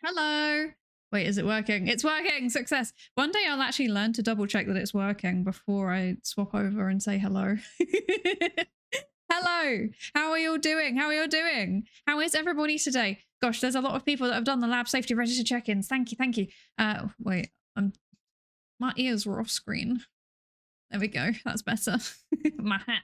Hello. Wait, is it working? It's working. Success. One day I'll actually learn to double check that it's working before I swap over and say hello. Hello. How are you all doing? How are you all doing? How is everybody today? Gosh, there's a lot of people that have done the lab safety register check-ins. Thank you. Thank you. Wait, my ears were off screen. There we go. That's better. My hat.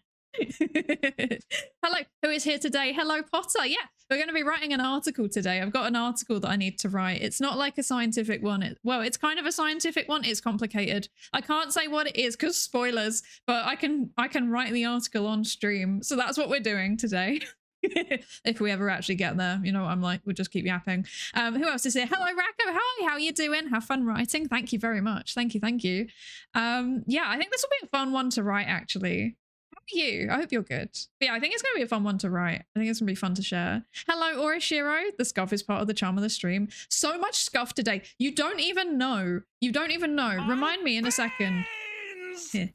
Hello, who is here today? Hello, Potter. Yeah, we're going to be writing an article today. I've got an article that I need to write. It's not like a scientific one. Well, it's kind of a scientific one. It's complicated. I can't say what it is because spoilers, but I can write the article on stream. So that's what we're doing today. If we ever actually get there, you know what I'm like, we'll just keep yapping. Who else is here? Hello, Racco. Hi, how are you doing? Have fun writing. Thank you very much. Thank you. Yeah, I think this will be a fun one to write, actually. You. I hope you're good. But yeah, I think it's going to be a fun one to write. I think it's going to be fun to share. Hello, Orishiro. The scuff is part of the charm of the stream. So much scuff today. You don't even know. You don't even know. Remind me in a second. Here.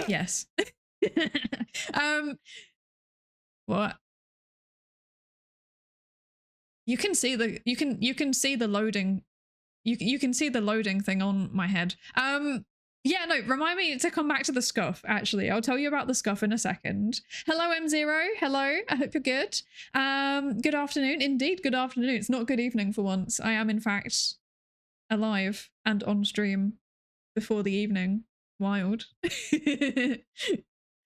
Yes. What? You can see the you can see the loading. You can see the loading thing on my head. Yeah, no, remind me to come back to the scuff, actually. I'll tell you about the scuff in a second. Hello, M0. Hello. I hope you're good. Good afternoon. Indeed, good afternoon. It's not good evening for once. I am, in fact, alive and on stream before the evening. Wild. Hello,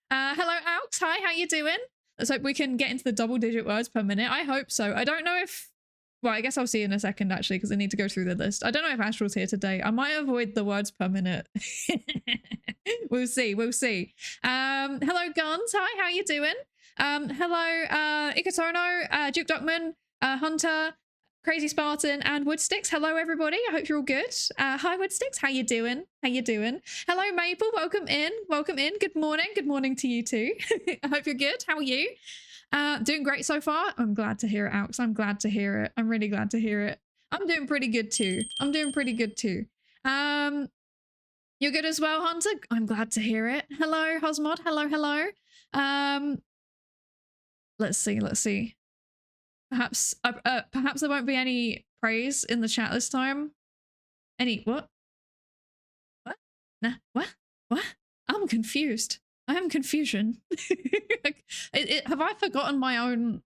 Alex. Hi, how you doing? Let's hope we can get into the double-digit words per minute. I hope so. I don't know if... Well, I guess I'll see in a second, actually, because I need to go through the list. I don't know if Astral's here today. I might avoid the words per minute. We'll see. We'll see. Hello, Guns. Hi, how you doing? Hello, Ikatono, Duke Duckman, Hunter, Crazy Spartan, and Woodsticks. Hello, everybody. I hope you're all good. Hi, Woodsticks. How you doing? How you doing? Hello, Maple. Welcome in. Welcome in. Good morning. Good morning to you too. I hope you're good. How are you? Doing great so far. I'm glad to hear it, Alex. I'm glad to hear it. I'm really glad to hear it. I'm doing pretty good too. I'm doing pretty good too. You're good as well, Hunter? I'm glad to hear it. Hello, Hosmod. Hello, hello. Let's see. Perhaps there won't be any praise in the chat this time. What? Nah, what? I'm confused. I am confusion. Have I forgotten my own?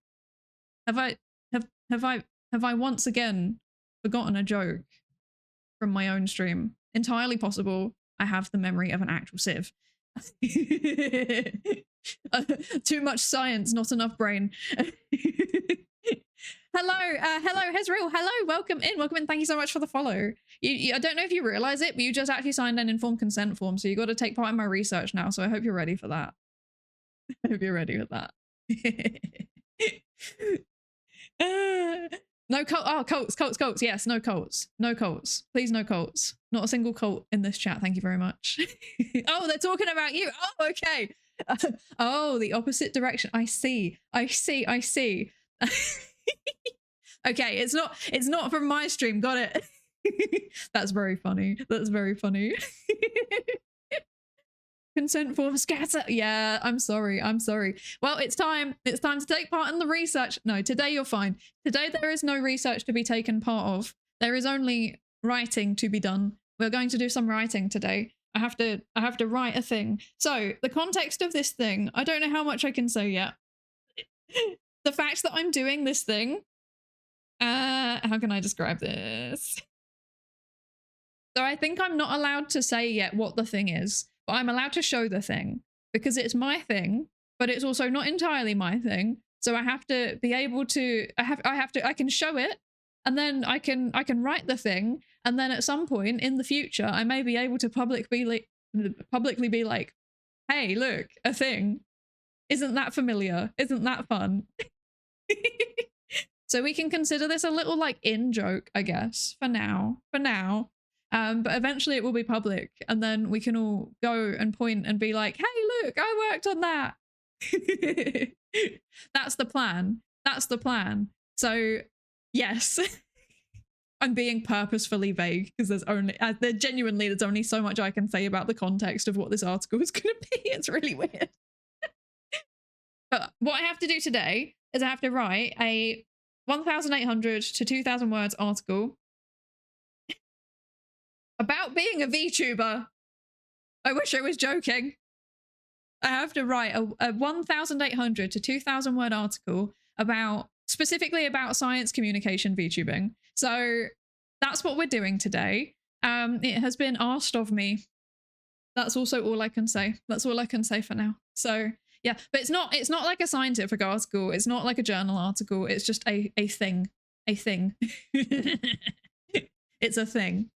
Have I once again forgotten a joke from my own stream? Entirely possible. I have the memory of an actual sieve. Too much science, not enough brain. Hello, Hezreal. Hello, welcome in. Thank you so much for the follow. I don't know if you realize it, but you just actually signed an informed consent form, so you got to take part in my research now. So I hope you're ready for that. I hope you're ready for that. No cult. Oh, cults. Yes, no cults. No cults. Please, no cults. Not a single cult in this chat. Thank you very much. Oh, they're talking about you. Oh, okay. Oh, the opposite direction. I see. Okay, it's not from my stream. Got it. That's very funny. Consent form scatter. Yeah, I'm sorry. Well, it's time to take part in the research. No, today you're fine. Today there is no research to be taken part of. There is only writing to be done. We're going to do some writing today. I have to write a thing. So the context of this thing, I don't know how much I can say yet. The fact that I'm doing this thing, how can I describe this? So I think I'm not allowed to say yet what the thing is, but I'm allowed to show the thing because it's my thing, but it's also not entirely my thing. So I have to be able to, I can show it, and then I can write the thing, and then at some point in the future, I may be able to publicly be like, hey, look, a thing. Isn't that familiar? Isn't that fun? So we can consider this a little like in joke, I guess, for now. But eventually it will be public, and then we can all go and point and be like, hey, look, I worked on that. That's the plan. So yes, I'm being purposefully vague because there's only so much I can say about the context of what this article is going to be. It's really weird. But what I have to do today is I have to write a 1,800 to 2,000 words article about being a VTuber. I wish I was joking. I have to write a 1,800 to 2,000 word article about, specifically about science communication VTubing. So that's what we're doing today. It has been asked of me. That's also all I can say. That's all I can say for now. So yeah, but it's not like a scientific article. It's not like a journal article. It's just a thing. A thing. It's a thing.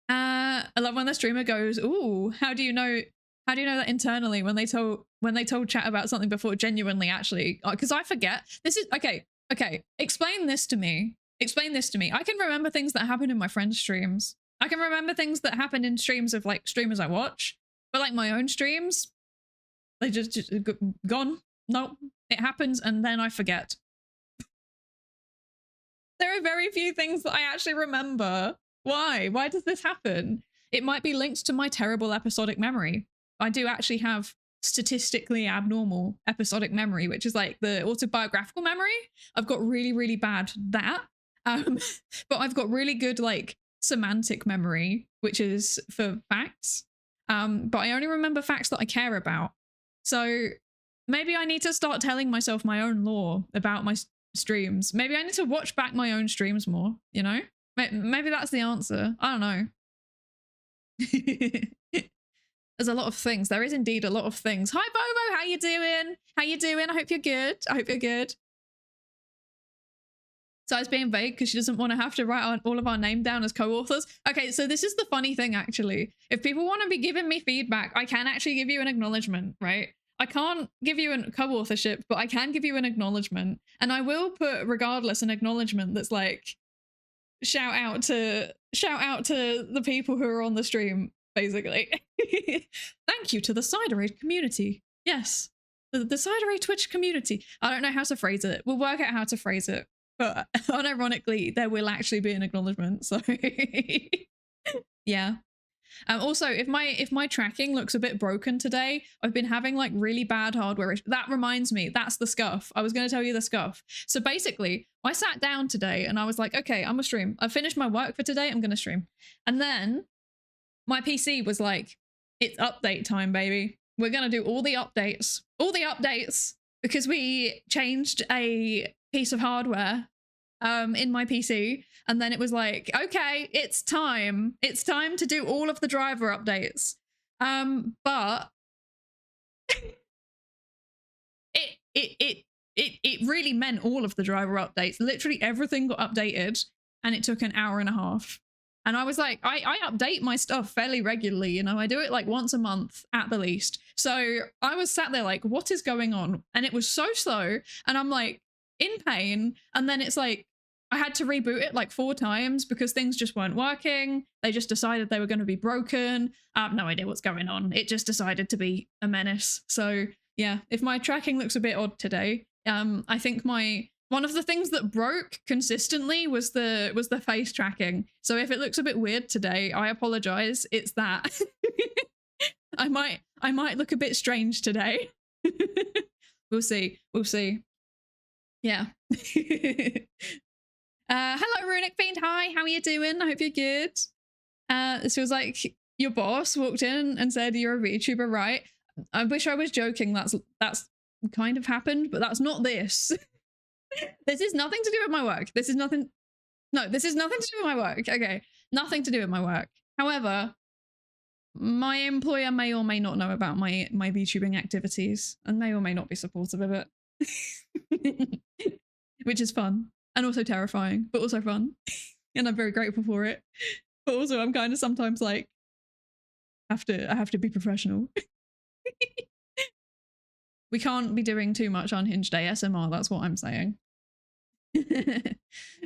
I love when the streamer goes, "Ooh, how do you know that internally?" when they told chat about something before genuinely actually, because I forget. This is okay. Explain this to me. Explain this to me. I can remember things that happen in my friends' streams. I can remember things that happen in streams of like streamers I watch, but like my own streams, they just gone. No, it happens and then I forget. There are very few things that I actually remember. Why? Why does this happen? It might be linked to my terrible episodic memory. I do actually have statistically abnormal episodic memory, which is like the autobiographical memory. I've got really, really bad that. But I've got really good like semantic memory, which is for facts. But I only remember facts that I care about. So maybe I need to start telling myself my own lore about my streams. Maybe I need to watch back my own streams more, you know? Maybe that's the answer. I don't know. There's a lot of things. There is indeed a lot of things. Hi, Bobo. How you doing? How you doing? I hope you're good. I hope you're good. So I was being vague because she doesn't want to have to write all of our name down as co-authors. Okay, so this is the funny thing, actually. If people want to be giving me feedback, I can actually give you an acknowledgement, right? I can't give you a co-authorship, but I can give you an acknowledgement. And I will put, regardless, an acknowledgement that's like, shout out to the people who are on the stream, basically. Thank you to the Psydere community. Yes, the Psydere Twitch community. I don't know how to phrase it. We'll work out how to phrase it. But unironically, there will actually be an acknowledgement. So yeah. Also, if my tracking looks a bit broken today, I've been having like really bad hardware. That reminds me, that's the scuff. I was going to tell you the scuff. So basically, I sat down today and I was like, okay, I'm gonna stream. I finished my work for today. I'm going to stream. And then my PC was like, it's update time, baby. We're going to do all the updates, because we changed a piece of hardware in my PC, and then it was like, okay, it's time to do all of the driver updates, but it really meant all of the driver updates. Literally everything got updated and it took an hour and a half. And I was like, I update my stuff fairly regularly, you know, I do it like once a month at the least. So I was sat there like, what is going on? And it was so slow, and I'm like in pain. And then it's like, I had to reboot it like 4 times because things just weren't working. They just decided they were going to be broken. I have no idea what's going on. It just decided to be a menace. So yeah, if my tracking looks a bit odd today, I think one of the things that broke consistently was the face tracking. So if it looks a bit weird today, I apologize. It's that. I might look a bit strange today. We'll see. Yeah. Hello, Runic Fiend. Hi, how are you doing? I hope you're good. This feels like your boss walked in and said, "You're a VTuber, right?" I wish I was joking. That's kind of happened, but that's not this. This is nothing to do with my work. This is nothing to do with my work. Okay, nothing to do with my work. However, my employer may or may not know about my VTubing activities and may or may not be supportive of it, which is fun. And also terrifying, but also fun. And I'm very grateful for it. But also I'm kind of sometimes like, I have to be professional. We can't be doing too much unhinged ASMR, that's what I'm saying.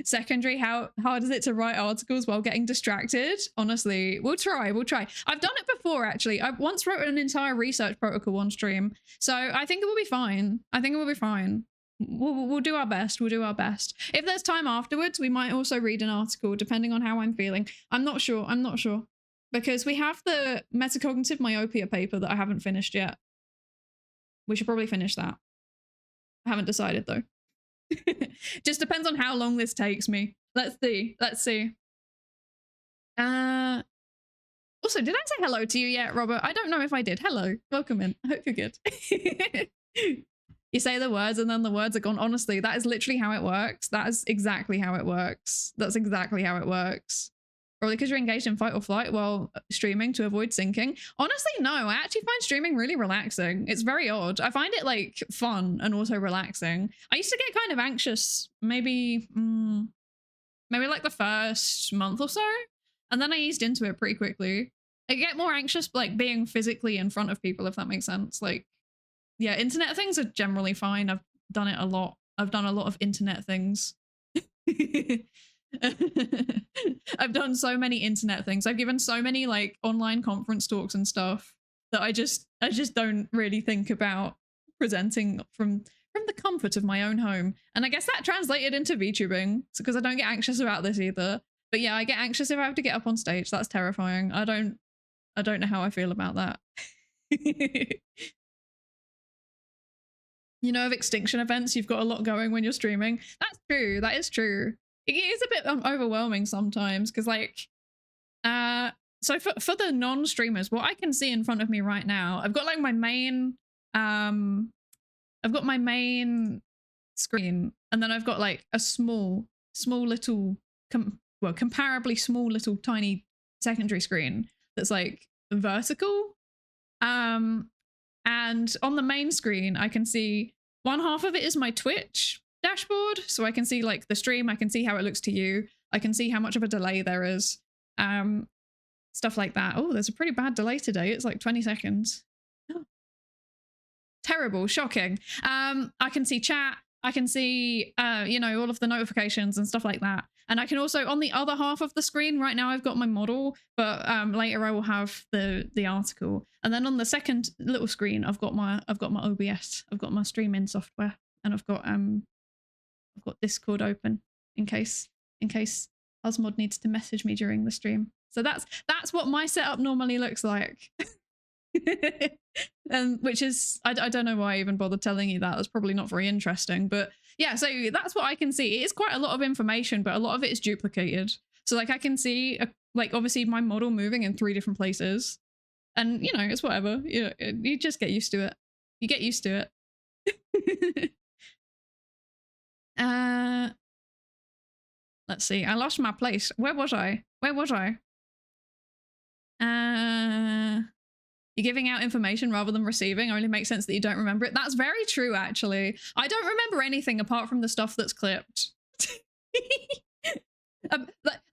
Secondary, how hard is it to write articles while getting distracted? Honestly, we'll try. I've done it before, actually. I once wrote an entire research protocol on stream, so I think it will be fine. We'll do our best. If there's time afterwards, we might also read an article, depending on how I'm feeling. I'm not sure. Because we have the metacognitive myopia paper that I haven't finished yet. We should probably finish that. I haven't decided though. Just depends on how long this takes me. Let's see. Let's see. Also, did I say hello to you yet, Robert? I don't know if I did. Hello. Welcome in. I hope you're good. You say the words and then the words are gone. Honestly, that is literally how it works. That is exactly how it works. That's exactly how it works. Probably because you're engaged in fight or flight while streaming to avoid sinking. Honestly, no. I actually find streaming really relaxing. It's very odd. I find it like fun and also relaxing. I used to get kind of anxious maybe like the first month or so. And then I eased into it pretty quickly. I get more anxious like being physically in front of people, if that makes sense. Like, yeah, internet things are generally fine. I've done it a lot. I've done a lot of internet things. I've done so many internet things. I've given so many like online conference talks and stuff that I just don't really think about presenting from the comfort of my own home. And I guess that translated into VTubing because I don't get anxious about this either. But yeah, I get anxious if I have to get up on stage. That's terrifying. I don't know how I feel about that. You know, of extinction events, you've got a lot going when you're streaming. That's true. That is true. It is a bit overwhelming sometimes because like, so for the non-streamers, what I can see in front of me right now, I've got like my main, I've got my main screen and then I've got like a small little, comparably small little tiny secondary screen that's like vertical. And on the main screen, I can see one half of it is my Twitch dashboard. So I can see like the stream, I can see how it looks to you. I can see how much of a delay there is. Stuff like that. Oh, there's a pretty bad delay today. It's like 20 seconds. Oh. Terrible, shocking. I can see chat. I can see, you know, all of the notifications and stuff like that. And I can also, on the other half of the screen, right now I've got my model, but later I will have the article. And then on the second little screen, I've got my OBS, I've got my streaming software, and I've got Discord open in case Osmod needs to message me during the stream. So that's what my setup normally looks like. And which is I don't know why I even bothered telling you that. That's probably not very interesting, but yeah, so that's what I can see. It is quite a lot of information, but a lot of it is duplicated. So like I can see like obviously my model moving in 3 different places, and you know, it's whatever. You just get used to it. You get used to it. Let's see. I lost my place. Where was I? You're giving out information rather than receiving. Only makes sense that you don't remember it. That's very true, actually. I don't remember anything apart from the stuff that's clipped.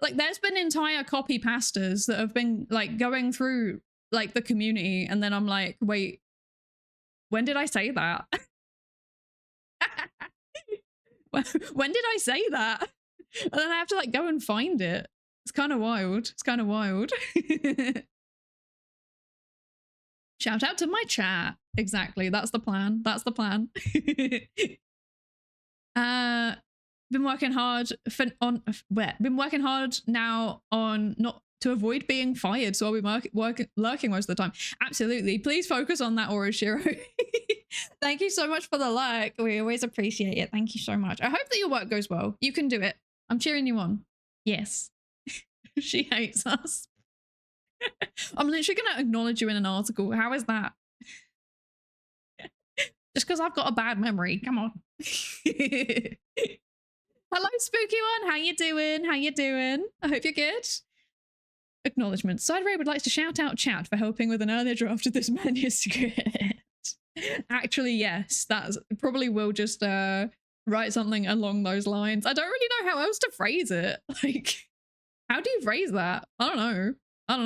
Like there's been entire copy pastas that have been like going through like the community, and then I'm like, wait, when did I say that? When did I say that? And then I have to like go and find it. It's kind of wild. It's kind of wild. Shout out to my chat. Exactly. That's the plan. That's the plan. Been working hard been working hard now on not to avoid being fired, so I'll be lurking most of the time. Absolutely. Please focus on that, Oroshiro. Thank you so much for the like. We always appreciate it. Thank you so much. I hope that your work goes well. You can do it. I'm cheering you on. Yes. She hates us. I'm literally going to acknowledge you in an article. How is that? Just because I've got a bad memory. Come on. Hello, spooky one. How you doing? How you doing? I hope you're good. Acknowledgement. Psydere would like to shout out chat for helping with an earlier draft of this manuscript. Actually, yes. That's probably will just write something along those lines. I don't really know how else to phrase it. Like, how do you phrase that? I don't know. Hi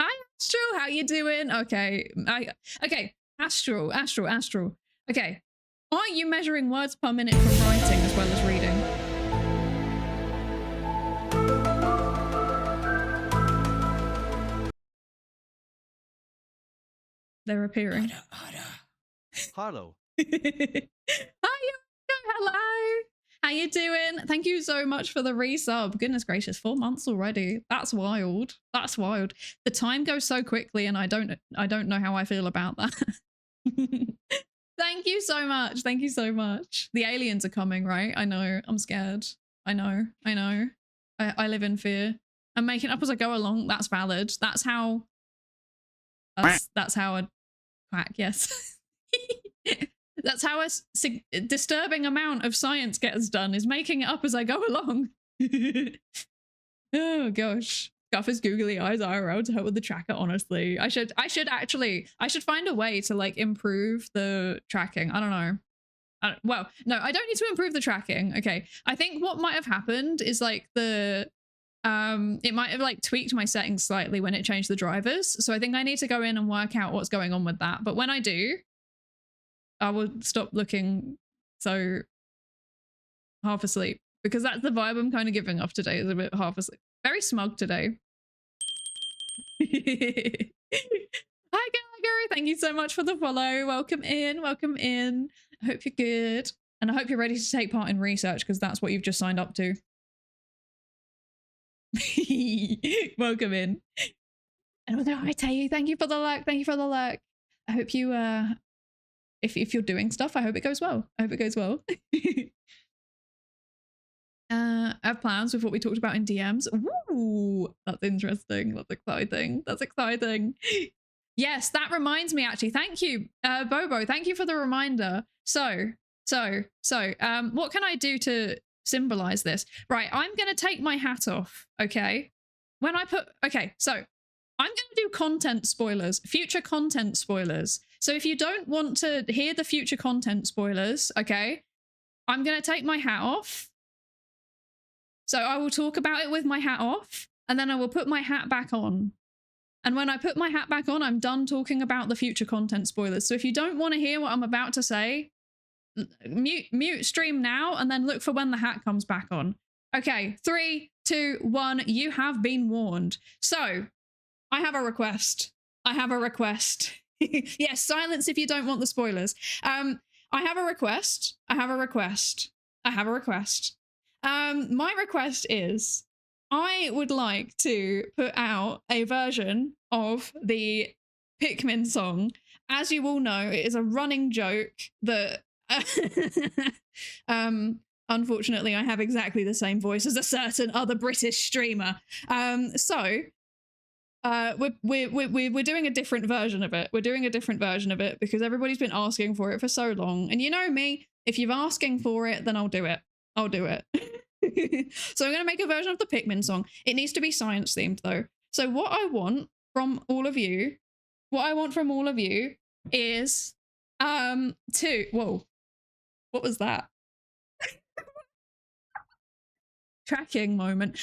Astral, how you doing? Okay. Okay, Astral. Okay. Are you measuring words per minute from writing as well as reading? They're appearing. Hello. Hi, hello. How you doing? Thank you so much for the resub. Goodness gracious, 4 months already. That's wild. That's wild. The time goes so quickly and I don't know how I feel about that. Thank you so much. Thank you so much. The aliens are coming, right? I know. I'm scared. I know. I know. I live in fear. I'm making up as I go along. That's valid. That's how I quack, yes. That's how a disturbing amount of science gets done, is making it up as I go along. Oh gosh. Scuff his googly eyes IRL to help with the tracker, honestly. I should find a way to like improve the tracking. I don't know. Well, no, I don't need to improve the tracking. Okay. I think what might have happened is like it might have like tweaked my settings slightly when it changed the drivers. So I think I need to go in and work out what's going on with that. But when I do, I will stop looking so half asleep, because that's the vibe I'm kind of giving off today, is a bit half asleep. Very smug today. Hi, Gallagher. Thank you so much for the follow. Welcome in. Welcome in. I hope you're good. And I hope you're ready to take part in research, because that's what you've just signed up to. Welcome in. And although I tell you, thank you for the luck. Thank you for the luck. I hope you, if you're doing stuff, I hope it goes well. I hope it goes well. I have plans with what we talked about in DMs. Ooh, that's interesting. That's exciting. That's exciting. Yes, that reminds me actually. Thank you, Bobo. Thank you for the reminder. So, what can I do to symbolize this? Right, I'm going to take my hat off, okay? So I'm going to do content spoilers, future content spoilers. So if you don't want to hear the future content spoilers, okay, I'm going to take my hat off. So I will talk about it with my hat off, and then I will put my hat back on. And when I put my hat back on, I'm done talking about the future content spoilers. So if you don't want to hear what I'm about to say, mute stream now and then look for when the hat comes back on. Okay, 3, 2, 1, you have been warned. So I have a request. I have a request. Yes, silence if you don't want the spoilers. I have a request. I have a request. I have a request. My request is I would like to put out a version of the Pikmin song. As you all know, it is a running joke that unfortunately I have exactly the same voice as a certain other British streamer. So we're doing a different version of it. We're doing a different version of it because everybody's been asking for it for so long. And you know me, if you're asking for it, then I'll do it. I'll do it. So I'm going to make a version of the Pikmin song. It needs to be science themed though. So what I want from all of you is whoa, what was that? Tracking moment.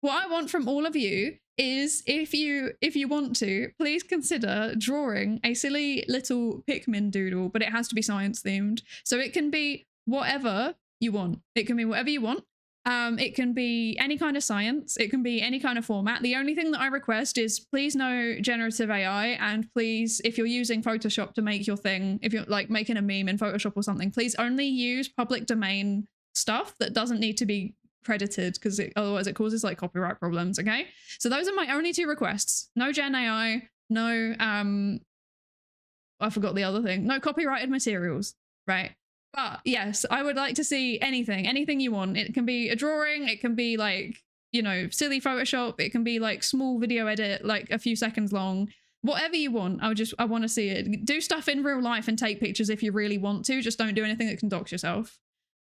What I want from all of you is if you want to, please consider drawing a silly little Pikmin doodle, but it has to be science themed. So it can be whatever you want. It can be whatever you want. It can be any kind of science. It can be any kind of format. The only thing that I request is please no generative AI, and please, if you're using Photoshop to make your thing, if you're like making a meme in Photoshop or something, please only use public domain stuff that doesn't need to be credited, because otherwise it causes like copyright problems. Okay, so those are my only 2 requests. No gen AI, no I forgot the other thing, no copyrighted materials, right? But yes, I would like to see anything you want. It can be a drawing, it can be like, you know, silly Photoshop, it can be like small video edit, like a few seconds long, whatever you want. I want to see it. Do stuff in real life and take pictures if you really want to, just don't do anything that can dox yourself.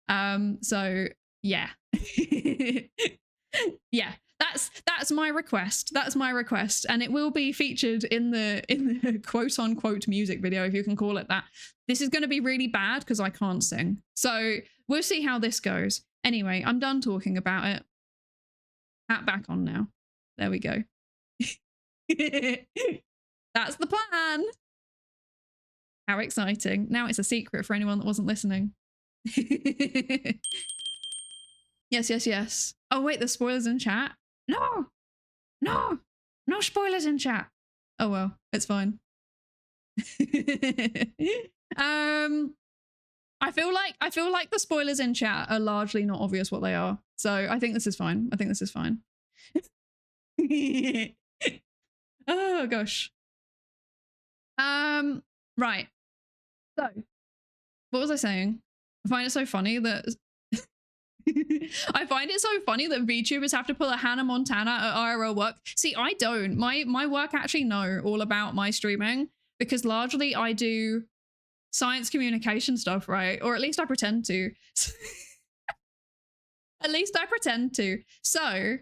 So yeah. Yeah, that's my request. That's my request, and it will be featured in the quote unquote music video, if you can call it that. This is going to be really bad because I can't sing, so we'll see how this goes. Anyway, I'm done talking about it. Hat back on now. There we go. That's the plan. How exciting. Now it's a secret for anyone that wasn't listening. Yes. Oh wait, the spoilers in chat. No spoilers in chat. Oh well, it's fine. I feel like the spoilers in chat are largely not obvious what they are. So I think this is fine. I think this is fine. Oh gosh. Right. So what was I saying? I find it so funny that I find it so funny that VTubers have to pull a Hannah Montana at IRL work. See, I don't. My work actually know all about my streaming because largely I do science communication stuff, right? Or at least I pretend to. At least I pretend to. So,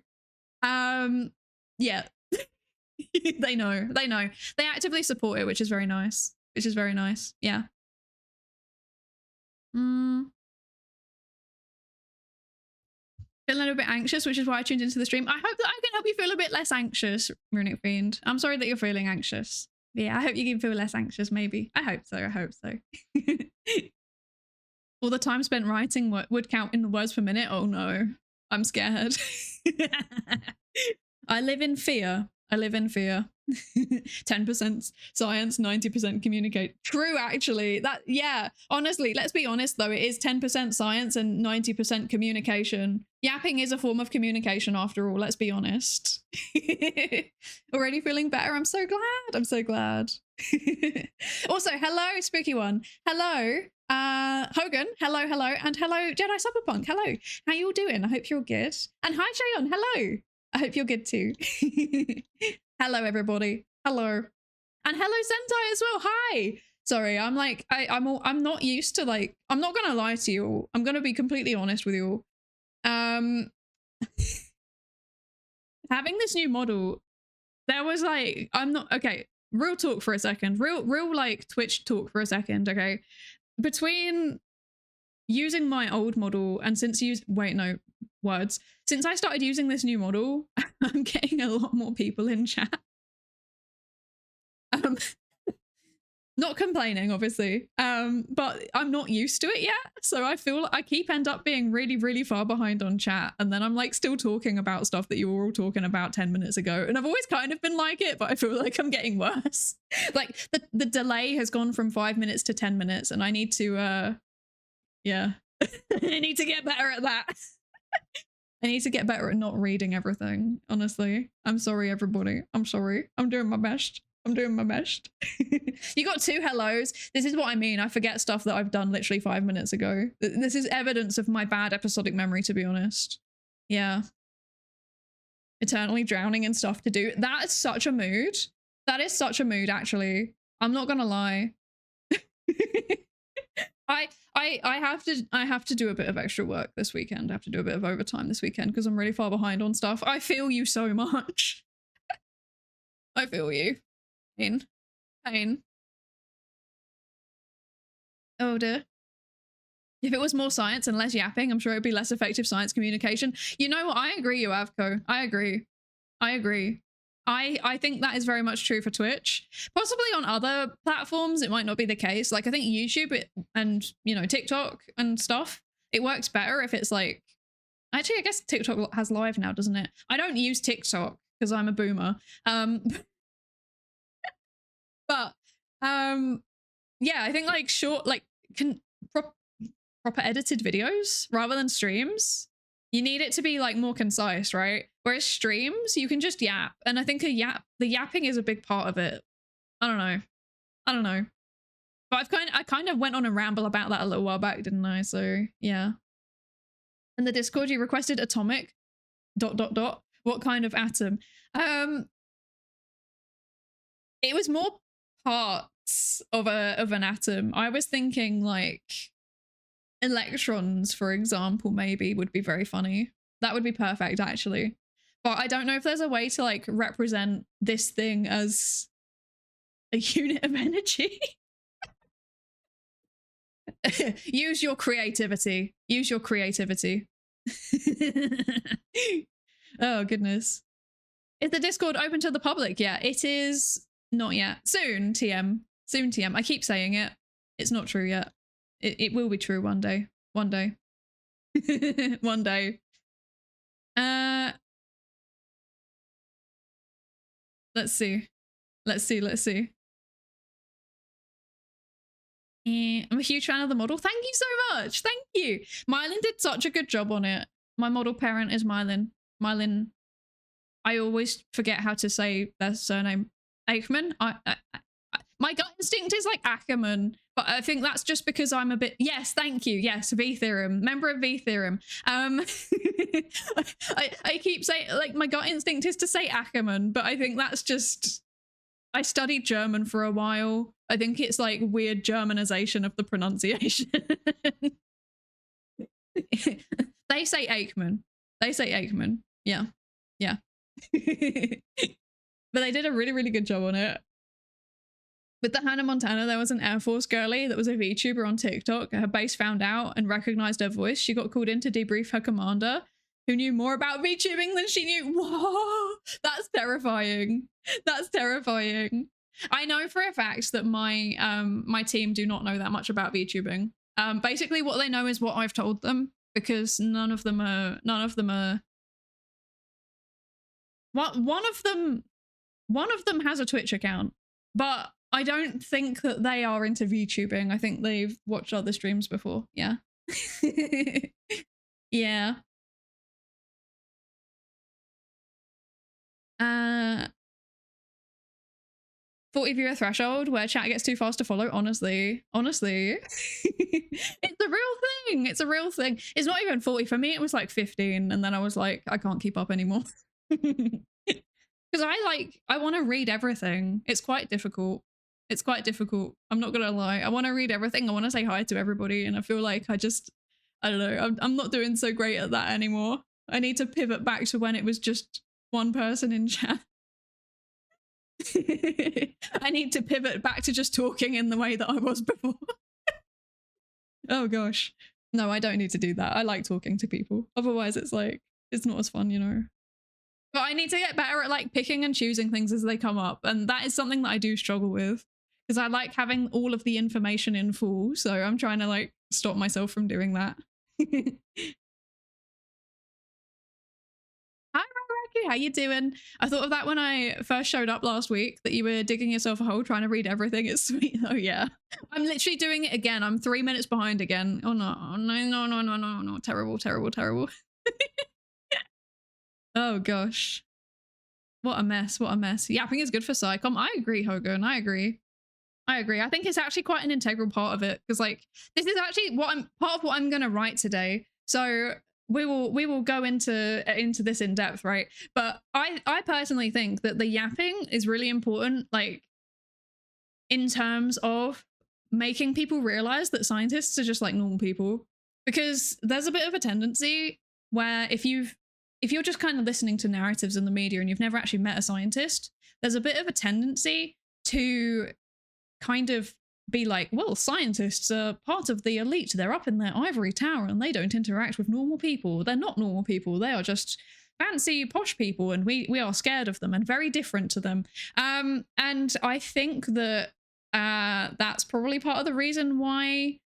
yeah. They know. They know. They actively support it, which is very nice. Which is very nice. Yeah. Feeling a bit anxious, which is why I tuned into the stream. I hope that I can help you feel a bit less anxious, Runic Fiend. I'm sorry that you're feeling anxious. Yeah, I hope you can feel less anxious, maybe. I hope so. I hope so. All the time spent writing would count in the words per minute. Oh no, I'm scared. I live in fear. I live in fear. 10% science, 90% communicate. True, actually. That, yeah, honestly, let's be honest though, it is 10% science and 90% communication. Yapping is a form of communication after all, let's be honest. Already feeling better? I'm so glad. I'm so glad. Also, hello, spooky one. Hello, Hogan. Hello, hello. And hello, Jedi Cyberpunk. Hello. How you all doing? I hope you're good. And hi, Jayon. Hello. I hope you're good too. Hello, everybody. Hello. And hello, Sentai as well. Hi. Sorry, I'm like, I'm not used to like, I'm not gonna lie to you all. I'm gonna be completely honest with you all. Having this new model, there was like, I'm not, okay, real talk for a second. Real like Twitch talk for a second, okay? Between using my old model and since since I started using this new model, I'm getting a lot more people in chat. Not complaining, obviously, but I'm not used to it yet. So I feel like I end up being really, really far behind on chat. And then I'm like still talking about stuff that you were all talking about 10 minutes ago. And I've always kind of been like it, but I feel like I'm getting worse. Like the delay has gone from 5 minutes to 10 minutes and I need to, yeah, I need to get better at that. I need to get better at not reading everything, honestly. I'm sorry, everybody. I'm sorry. I'm doing my best. I'm doing my best. You got 2 hellos. This is what I mean. I forget stuff that I've done literally 5 minutes ago. This is evidence of my bad episodic memory, to be honest. Yeah. Eternally drowning in stuff to do. That is such a mood. That is such a mood, actually. I'm not gonna lie. I have to do a bit of extra work this weekend. I have to do a bit of overtime this weekend because I'm really far behind on stuff. I feel you so much. I feel you. Pain. Oh dear. If it was more science and less yapping, I'm sure it'd be less effective science communication. You know what? I agree, Avco. I agree. I think that is very much true for Twitch. Possibly on other platforms, it might not be the case. Like I think YouTube and, you know, TikTok and stuff, it works better if it's like, actually, I guess TikTok has live now, doesn't it? I don't use TikTok because I'm a boomer. But yeah, I think like short, like proper edited videos rather than streams, you need it to be like more concise, right? Whereas streams, you can just yap. And I think the yapping is a big part of it. I don't know. But I kind of went on a ramble about that a little while back, didn't I? So yeah. And the Discord, you requested atomic ... What kind of atom? It was more parts of an atom. I was thinking like electrons, for example, maybe would be very funny. That would be perfect, actually. But I don't know if there's a way to like represent this thing as a unit of energy. Use your creativity. Use your creativity. Oh, goodness. Is the Discord open to the public? Yeah, it is not yet. Soon, TM. Soon, TM. I keep saying it. It's not true yet. It will be true one day. One day. One day. Let's see. Let's see. I'm a huge fan of the model. Thank you so much. Thank you. Mylin did such a good job on it. My model parent is Mylin. Mylin. I always forget how to say their surname. Aikman. My gut instinct is like Ackerman, but I think that's just because I'm a bit. Yes, thank you. Yes, V theorem, member of V theorem. I keep saying, like, my gut instinct is to say Ackerman, but I think that's just. I studied German for a while. I think it's like weird Germanization of the pronunciation. They say Aikman. They say Aikman. Yeah. Yeah. But they did a really, really good job on it. With the Hannah Montana, there was an Air Force girlie that was a VTuber on TikTok. Her base found out and recognized her voice. She got called in to debrief her commander, who knew more about VTubing than she knew. Whoa, that's terrifying. That's terrifying. I know for a fact that my my team do not know that much about VTubing. Basically, what they know is what I've told them, because none of them are. One of them has a Twitch account, but I don't think that they are into VTubing. I think they've watched other streams before. Yeah. Yeah. 40 viewer threshold where chat gets too fast to follow. Honestly. It's a real thing. It's a real thing. It's not even 40. For me, it was like 15. And then I was like, I can't keep up anymore. Because I want to read everything. It's quite difficult. It's quite difficult. I'm not going to lie. I want to read everything. I want to say hi to everybody. And I feel like I don't know. I'm not doing so great at that anymore. I need to pivot back to when it was just one person in chat. I need to pivot back to just talking in the way that I was before. Oh gosh. No, I don't need to do that. I like talking to people. Otherwise it's like, it's not as fun, you know. But I need to get better at like picking and choosing things as they come up. And that is something that I do struggle with, because I like having all of the information in full. So I'm trying to like stop myself from doing that. Hi, Raki, how you doing? I thought of that when I first showed up last week, that you were digging yourself a hole trying to read everything. It's sweet. Oh yeah. I'm literally doing it again. I'm 3 minutes behind again. Oh no, no. Terrible. Oh gosh. What a mess. Yapping is good for psychom. I agree, Hogan. I agree. I think it's actually quite an integral part of it, because like this is actually part of what I'm gonna write today. So we will go into this in depth, right? But I personally think that the yapping is really important, like in terms of making people realize that scientists are just like normal people. Because there's a bit of a tendency where if you're just kind of listening to narratives in the media and you've never actually met a scientist, there's a bit of a tendency to kind of be like, well, scientists are part of the elite. They're up in their ivory tower and they don't interact with normal people. They're not normal people. They are just fancy posh people, and we are scared of them and very different to them. And I think that that's probably part of the reason why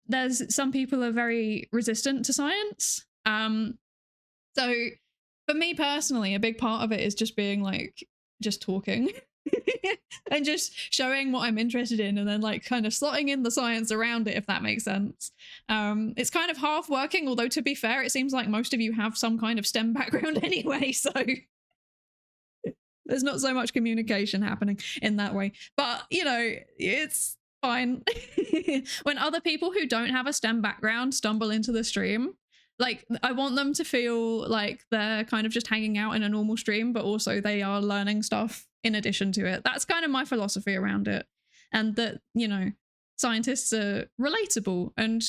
there's some people are very resistant to science. So for me personally, a big part of it is just being like, just talking and just showing what I'm interested in, and then like kind of slotting in the science around it, if that makes sense. It's kind of half working, although to be fair, it seems like most of you have some kind of STEM background anyway, so there's not so much communication happening in that way. But, you know, it's fine. When other people who don't have a STEM background stumble into the stream, like, I want them to feel like they're kind of just hanging out in a normal stream, but also they are learning stuff in addition to it. That's kind of my philosophy around it. And that, you know, scientists are relatable, and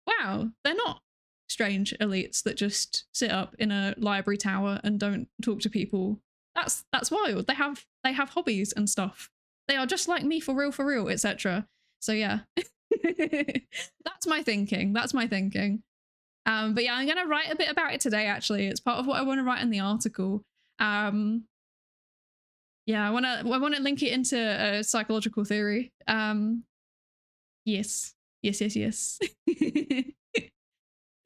wow, they're not strange elites that just sit up in a library tower and don't talk to people. That's wild. They have hobbies and stuff. They are just like me, for real, etc. So yeah. That's my thinking. But yeah, I'm going to write a bit about it today, actually. It's part of what I want to write in the article. Yeah, I want to link it into psychological theory. Yes.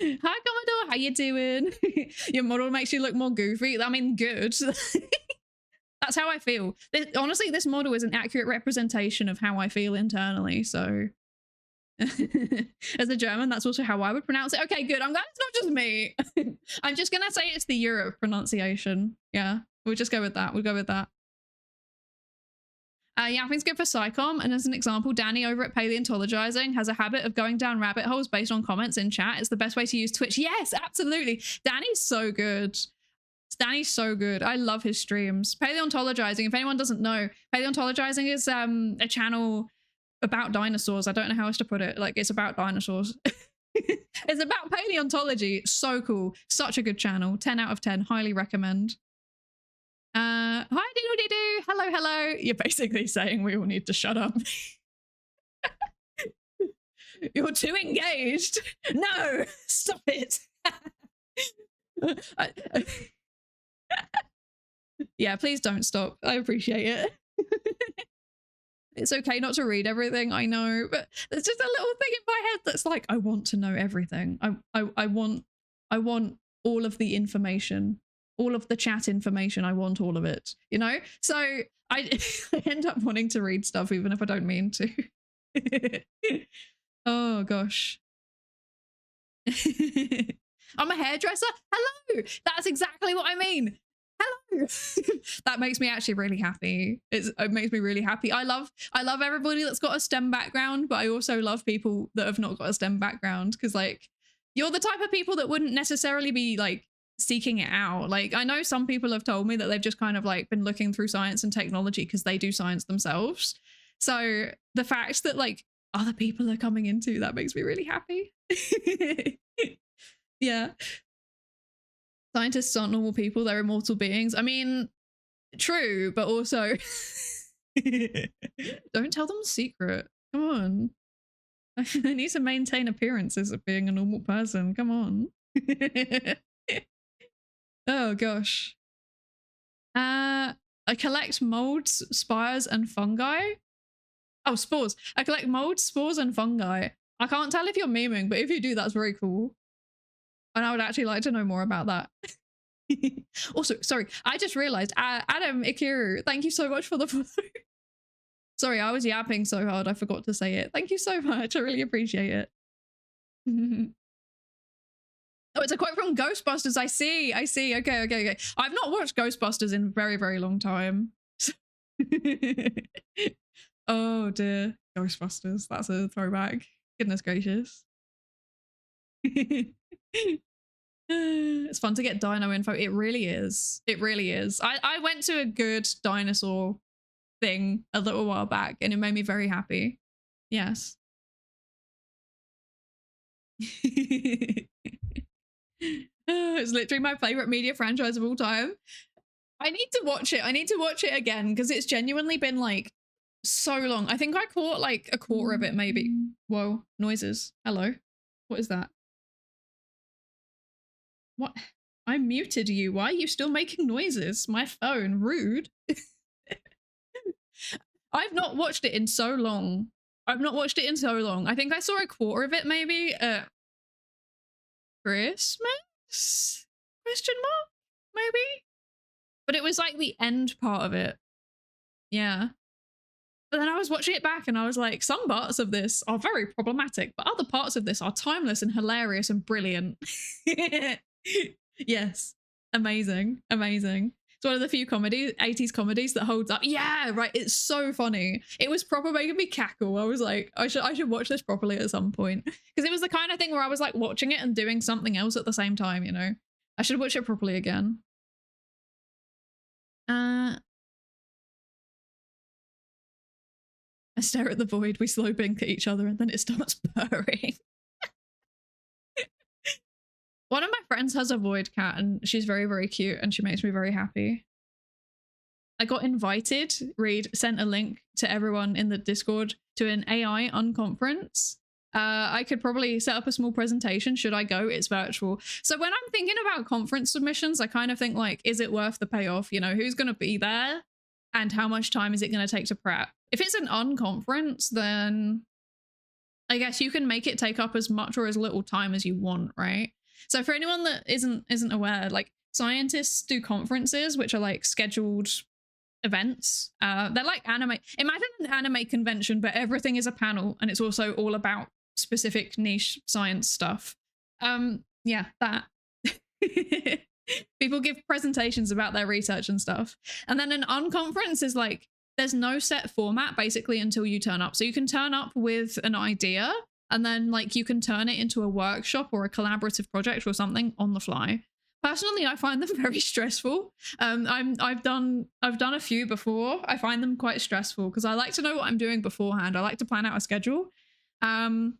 Hi, Commodore, how you doing? Your model makes you look more goofy. I mean, good. That's how I feel. Honestly, this model is an accurate representation of how I feel internally, so As a German, that's also how I would pronounce it. Okay, good. I'm glad it's not just me. I'm just gonna say it's the Europe pronunciation. Yeah, we'll just go with that. We'll go with that. Yapping's good for psychom, and as an example, Danny over at Paleontologizing has a habit of going down rabbit holes based on comments in chat. It's the best way to use Twitch. Yes, absolutely. Danny's so good. Danny's so good. I love his streams. Paleontologizing, if anyone doesn't know, Paleontologizing is a channel about dinosaurs. I don't know how else to put it. Like, it's about dinosaurs. It's about paleontology. So cool. Such a good channel. 10 out of 10. Highly recommend. Hi diddle doo. Hello, hello. You're basically saying we all need to shut up. You're too engaged. No, stop it. Yeah, please don't stop. I appreciate it. It's okay not to read everything, I know, but there's just a little thing in my head that's like, I want to know everything. I want all of the information, all of the chat information. I want all of it, you know? So I end up wanting to read stuff even if I don't mean to. Oh gosh. I'm a hairdresser. Hello. That's exactly what I mean. Hello. That makes me actually really happy. It makes me really happy. I love everybody that's got a STEM background, but I also love people that have not got a STEM background, because like, you're the type of people that wouldn't necessarily be like seeking it out. Like, I know some people have told me that they've just kind of like been looking through science and technology because they do science themselves. So the fact that like other people are coming into that makes me really happy. Yeah. Scientists aren't normal people, they're immortal beings. I mean, true, but also don't tell them the secret. Come on. I need to maintain appearances of being a normal person. Come on. Oh gosh. I collect molds, spires, and fungi. Oh, spores. I collect molds, spores, and fungi. I can't tell if you're memeing, but if you do, that's very cool. And I would actually like to know more about that. Also, sorry, I just realized, Adam Ikiru, thank you so much for the follow. Sorry, I was yapping so hard, I forgot to say it. Thank you so much, I really appreciate it. Oh, it's a quote from Ghostbusters, I see. Okay. I've not watched Ghostbusters in a very, very long time. Oh dear, Ghostbusters, that's a throwback. Goodness gracious. It's fun to get dino info. It really is. It really is. I went to a good dinosaur thing a little while back and it made me very happy. Yes. It's literally my favorite media franchise of all time. I need to watch it. I need to watch it again because it's genuinely been like so long. I think I caught like a quarter of it maybe. Whoa, noises. Hello. What is that? What? I muted you. Why are you still making noises? My phone. Rude. I've not watched it in so long. I think I saw a quarter of it maybe at Christmas? Question mark? Maybe? But it was like the end part of it. Yeah. But then I was watching it back and I was like, some parts of this are very problematic, but other parts of this are timeless and hilarious and brilliant. Yes. Amazing. It's one of the few 80s comedies that holds up. Yeah, right. It's so funny. It was proper making me cackle. I was like, I should watch this properly at some point. Because it was the kind of thing where I was like watching it and doing something else at the same time, you know? I should watch it properly again. I stare at the void, we slow blink at each other, and then it starts purring. One of my friends has a void cat and she's very, very cute and she makes me very happy. I got invited, sent a link to everyone in the Discord to an AI unconference. I could probably set up a small presentation should I go. It's virtual. So when I'm thinking about conference submissions, I kind of think like, is it worth the payoff? You know, who's going to be there and how much time is it going to take to prep? If it's an unconference, then I guess you can make it take up as much or as little time as you want, right? So for anyone that isn't aware, like scientists do conferences, which are like scheduled events. They're like anime. Imagine an anime convention, but everything is a panel and it's also all about specific niche science stuff. Yeah, that. People give presentations about their research and stuff. And then an unconference is like, there's no set format basically until you turn up. So you can turn up with an idea and then like you can turn it into a workshop or a collaborative project or something on the fly. Personally, I find them very stressful. I've done a few before. I find them quite stressful because I like to know what I'm doing beforehand. I like to plan out a schedule. I'm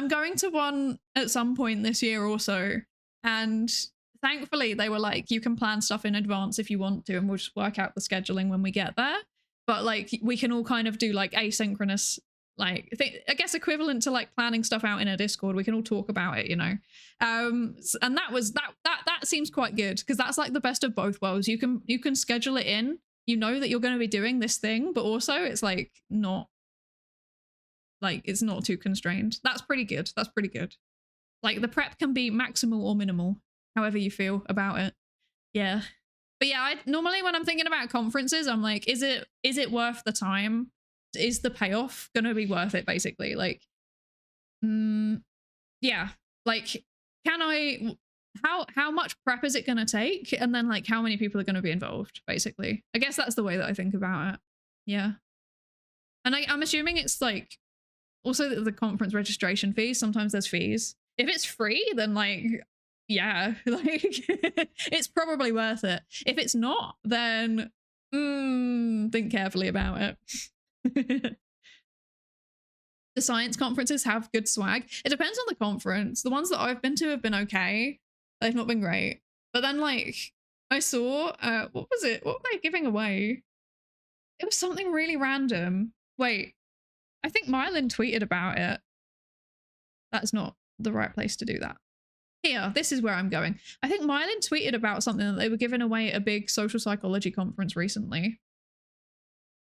going to one at some point this year also, and thankfully they were like, you can plan stuff in advance if you want to, and we'll just work out the scheduling when we get there. But like we can all kind of do like asynchronous, like I guess equivalent to like planning stuff out in a Discord. We can all talk about it, you know. And that seems quite good because that's like the best of both worlds. You can schedule it in, you know that you're going to be doing this thing, but also it's like not like it's not too constrained. That's pretty good. That's pretty good. Like the prep can be maximal or minimal, however you feel about it. Yeah. But yeah, I normally when I'm thinking about conferences, I'm like, is it worth the time? Is the payoff going to be worth it, basically? Like, yeah, like, how much prep is it going to take? And then like, how many people are going to be involved, basically? I guess that's the way that I think about it. Yeah. And I'm assuming it's like, also the conference registration fees, sometimes there's fees. If it's free, then like, yeah, like it's probably worth it. If it's not, then think carefully about it. The science conferences have good swag. It depends on the conference. The ones that I've been to have been okay. They've not been great. But then like I saw, what was it? What were they giving away? It was something really random. Wait, I think Mylan tweeted about it. That's not the right place to do that. Here, this is where I'm going. I think Mylan tweeted about something that they were giving away at a big social psychology conference recently.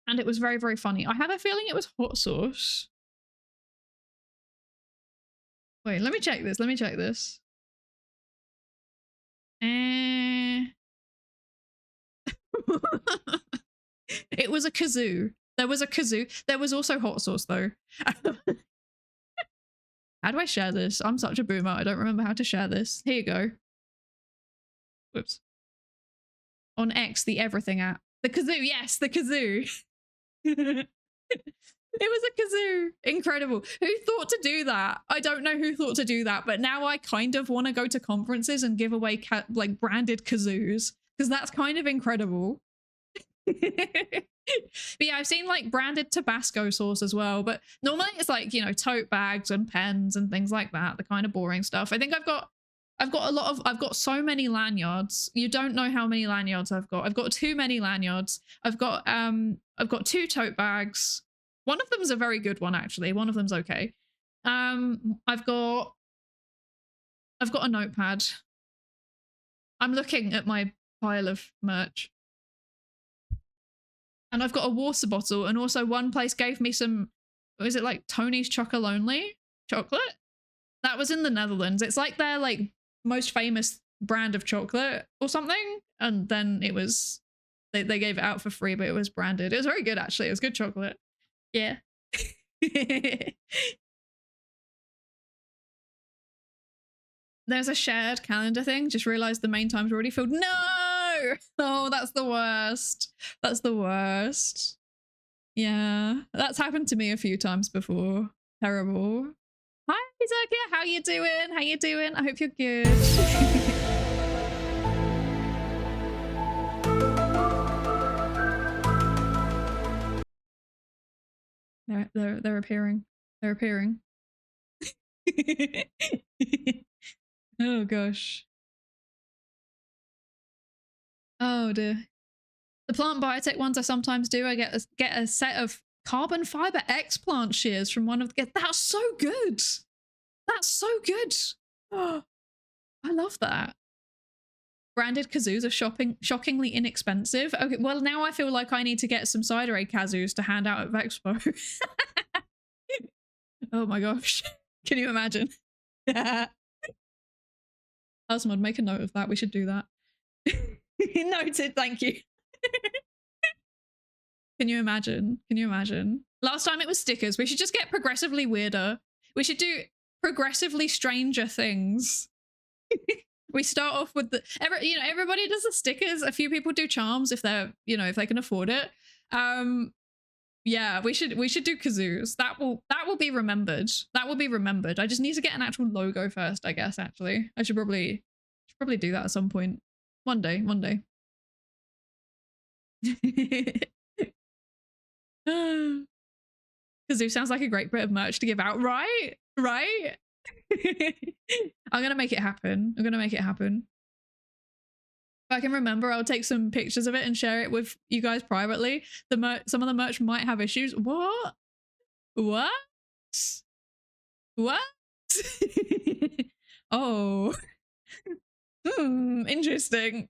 And it was very, very funny. I have a feeling it was hot sauce. Wait, let me check this. Let me check this. It was a kazoo. There was a kazoo. There was also hot sauce though. How do I share this? I'm such a boomer. I don't remember how to share this. Here you go. Whoops. On X, the everything app. The kazoo. Yes, the kazoo. It was a kazoo. Incredible. Who thought to do that? I don't know who thought to do that, but now I kind of want to go to conferences and give away like branded kazoos because that's kind of incredible. But yeah, I've seen like branded Tabasco sauce as well, but normally it's like, you know, tote bags and pens and things like that, the kind of boring stuff. I think I've got so many lanyards. You don't know how many lanyards I've got. I've got too many lanyards. I've got 2 tote bags. One of them's a very good one, actually. One of them's okay. I've got a notepad. I'm looking at my pile of merch. And I've got a water bottle, and also one place gave me some, is it like Tony's Chocolonely chocolate? That was in the Netherlands. It's like their like most famous brand of chocolate or something. And then it was, they gave it out for free, but it was branded. It was very good, actually. It was good chocolate. Yeah. There's a shared calendar thing. Just realized the main time's already filled. No! Oh, that's the worst. That's the worst. Yeah, that's happened to me a few times before. Terrible. Hi, Zerkia. How you doing? How you doing? I hope you're good. They're appearing. They're appearing. Oh gosh. Oh dear. The plant biotech ones I sometimes do. I get a set of carbon fiber X plant shears from one of the. That's so good. That's so good. Oh, I love that. Branded kazoos are shockingly inexpensive. Okay, well now I feel like I need to get some Psydere kazoos to hand out at Vexpo. Oh my gosh. Can you imagine? Asmod, make a note of that. We should do that. Noted, thank you. Can you imagine? Can you imagine? Last time it was stickers. We should just get progressively weirder. We should do progressively stranger things. We start off with the everybody does the stickers. A few people do charms if they're if they can afford it. Yeah, we should do kazoos. That will be remembered. That will be remembered. I just need to get an actual logo first, I guess. Actually, I should probably do that at some point. One day. Kazoo sounds like a great bit of merch to give out, right? Right? I'm gonna make it happen. If I can remember, I'll take some pictures of it and share it with you guys privately. Some of the merch might have issues. What? Oh. Interesting.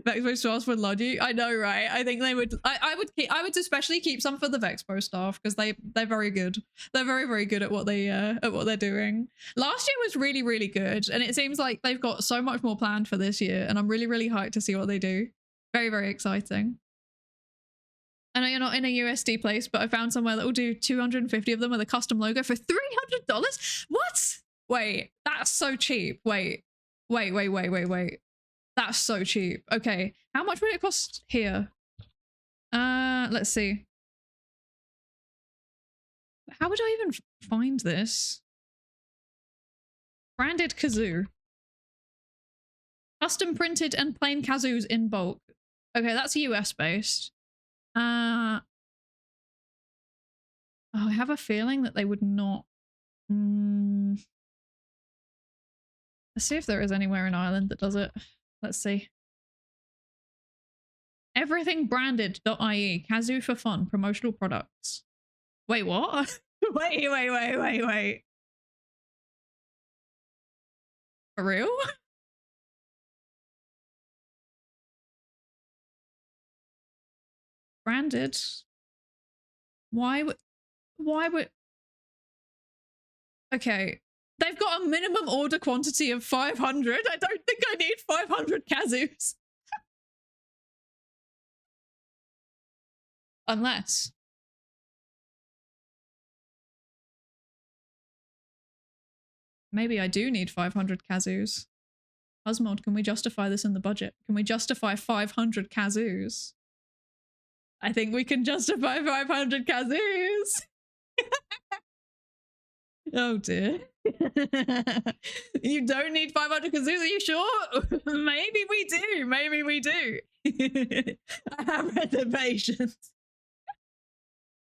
Vexpo stars would Lodi. I know, right? I think they would. I would especially keep some for the Vexpo staff because they're very good. They're very, very good at what they're doing. Last year was really, really good, and it seems like they've got so much more planned for this year. And I'm really, really hyped to see what they do. Very, very exciting. I know you're not in a USD place, but I found somewhere that will do 250 of them with a custom logo for $300. What? Wait, that's so cheap. Wait. That's so cheap. Okay, how much would it cost here? Let's see. How would I even find this? Branded kazoo. Custom printed and plain kazoos in bulk. Okay, that's US based. Oh, I have a feeling that they would not. Let's see if there is anywhere in Ireland that does it. Let's see. Everythingbranded.ie. Kazoo for fun. Promotional products. Wait, what? Wait. For real? Branded. Why would... Okay. They've got a minimum order quantity of 500. I don't think I need 500 kazoos. Unless. Maybe I do need 500 kazoos. Husmod, can we justify this in the budget? Can we justify 500 kazoos? I think we can justify 500 kazoos. Oh dear. You don't need 500 kazoos, are you sure? Maybe we do. I have reservations.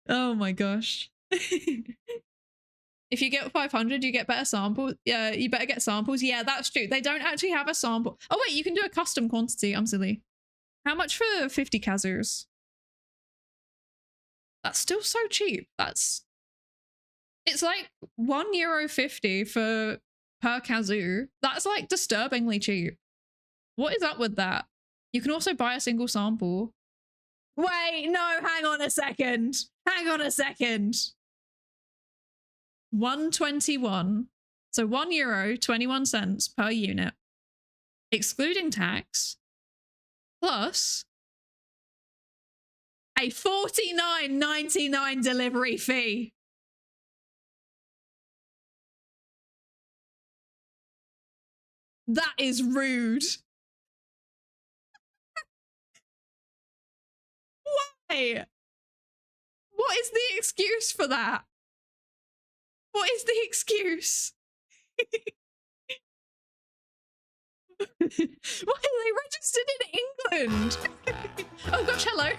Oh my gosh. If you get 500, you get better samples. Yeah, you better get samples. Yeah, that's true. They don't actually have a sample. Oh wait, you can do a custom quantity. I'm silly. How much for 50 kazoos? That's still so cheap. It's like €1.50 for per kazoo. That's like disturbingly cheap. What is up with that? You can also buy a single sample. Wait, no, hang on a second. 121. So €1.21 per unit, excluding tax, plus a $49.99 delivery fee. That is rude. Why? What is the excuse for that? What is the excuse? Why are they registered in England? Oh gosh, hello.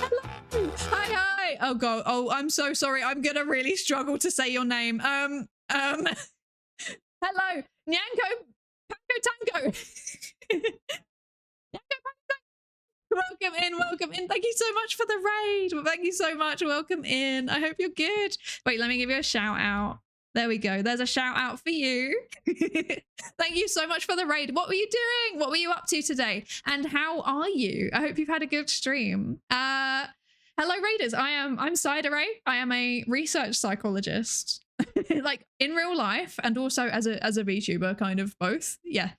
Hello. Hi. Oh god. Oh, I'm so sorry. I'm gonna really struggle to say your name. Hello. Nyanko Tango. Welcome in. Thank you so much for the raid. Thank you so much. Welcome in. I hope you're good. Wait, let me give you a shout out. There we go. There's a shout out for you. Thank you so much for the raid. What were you doing? What were you up to today? And how are you? I hope you've had a good stream. Hello raiders. I'm Psydere. I am a research psychologist. Like in real life and also as a VTuber, kind of both. Yeah.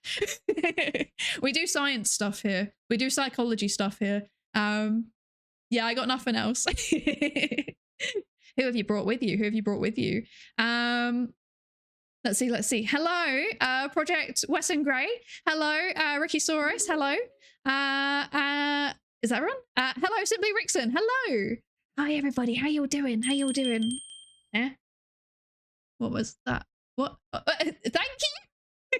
We do science stuff here. We do psychology stuff here. Yeah, I got nothing else. Who have you brought with you? Who have you brought with you? Let's see. Hello, Project Wesson Gray. Hello, Ricky Saurus. Hello. Is that everyone? Hello, Simply Rickson. Hello. Hi, everybody. How you all doing? How you all doing? Eh? What was that? What? Thank you.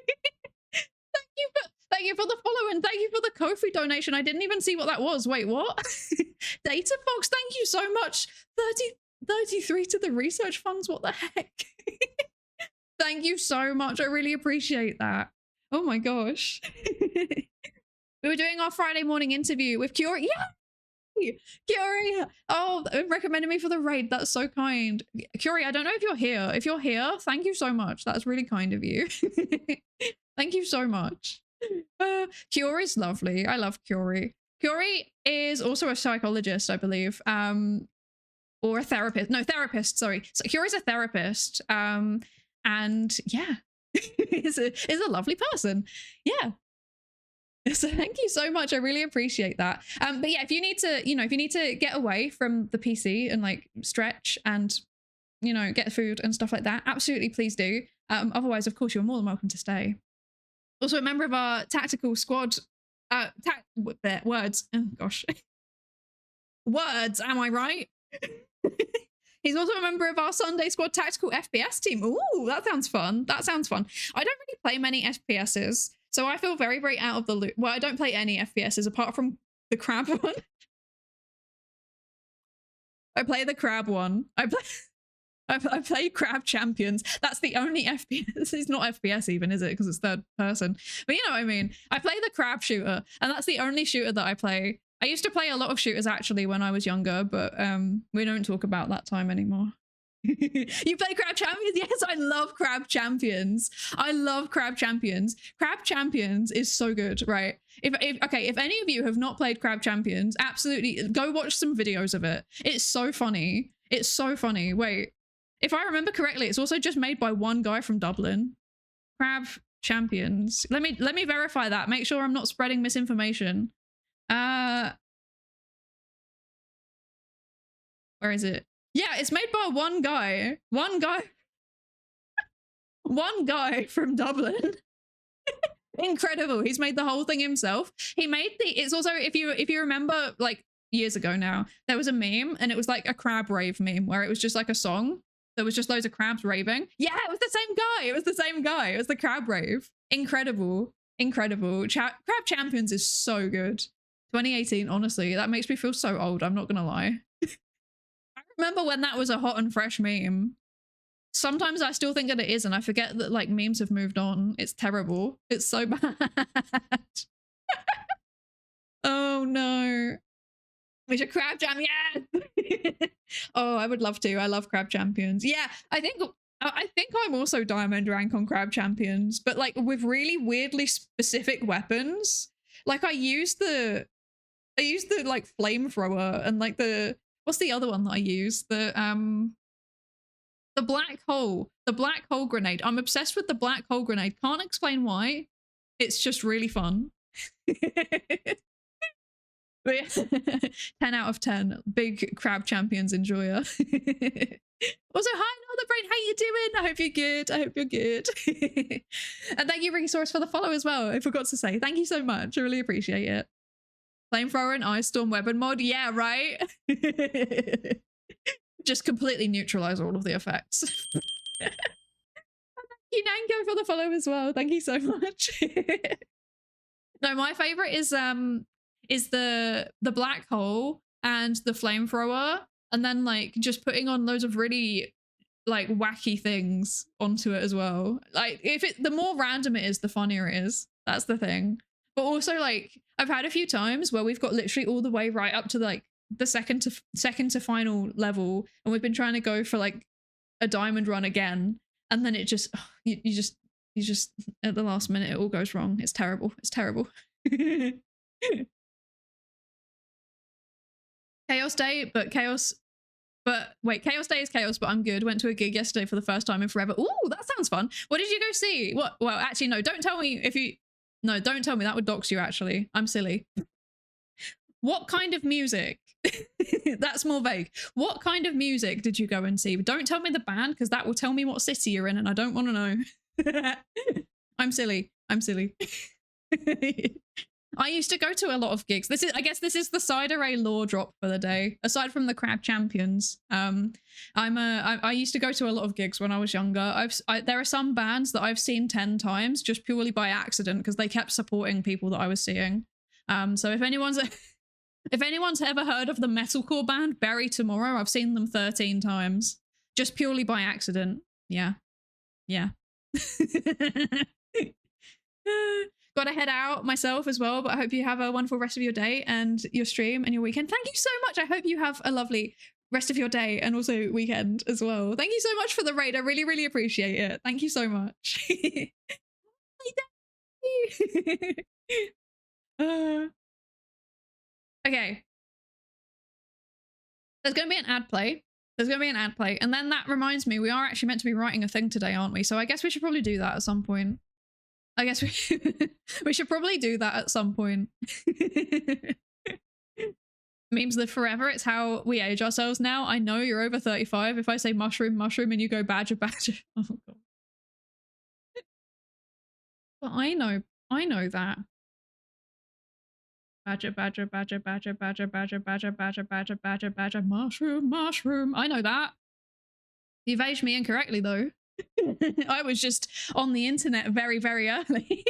Thank you for the follow and thank you for the Ko-fi donation. I didn't even see what that was. Wait, what? Data Fox, thank you so much. 33 to the research funds. What the heck? Thank you so much. I really appreciate that. Oh my gosh. We were doing our Friday morning interview with Curie. Yeah! Curie! Oh, recommended me for the raid. That's so kind. Curie, I don't know if you're here. If you're here, thank you so much. That's really kind of you. Thank you so much. Curie's lovely. I love Curie. Curie is also a psychologist, I believe. Or a therapist. No, therapist, sorry. So Curie's a therapist. And yeah, is a lovely person. Yeah. So thank you so much. I really appreciate that. But yeah, if you need to, if you need to get away from the PC and like stretch and, get food and stuff like that, absolutely please do. Otherwise, of course, you're more than welcome to stay. Also a member of our tactical squad, words, oh gosh. Words, am I right? He's also a member of our Sunday Squad Tactical FPS team. Ooh, that sounds fun. That sounds fun. I don't really play many FPSs, so I feel very, very out of the loop. Well, I don't play any FPSs apart from the crab one. I play the crab one. I play Crab Champions. That's the only FPS. It's not FPS even, is it? Because it's third person. But you know what I mean. I play the crab shooter, and that's the only shooter that I play. I used to play a lot of shooters actually when I was younger, but we don't talk about that time anymore. You play Crab Champions? Yes, I love Crab Champions. I love Crab Champions. Crab Champions is so good, right? If any of you have not played Crab Champions, absolutely go watch some videos of it. It's so funny. It's so funny. Wait, if I remember correctly, it's also just made by one guy from Dublin. Crab Champions. Let me verify that. Make sure I'm not spreading misinformation. Where is it? Yeah, it's made by one guy from Dublin. Incredible. He's made the whole thing himself. He made it's also, if you remember, like years ago now, there was a meme and it was like a crab rave meme where it was just like a song. There was just loads of crabs raving. Yeah, it was the same guy. It was the same guy. It was the crab rave. Incredible. Incredible. Crab Champions is so good. 2018, honestly, that makes me feel so old. I'm not gonna lie. I remember when that was a hot and fresh meme. Sometimes I still think that it is, and I forget that like memes have moved on. It's terrible. It's so bad. Oh no. We should Crab Jam, yeah. Oh, I would love to. I love Crab Champions. Yeah, I think I'm also diamond rank on Crab Champions, but like with really weirdly specific weapons. Like I used the like flamethrower and like what's the other one that I use? The black hole grenade. I'm obsessed with the black hole grenade. Can't explain why. It's just really fun. But yeah, 10 out of 10. Big Crab Champions enjoyer. Also, hi, Another Brain. How you doing? I hope you're good. I hope you're good. And thank you, Resource, for the follow as well. I forgot to say. Thank you so much. I really appreciate it. Flamethrower and Ice Storm weapon mod. Yeah, right? Just completely neutralize all of the effects. Thank you, Nanko, for the follow as well. Thank you so much. No, my favorite is the black hole and the flamethrower, and then like just putting on loads of really like wacky things onto it as well. Like the more random it is, the funnier it is. That's the thing. But also like I've had a few times where we've got literally all the way right up to like the second to final level, and we've been trying to go for like a diamond run again, and then it just you just at the last minute it all goes wrong. It's terrible. It's terrible. Chaos Day is chaos, but I'm good. Went to a gig yesterday for the first time in forever. Ooh, that sounds fun. What did you go see? What? Well, actually, no, don't tell me if you... No, don't tell me. That would dox you, actually. I'm silly. What kind of music? That's more vague. What kind of music did you go and see? Don't tell me the band, because that will tell me what city you're in, and I don't want to know. I'm silly. I'm silly. I used to go to a lot of gigs. I guess this is the Psydere lore drop for the day. Aside from the Crab Champions, I used to go to a lot of gigs when I was younger. There are some bands that I've seen 10 times just purely by accident because they kept supporting people that I was seeing. So if anyone's ever heard of the metalcore band Bury Tomorrow, I've seen them 13 times just purely by accident. Yeah. Gotta head out myself as well, but I hope you have a wonderful rest of your day and your stream and your weekend. Thank you so much. I hope you have a lovely rest of your day and also weekend as well. Thank you so much for the raid. I really, really appreciate it. Thank you so much. Okay. There's going to be an ad play. And then that reminds me, we are actually meant to be writing a thing today, aren't we? So I guess we should probably do that at some point. We should probably do that at some point. Memes live forever. It's how we age ourselves now. I know you're over 35. If I say mushroom and you go badger. Oh god. But I know that. Badger, mushroom. I know that. You've aged me incorrectly though. I was just on the internet very, very early.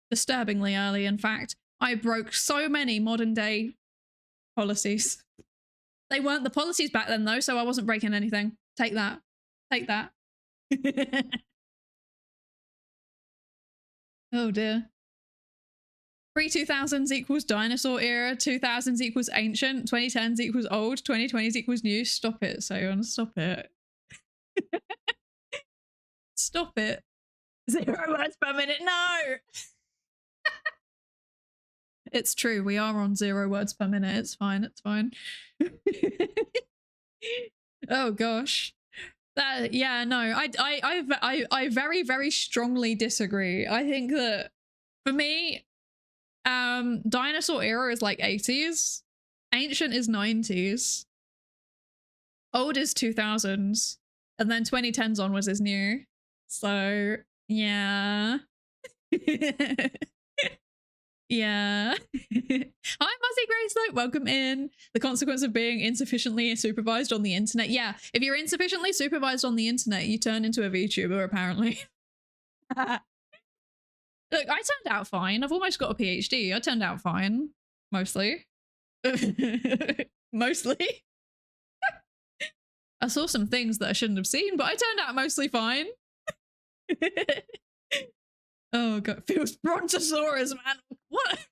Disturbingly early, in fact. I broke so many modern day policies. They weren't the policies back then though, so I wasn't breaking anything. Take that. Oh dear. Pre-2000s equals dinosaur era, 2000s equals ancient, 2010s equals old, 2020s equals new. Stop it, Sayon. Stop it. Stop it. 0 words per minute. No! It's true. We are on 0 words per minute. It's fine. Oh gosh. Yeah, no. I very, very strongly disagree. I think that for me, dinosaur era is like 80s, ancient is 90s, old is 2000s, and then 2010s onwards is new. So yeah. Yeah. Hi Muzzy Grace, welcome in. The consequence of being insufficiently supervised on the internet. Yeah, if you're insufficiently supervised on the internet, you turn into a VTuber apparently. Look, I turned out fine. I've almost got a PhD. I turned out fine. Mostly. Mostly. I saw some things that I shouldn't have seen, but I turned out mostly fine. Oh god, feels brontosaurus, man. What?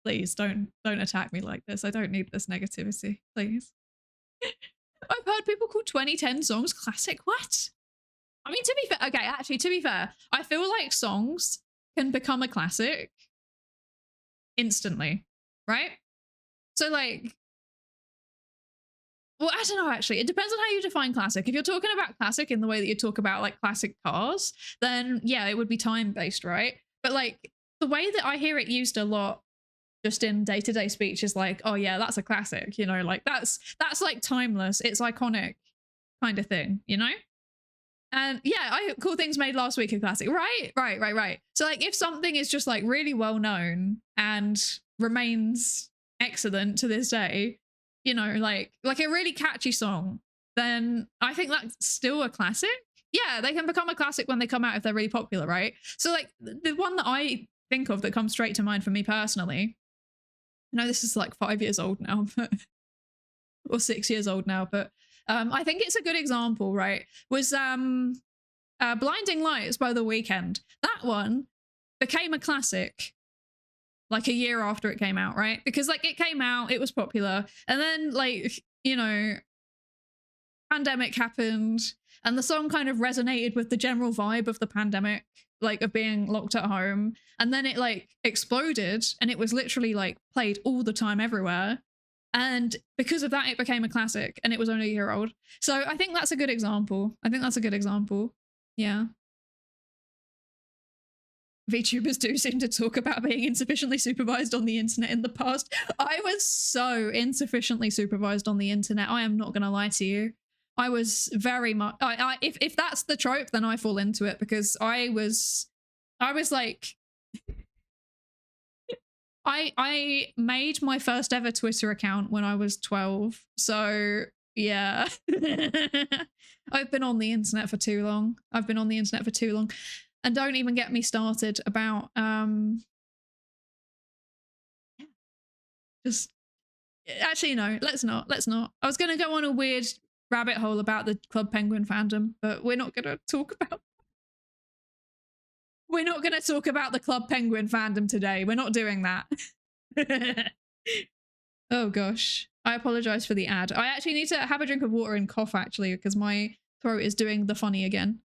Please don't attack me like this. I don't need this negativity, please. I've heard people call 2010 songs classic. What? I mean, to be fair, okay, actually, to be fair, I feel like songs can become a classic instantly, right? So like, well, I don't know, actually. It depends on how you define classic. If you're talking about classic in the way that you talk about like classic cars, then yeah, it would be time-based, right? But like the way that I hear it used a lot just in day-to-day speech is like, oh yeah, that's a classic, you know, like that's like timeless, it's iconic kind of thing, you know? And yeah, I call things made last week a classic. Right. So like if something is just like really well known and remains excellent to this day, you know, like a really catchy song, then I think that's still a classic. Yeah, they can become a classic when they come out if they're really popular, right? So like the one that I think of that comes straight to mind for me personally, I know this is like 5 years old now, but or 6 years old now, but I think it's a good example, right? Was Blinding Lights by The Weeknd. That one became a classic like a year after it came out, right? Because like it came out, it was popular, and then like, you know, pandemic happened and the song kind of resonated with the general vibe of the pandemic, like of being locked at home, and then it like exploded and it was literally like played all the time everywhere. And because of that, it became a classic and it was only a year old. So I think that's a good example. Yeah. VTubers do seem to talk about being insufficiently supervised on the internet in the past. I was so insufficiently supervised on the internet. I am not going to lie to you. I was very much. If that's the trope, then I fall into it because I was like, I made my first ever Twitter account when I was 12. So yeah, I've been on the internet for too long. And don't even get me started about just actually no, let's not. I was gonna go on a weird rabbit hole about the Club Penguin fandom, but we're not gonna talk about the Club Penguin fandom today. We're not doing that. Oh gosh. I apologize for the ad. I actually need to have a drink of water and cough actually because my throat is doing the funny again.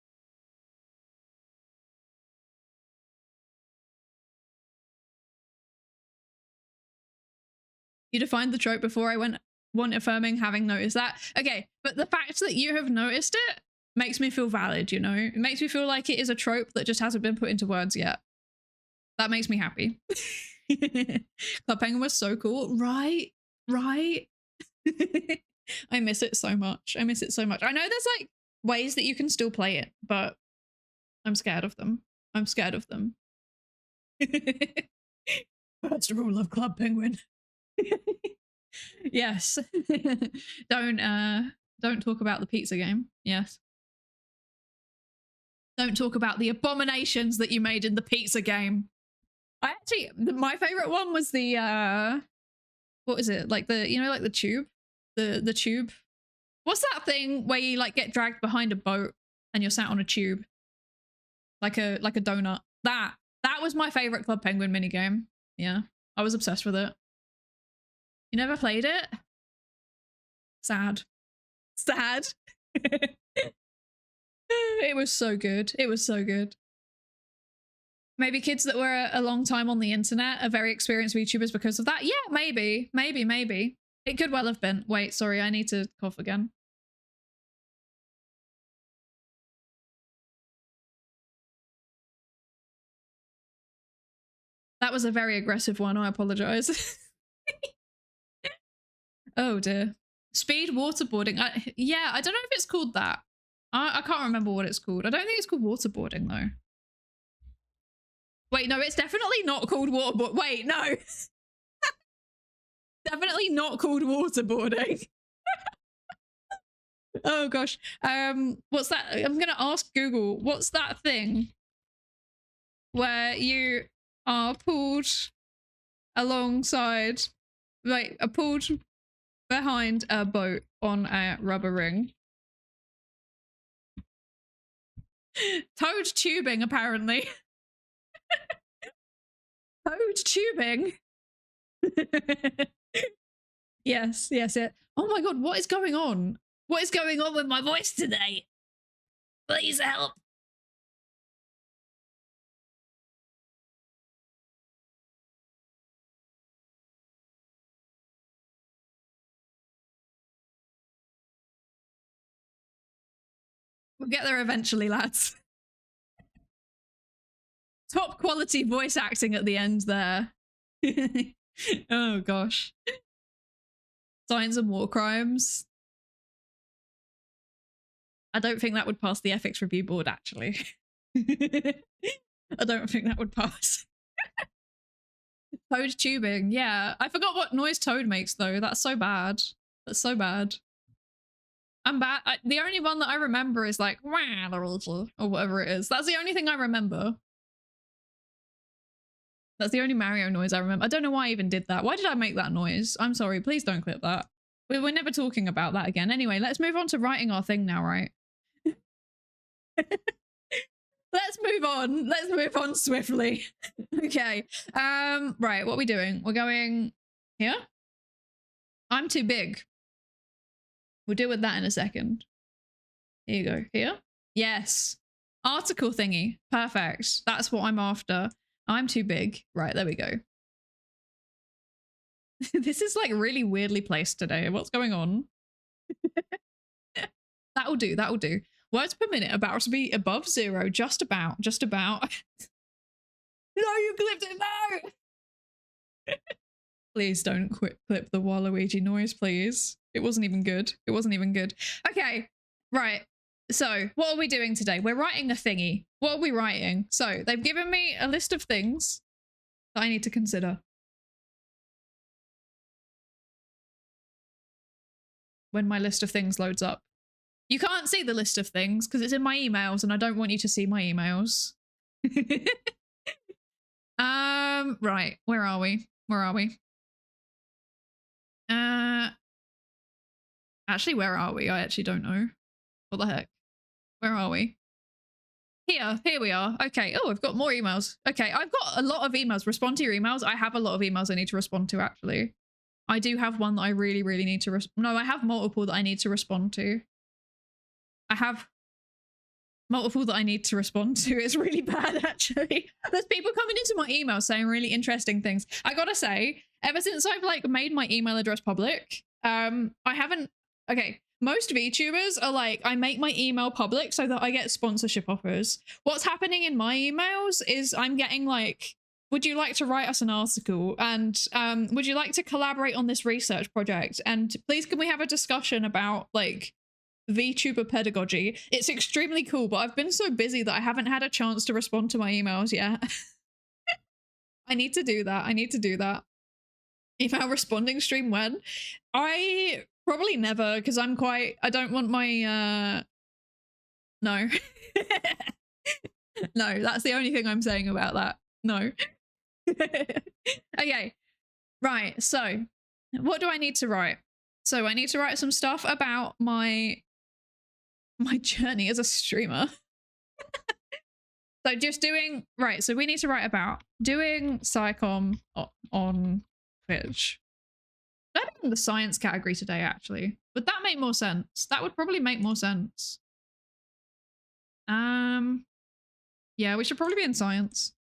You defined the trope before I want affirming having noticed that. Okay, but the fact that you have noticed it makes me feel valid, you know? It makes me feel like it is a trope that just hasn't been put into words yet. That makes me happy. Club Penguin was so cool. Right? I miss it so much. I know there's like ways that you can still play it, but I'm scared of them. First rule of Club Penguin. Yes. Don't talk about the pizza game. Yes. Don't talk about the abominations that you made in the pizza game. My favorite one was the what is it? Like the, you know, like the tube? The tube. What's that thing where you like get dragged behind a boat and you're sat on a tube? Like a donut. That was my favorite Club Penguin minigame. Yeah. I was obsessed with it. You never played it? Sad. It was so good. Maybe kids that were a long time on the internet are very experienced VTubers because of that. Yeah, maybe. It could well have been. Wait, sorry, I need to cough again. That was a very aggressive one. I apologize. Oh dear. Speed waterboarding. Yeah, I don't know if it's called that. I can't remember what it's called. I don't think it's called waterboarding though. Wait, no, it's definitely not called waterboard. Wait, no. Definitely not called waterboarding. Oh gosh. What's that? I'm gonna ask Google. What's that thing where you are pulled alongside, like, pulled behind a boat on a rubber ring? Toad tubing, apparently. Toad tubing. Yes. Oh my god, what is going on? What is going on with my voice today? Please help. We'll get there eventually, lads. Top quality voice acting at the end there. Oh gosh. Science and war crimes. I don't think that would pass the ethics review board, actually. I don't think that would pass. Toad tubing, yeah. I forgot what noise Toad makes though. That's so bad. I'm bad. The only one that I remember is like, or whatever it is. That's the only thing I remember. That's the only Mario noise I remember. I don't know why I even did that. Why did I make that noise? I'm sorry. Please don't clip that. We're never talking about that again. Anyway, let's move on to writing our thing now, right? Let's move on swiftly. Okay. Right, what are we doing? We're going here? I'm too big. We'll deal with that in a second. Here you go. Here? Yes. Article thingy. Perfect. That's what I'm after. I'm too big. Right, there we go. This is like really weirdly placed today. What's going on? That'll do. Words per minute about to be above 0. Just about. you clipped it. No. Please don't clip the Waluigi noise, please. It wasn't even good. It wasn't even good. Okay, right. So what are we doing today? We're writing a thingy. What are we writing? So they've given me a list of things that I need to consider. When my list of things loads up. You can't see the list of things because it's in my emails and I don't want you to see my emails. Right. Where are we? Where are we? Actually, where are we? I actually don't know. What the heck? Where are we? Here we are. Okay. Oh, I've got more emails. Okay, I've got a lot of emails. Respond to your emails. I have a lot of emails I need to respond to, actually. I do have one that I really, really need to no, I have multiple that I need to respond to. I have multiple that I need to respond to. It's really bad, actually. There's people coming into my email saying really interesting things. I gotta say, ever since I've like made my email address public, I haven't, okay, most VTubers are like, I make my email public so that I get sponsorship offers. What's happening in my emails is I'm getting like, would you like to write us an article? And would you like to collaborate on this research project? And please can we have a discussion about like VTuber pedagogy? It's extremely cool, but I've been so busy that I haven't had a chance to respond to my emails yet. I need to do that. I need to do that. Email responding stream when? I probably never, because I'm quite, I don't want my, no. No, that's the only thing I'm saying about that. No. Okay, right, so what do I need to write? So I need to write some stuff about my journey as a streamer. So just doing, right, so we need to write about doing psychom on Twitch. I think in the science category today, actually. Would that make more sense? That would probably make more sense. Yeah, we should probably be in science.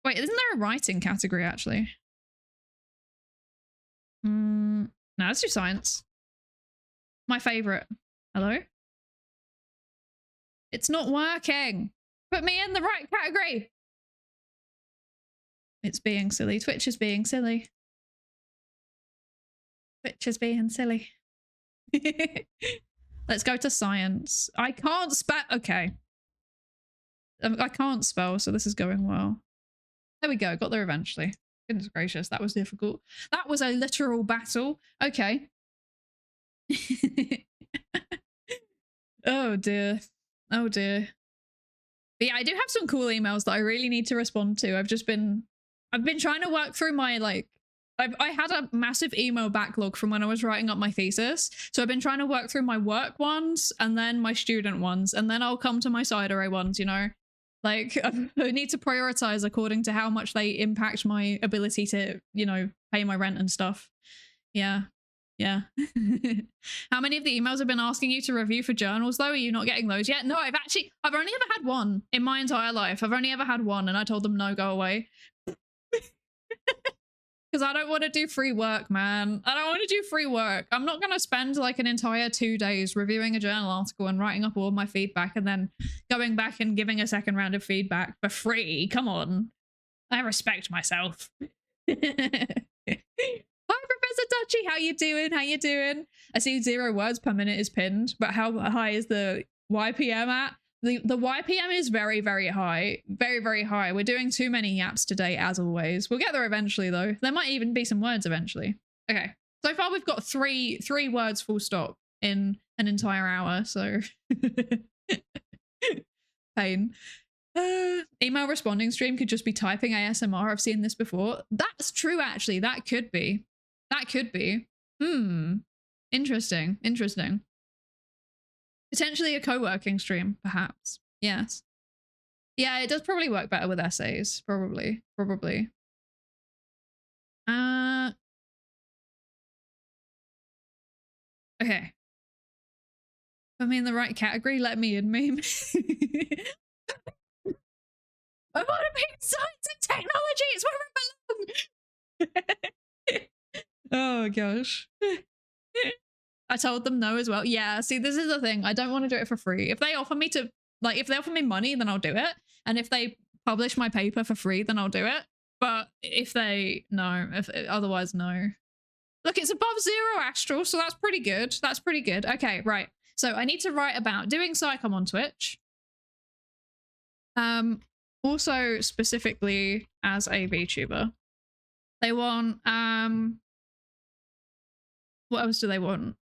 Wait, isn't there a writing category, actually? No, let's do science. My favorite. Hello? It's not working. Put me in the right category. It's being silly. Twitch is being silly. Twitch is being silly. Let's go to science. I can't spell. Okay. I can't spell, so this is going well. There we go. Got there eventually. Goodness gracious, that was difficult. That was a literal battle. Okay. Oh dear. Oh dear. But yeah, I do have some cool emails that I really need to respond to. I've been trying to work through my like, I had a massive email backlog from when I was writing up my thesis. So I've been trying to work through my work ones and then my student ones, and then I'll come to my Psydere ones, you know? Like, I need to prioritize according to how much they impact my ability to, you know, pay my rent and stuff. Yeah. Yeah. How many of the emails have been asking you to review for journals, though? Are you not getting those yet? No, I've only ever had one in my entire life. I've only ever had one, and I told them, no, go away. Because I don't want to do free work, man. I don't want to do free work. I'm not going to spend like an entire 2 days reviewing a journal article and writing up all of my feedback and then going back and giving a second round of feedback for free. Come on. I respect myself. Hi, Professor Touchy. How you doing? How you doing? I see 0 words per minute is pinned, but how high is the YPM at? The YPM is very, very high. Very, very high. We're doing too many yaps today, as always. We'll get there eventually, though. There might even be some words eventually. Okay. So far, we've got three words full stop in an entire hour, so... Pain. Email responding stream could just be typing ASMR. I've seen this before. That's true, actually. That could be. That could be. Interesting. Interesting. Potentially a co-working stream, perhaps. Yes. Yeah, it does probably work better with essays. Probably. Probably. Okay. Put me in the right category. Let me in, meme. I want to be in science and technology. It's where I belong. Oh, gosh. I told them no as well. Yeah, see, this is the thing. I don't want to do it for free. If they offer me money, then I'll do it. And if they publish my paper for free, then I'll do it. But if they, no, otherwise, no. Look, it's above 0 Astral, so that's pretty good. That's pretty good. Okay, right. So I need to write about doing Psycom on Twitch. Also specifically as a VTuber. They want, what else do they want?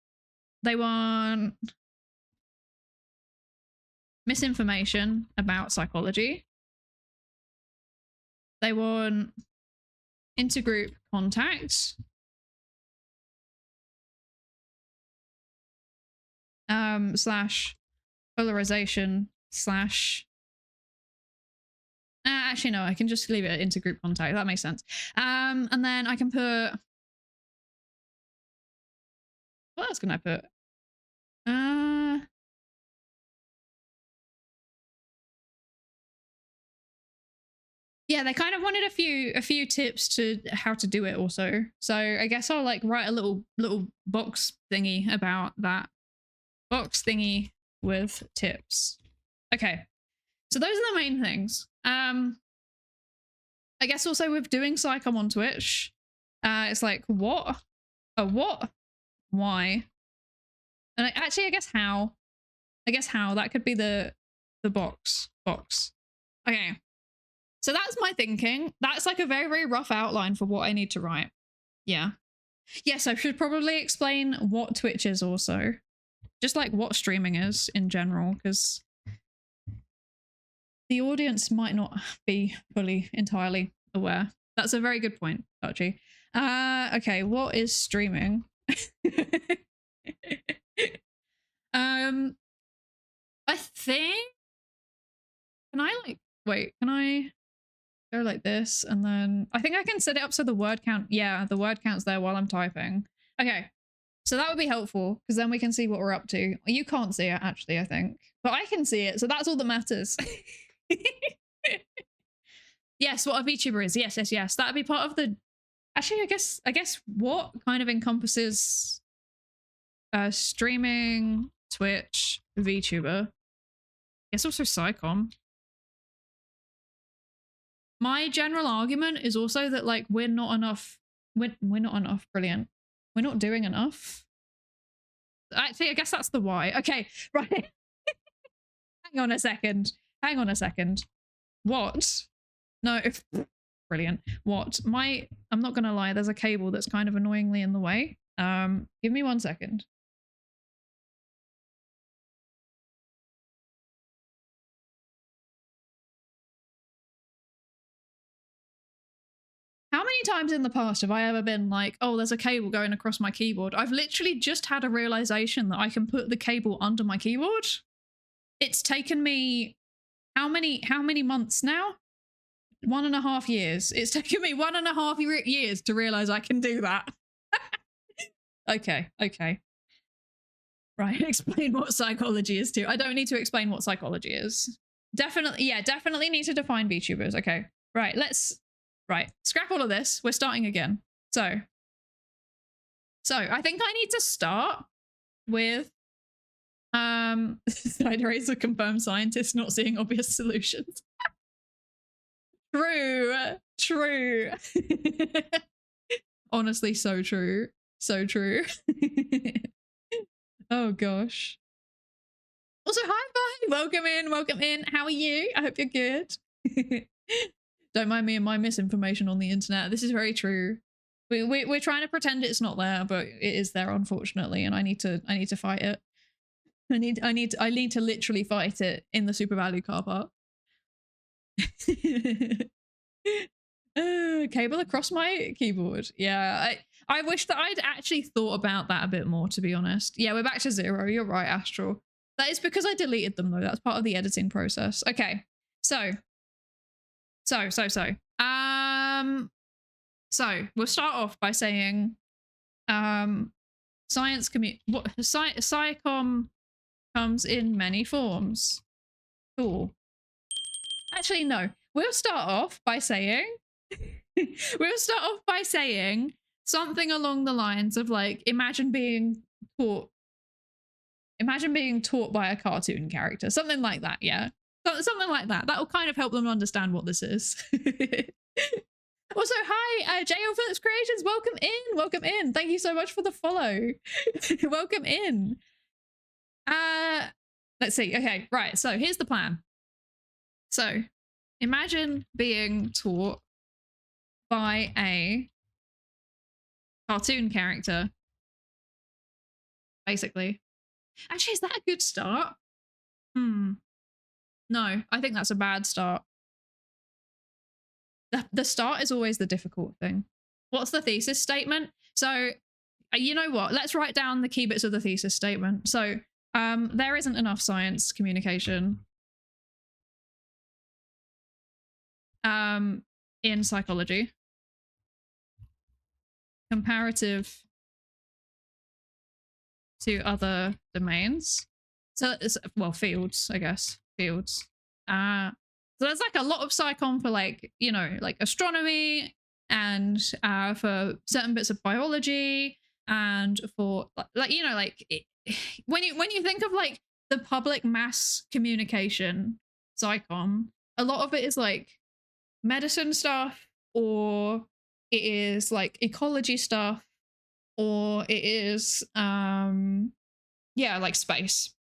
They want misinformation about psychology. They want intergroup contact. Slash polarization slash actually no, I can just leave it at intergroup contact. That makes sense. And then I can put, what else can I put? Yeah, they kind of wanted a few tips to how to do it also. So I guess I'll like write a little box thingy about that. Box thingy with tips. Okay. So those are the main things. I guess also with doing Psycom on Twitch, it's like what? A what? Why? And I guess how. I guess how. That could be the box. Okay. So that's my thinking. That's like a very, very rough outline for what I need to write. Yeah. Yes, I should probably explain what Twitch is also. Just like what streaming is in general, because the audience might not be fully entirely aware. That's a very good point, Archie. Okay, what is streaming? I think, can I like, wait, can I go like this? And then I think I can set it up so the word count, yeah, the word count's there while I'm typing. Okay, so that would be helpful because then we can see what we're up to. You can't see it actually, I think, but I can see it, so that's all that matters. Yes, what a VTuber is. Yes. That'd be part of the, actually, I guess what kind of encompasses streaming, Twitch, VTuber. I guess also Psycom. My general argument is also that like we're not enough. We're not enough. Brilliant. We're not doing enough. Actually, I guess that's the why. Okay, right. Hang on a second. What? No. Brilliant. What? I'm not gonna lie. There's a cable that's kind of annoyingly in the way. Give me 1 second. How many times in the past have I ever been like, oh, there's a cable going across my keyboard? I've literally just had a realization that I can put the cable under my keyboard. It's taken me how many months now? 1.5 years. It's taken me 1.5 years to realize I can do that. Okay. Right, explain what psychology is too. I don't need to explain what psychology is. Definitely need to define VTubers. Okay, right, right, scrap all of this. We're starting again. So I think I need to start with Psydere is a confirmed scientist not seeing obvious solutions. True. Honestly, so true. Oh gosh. Also, hi, welcome in. How are you? I hope you're good. Don't mind me and my misinformation on the internet. This is very true. We're trying to pretend it's not there, but it is there, unfortunately, and I need to fight it. I need to literally fight it in the Super Value car park. Cable across my keyboard. Yeah, I wish that I'd actually thought about that a bit more, to be honest. Yeah, we're back to 0. You're right, Astral. That is because I deleted them though. That's part of the editing process. Okay, so we'll start off by saying Psycom comes in many forms. Cool. Actually, no. We'll start off by saying something along the lines of like, imagine being taught by a cartoon character, something like that. Yeah, something like that. That will kind of help them understand what this is. Also, hi, JL Phillips Creations. Welcome in. Welcome in. Thank you so much for the follow. Welcome in. Let's see. Okay, right. So here's the plan. So imagine being taught by a cartoon character, basically. Actually, is that a good start? No, I think that's a bad start. The start is always the difficult thing. What's the thesis statement? So, you know what? Let's write down the key bits of the thesis statement. So, there isn't enough science communication in psychology. Comparative to other domains. So, well, fields, I guess. Fields. So there's like a lot of psychom for like, you know, like astronomy and for certain bits of biology and for like, you know, like when you think of like the public mass communication psychom, a lot of it is like medicine stuff, or it is like ecology stuff, or it is yeah, like space.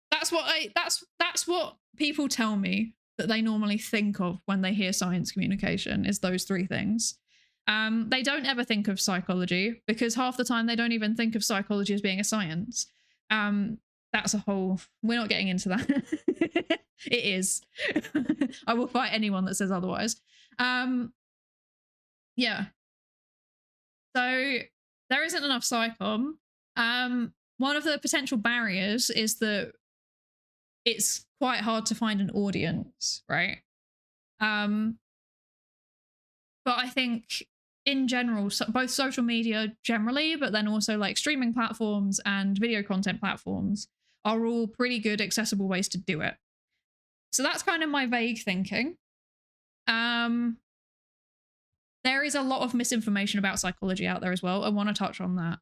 That's what people tell me that they normally think of when they hear science communication, is those three things. They don't ever think of psychology, because half the time they don't even think of psychology as being a science. That's a whole, we're not getting into that. It is. I will fight anyone that says otherwise. Yeah. So there isn't enough psychom. One of the potential barriers is that it's quite hard to find an audience, right? But I think in general, both social media generally, but then also like streaming platforms and video content platforms are all pretty good accessible ways to do it. So that's kind of my vague thinking. There is a lot of misinformation about psychology out there as well. I want to touch on that,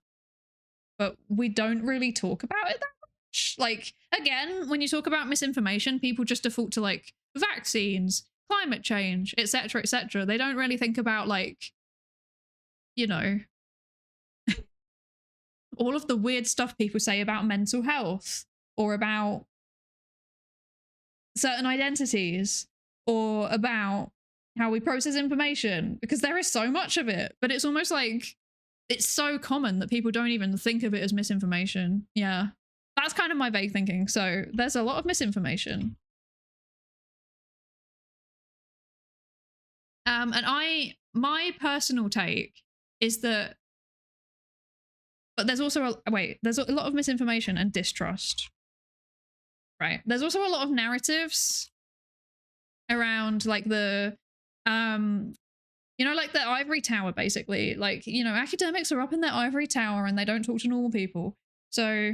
but we don't really talk about it that much. Like, again, when you talk about misinformation, people just default to like vaccines, climate change, etc., etc. They don't really think about like, you know, all of the weird stuff people say about mental health or about certain identities or about how we process information, because there is so much of it, but it's almost like it's so common that people don't even think of it as misinformation. Yeah, that's kind of my vague thinking. So there's a lot of misinformation. And my personal take is that, but there's also there's a lot of misinformation and distrust, right? There's also a lot of narratives around like the, you know, like the ivory tower, basically. Like, you know, academics are up in their ivory tower and they don't talk to normal people. So,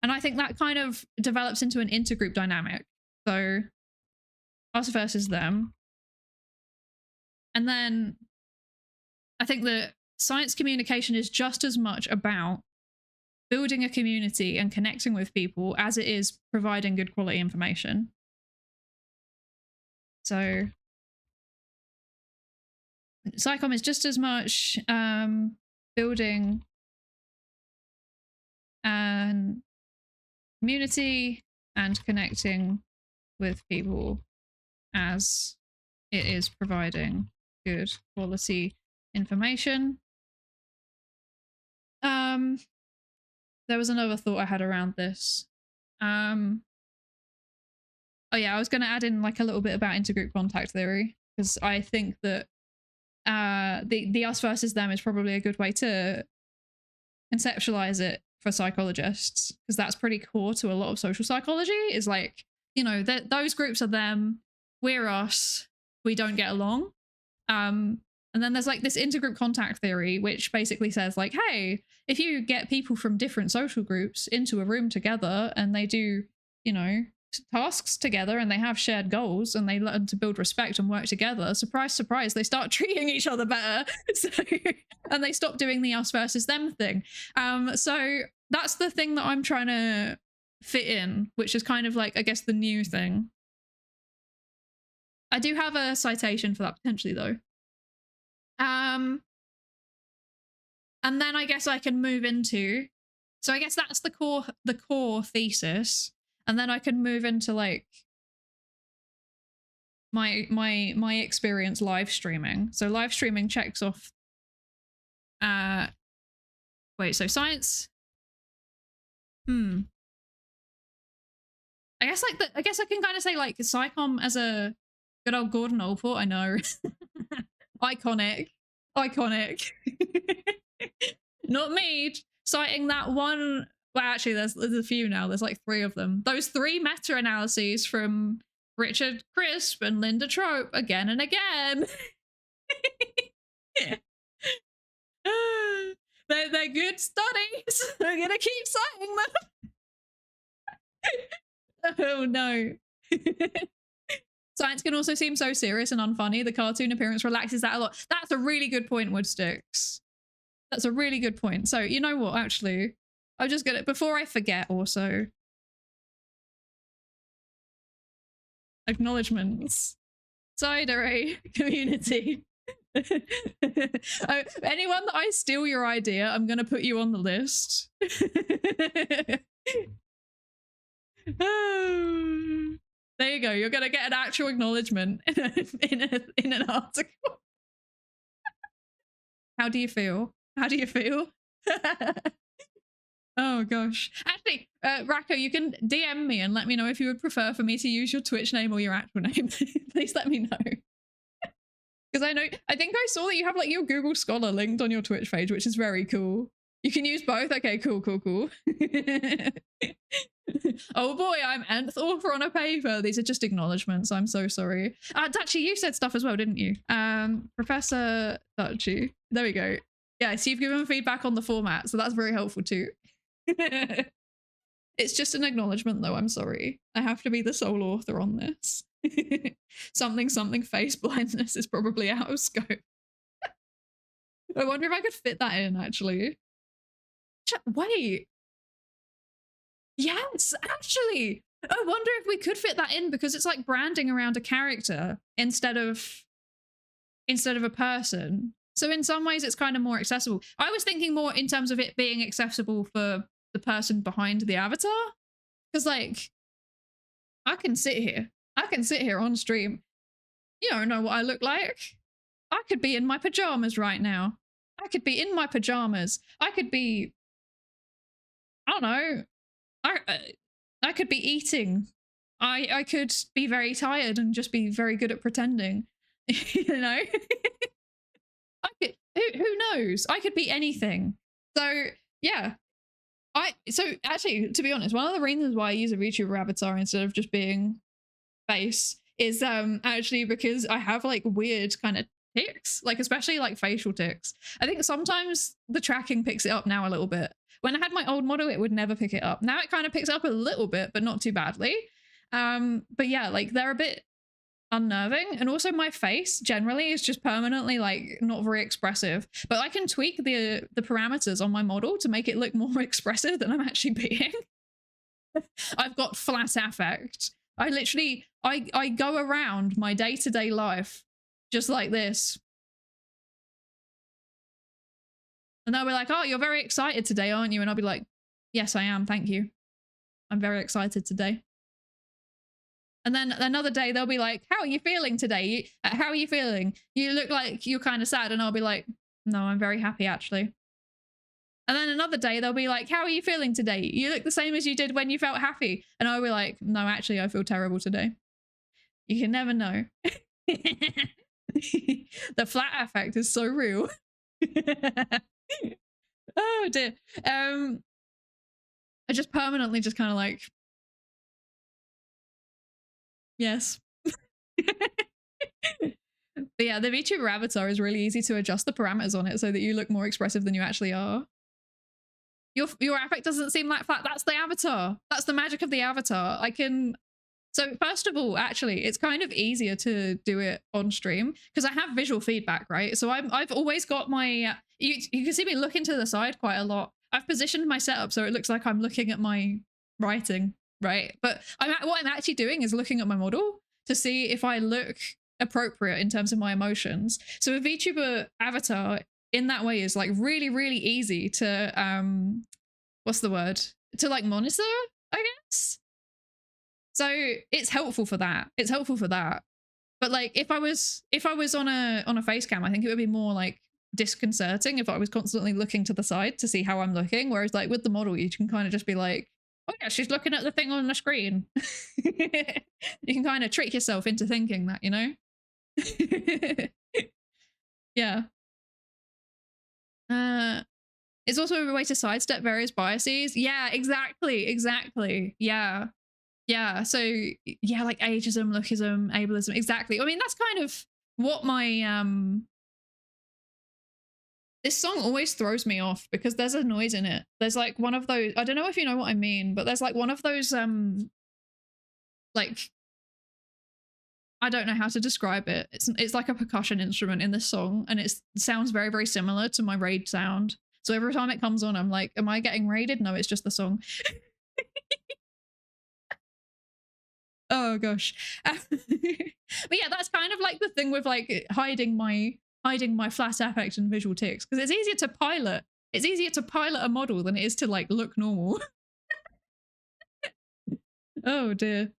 and I think that kind of develops into an intergroup dynamic. So us versus them. And then I think that science communication is just as much about building a community and connecting with people as it is providing good quality information. So psychom is just as much building an community and connecting with people as it is providing good quality information. There was another thought I had around this. Oh yeah, I was going to add in like a little bit about intergroup contact theory, because I think that the us versus them is probably a good way to conceptualize it for psychologists, because that's pretty core to a lot of social psychology, is like, you know, that those groups are them, we're us, we don't get along. And then there's like this intergroup contact theory, which basically says like, hey, if you get people from different social groups into a room together and they do, you know, tasks together and they have shared goals and they learn to build respect and work together, surprise, surprise, they start treating each other better. So, and they stop doing the us versus them thing. So that's the thing that I'm trying to fit in, which is kind of like, I guess, the new thing. I do have a citation for that potentially though. And then I guess I can move into, so I guess that's the core thesis. And then I can move into like my experience live streaming. So live streaming checks off wait, so science. I guess like I guess I can kind of say like psychom as a good old Gordon Allport, I know. Iconic. Not me citing that one. Well, actually, there's a few now. There's like 3 of them. Those 3 meta-analyses from Richard Crisp and Linda Trope again and again. They're good studies. I'm gonna keep citing them. Oh no. Science can also seem so serious and unfunny. The cartoon appearance relaxes that a lot. That's a really good point, Woodsticks. That's a really good point. So you know what, actually, I'm just gonna, before I forget also, acknowledgements. Psydere community. Anyone that I steal your idea, I'm gonna put you on the list. There you go. You're gonna get an actual acknowledgement in an article. How do you feel? How do you feel? Oh gosh. Actually, Racco, you can DM me and let me know if you would prefer for me to use your Twitch name or your actual name. Please let me know. Because I think I saw that you have like your Google Scholar linked on your Twitch page, which is very cool. You can use both. Okay, cool. Oh boy, I'm nth author on a paper. These are just acknowledgements. I'm so sorry. Dutchy, you said stuff as well, didn't you? Professor Dutchy. There we go. Yes, you've given feedback on the format, so that's very helpful too. It's just an acknowledgement though, I'm sorry. I have to be the sole author on this. something face blindness is probably out of scope. I wonder if I could fit that in actually. Wait. Yes, actually. I wonder if we could fit that in because it's like branding around a character instead of a person. So in some ways it's kind of more accessible. I was thinking more in terms of it being accessible for the person behind the avatar. Because like, I can sit here on stream. You don't know what I look like. I could be in my pajamas right now. I could be in my pajamas. I could be, I don't know. I could be eating. I could be very tired and just be very good at pretending. You know? I could, who knows? I could be anything. So yeah. So actually, to be honest, one of the reasons why I use a VTuber avatar instead of just being face is actually because I have like weird kind of tics, like especially like facial tics. I think sometimes the tracking picks it up now a little bit. When I had my old model, it would never pick it up. Now it kind of picks it up a little bit, but not too badly. But yeah, like they're a bit unnerving. And also my face generally is just permanently like not very expressive, but I can tweak the parameters on my model to make it look more expressive than I'm actually being. I've got flat affect. I literally, I go around my day-to-day life just like this. And they'll be like, oh, you're very excited today, aren't you? And I'll be like, yes, I am. Thank you. I'm very excited today. And then another day they'll be like, how are you feeling today? How are you feeling? You look like you're kind of sad. And I'll be like, no, I'm very happy actually. And then another day they'll be like, how are you feeling today? You look the same as you did when you felt happy. And I'll be like, no, actually, I feel terrible today. You can never know. The flat affect is so real. Oh dear. I just permanently just kind of like, yes. But yeah, the VTuber avatar is really easy to adjust the parameters on it so that you look more expressive than you actually are. Your affect doesn't seem that flat. That's the avatar. That's the magic of the avatar. I can... So first of all, actually, it's kind of easier to do it on stream because I have visual feedback, right? So I've always got my... You can see me looking to the side quite a lot. I've positioned my setup so it looks like I'm looking at my writing, right? But what I'm actually doing is looking at my model to see if I look appropriate in terms of my emotions. So a VTuber avatar in that way is like really, really easy to what's the word? To like monitor, I guess. So it's helpful for that. It's helpful for that. But like if I was on a face cam, I think it would be more like disconcerting if I was constantly looking to the side to see how I'm looking. Whereas like with the model, you can kind of just be like, oh yeah, she's looking at the thing on the screen. You can kind of trick yourself into thinking that, you know? Yeah. It's also a way to sidestep various biases. Yeah, exactly. Yeah. Yeah, so yeah, like ageism, lookism, ableism, exactly. I mean, that's kind of what my this song always throws me off because there's a noise in it. There's like one of those, I don't know if you know what I mean, but there's like one of those like I don't know how to describe it. It's like a percussion instrument in this song, and it sounds very, very similar to my raid sound. So every time it comes on, I'm like, am I getting raided? No, it's just the song. Oh gosh. But yeah, that's kind of like the thing with like hiding my flat affect and visual tics, because it's easier to pilot a model than it is to like look normal. Oh dear.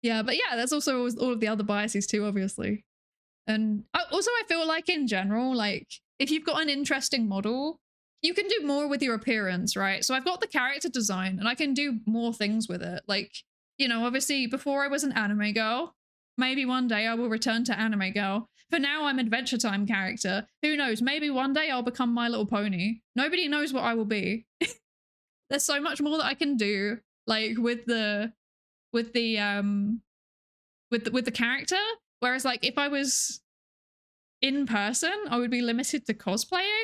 Yeah, but yeah, there's also all of the other biases too, obviously. And also I feel like in general, like if you've got an interesting model, you can do more with your appearance, right? So I've got the character design and I can do more things with it. Like, you know, obviously before I was an anime girl, maybe one day I will return to anime girl. For now, I'm Adventure Time character. Who knows? Maybe one day I'll become My Little Pony. Nobody knows what I will be. There's so much more that I can do, like with the character. Whereas like if I was in person, I would be limited to cosplaying,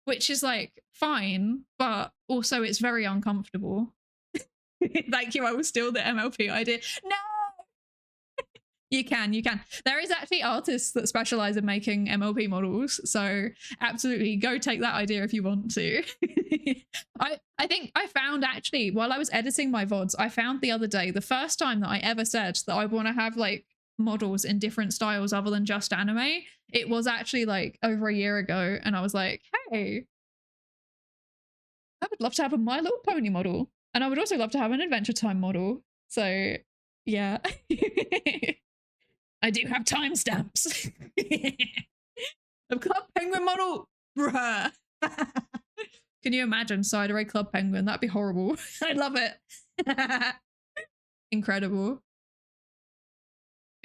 which is like fine, but also it's very uncomfortable. Thank you. I was still the MLP idea. No, you can. There is actually artists that specialize in making MLP models, so absolutely go take that idea if you want to. I think I found actually while I was editing my VODs, I found the other day the first time that I ever said that I want to have like models in different styles other than just anime. It was actually like over a year ago, and I was like, hey, I would love to have a My Little Pony model, and I would also love to have an Adventure Time model. So yeah. I do have timestamps. A Club Penguin model, bruh. Can you imagine Psydere Club Penguin? That'd be horrible. I love it. Incredible.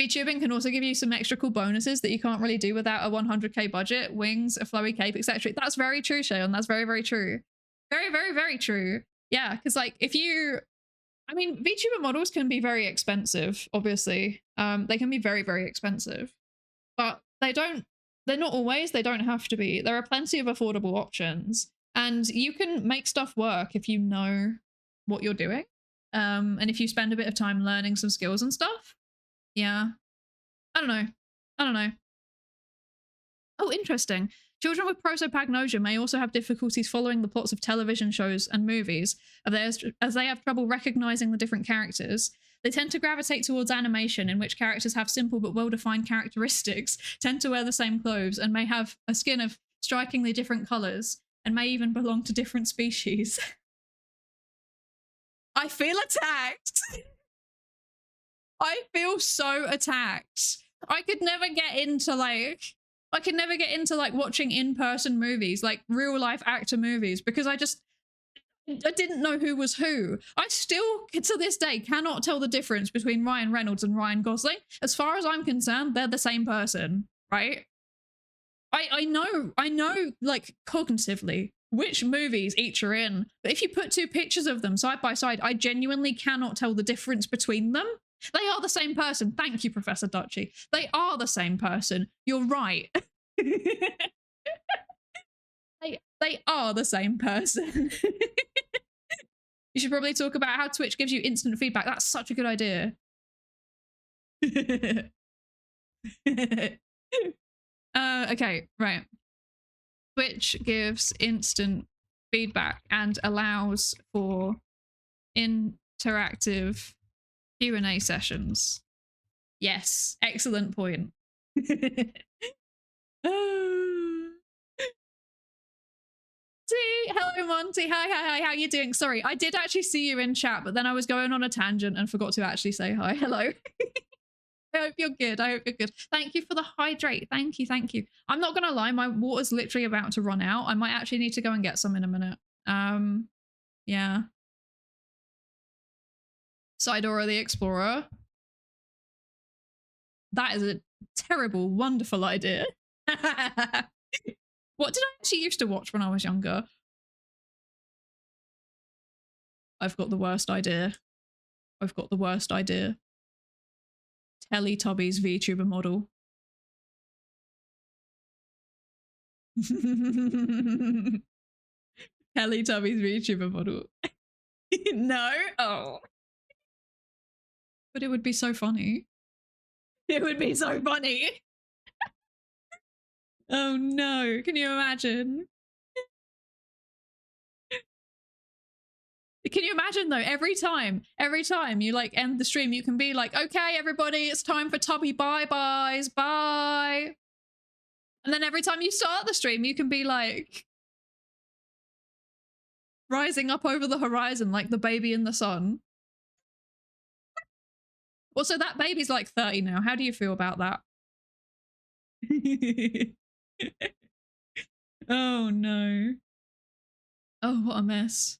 VTubing can also give you some extra cool bonuses that you can't really do without a 100k budget, wings, a flowy cape, etc. That's very true, Shayon. That's very, very true. Very, very, very true. Yeah, because like if you, I mean, VTuber models can be very expensive, obviously. They can be very, very expensive, but they're not always, they don't have to be. There are plenty of affordable options, and you can make stuff work if you know what you're doing. And if you spend a bit of time learning some skills and stuff. Yeah. I don't know. Oh, interesting. Children with prosopagnosia may also have difficulties following the plots of television shows and movies, as they have trouble recognizing the different characters. They tend to gravitate towards animation, in which characters have simple but well-defined characteristics, tend to wear the same clothes, and may have a skin of strikingly different colors, and may even belong to different species. I feel attacked. I feel so attacked. I could never get into like watching in-person movies, like real life actor movies, because I didn't know who was who. I still, to this day, cannot tell the difference between Ryan Reynolds and Ryan Gosling. As far as I'm concerned, they're the same person, right? I know like cognitively which movies each are in, but if you put two pictures of them side by side, I genuinely cannot tell the difference between them. They are the same person. Thank you, Professor Duchy. They are the same person. You're right. They are the same person. You should probably talk about how Twitch gives you instant feedback. That's such a good idea. Okay, right. Twitch gives instant feedback and allows for interactive Q&A sessions. Yes, excellent point. Hello Monty, hi, how you doing? Sorry, I did actually see you in chat, but then I was going on a tangent and forgot to actually say hi. Hello. I hope you're good. I hope you're good. Thank you for the hydrate. Thank you. I'm not gonna lie, my water's literally about to run out. I might actually need to go and get some in a minute. Yeah. Psydere the Explorer. That is a terrible, wonderful idea. What did I actually used to watch when I was younger? I've got the worst idea. Teletubbies VTuber model. Teletubbies VTuber model. No? Oh. But it would be so funny. It would be so funny. Oh no, can you imagine? Can you imagine though, every time you like end the stream, you can be like, okay, everybody, it's time for Tubby bye-byes, bye. And then every time you start the stream, you can be like, rising up over the horizon like the baby in the sun. Also, that baby's like 30 now. How do you feel about that? Oh no. Oh, what a mess.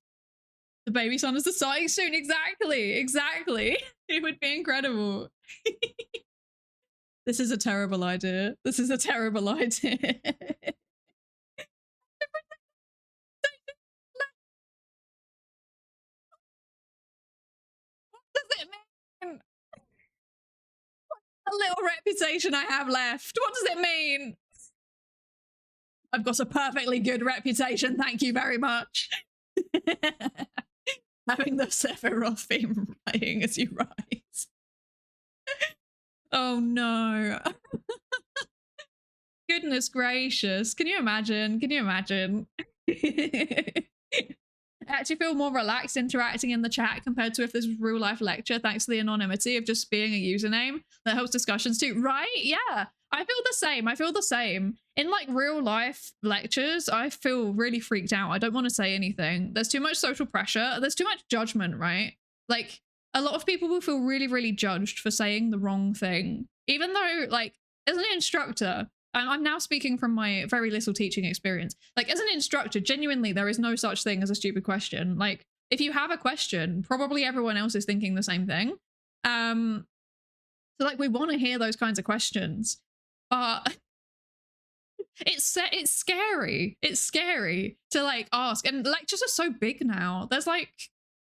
The baby son is starting soon. Exactly. It would be incredible. This is a terrible idea. What does it mean? A little reputation I have left. What does it mean? I've got a perfectly good reputation. Thank you very much. Having the Sephiroth theme playing as you rise. Oh no. Goodness gracious. Can you imagine? I actually feel more relaxed interacting in the chat compared to if this was real life lecture, thanks to the anonymity of just being a username that helps discussions too. Right? Yeah. I feel the same. In like real life lectures, I feel really freaked out. I don't want to say anything. There's too much social pressure. There's too much judgment, right? Like a lot of people will feel really, really judged for saying the wrong thing. Even though like as an instructor, I'm now speaking from my very little teaching experience. Like as an instructor, genuinely, there is no such thing as a stupid question. Like if you have a question, probably everyone else is thinking the same thing. So like we want to hear those kinds of questions, but it's scary. It's scary to like ask, and lectures are so big now. There's like,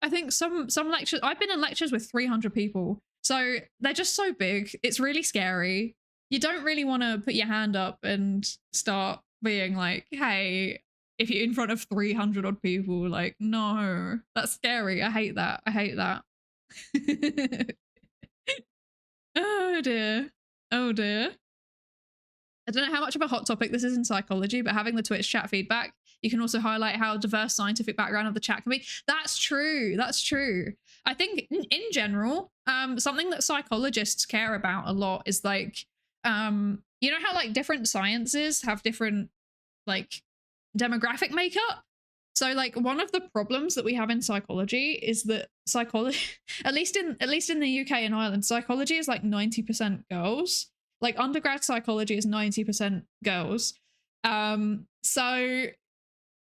I think some lectures, I've been in lectures with 300 people. So they're just so big. It's really scary. You don't really want to put your hand up and start being like, hey, if you're in front of 300 odd people, like, no, that's scary. I hate that. Oh dear. I don't know how much of a hot topic this is in psychology, but having the Twitch chat feedback, you can also highlight how diverse scientific background of the chat can be. That's true. I think in general, something that psychologists care about a lot is like, you know how like different sciences have different like demographic makeup? So like one of the problems that we have in psychology is that psychology, at least in the UK and Ireland, psychology is like 90% girls. Like undergrad psychology is 90% girls. So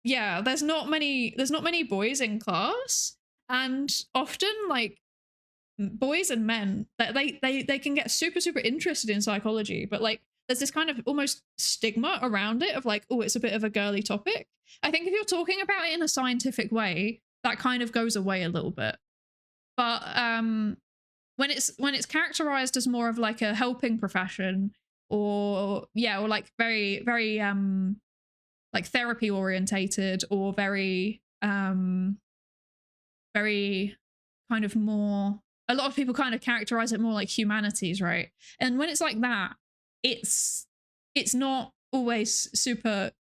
yeah, there's not many boys in class, and often like boys and men that they can get super interested in psychology, but like there's this kind of almost stigma around it of like, oh, it's a bit of a girly topic. I think if you're talking about it in a scientific way, that kind of goes away a little bit. But when it's characterized as more of like a helping profession, or like very like therapy orientated, or very very kind of more, a lot of people kind of characterize it more like humanities, right? And when it's like that, it's not always super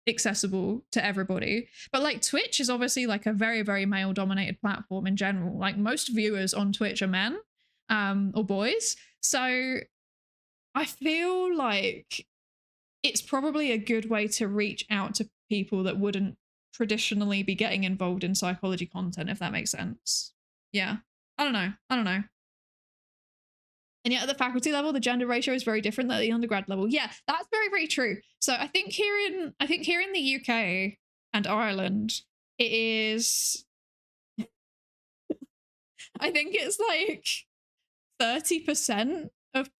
accessible to everybody. But like Twitch is obviously like a very, very male dominated platform in general. Like most viewers on Twitch are men or boys. So I feel like it's probably a good way to reach out to people that wouldn't traditionally be getting involved in psychology content, if that makes sense. Yeah. I don't know. And yet at the faculty level, the gender ratio is very different than at the undergrad level. Yeah, that's very, very true. So I think here in the UK and Ireland, it is, I think it's like 30% of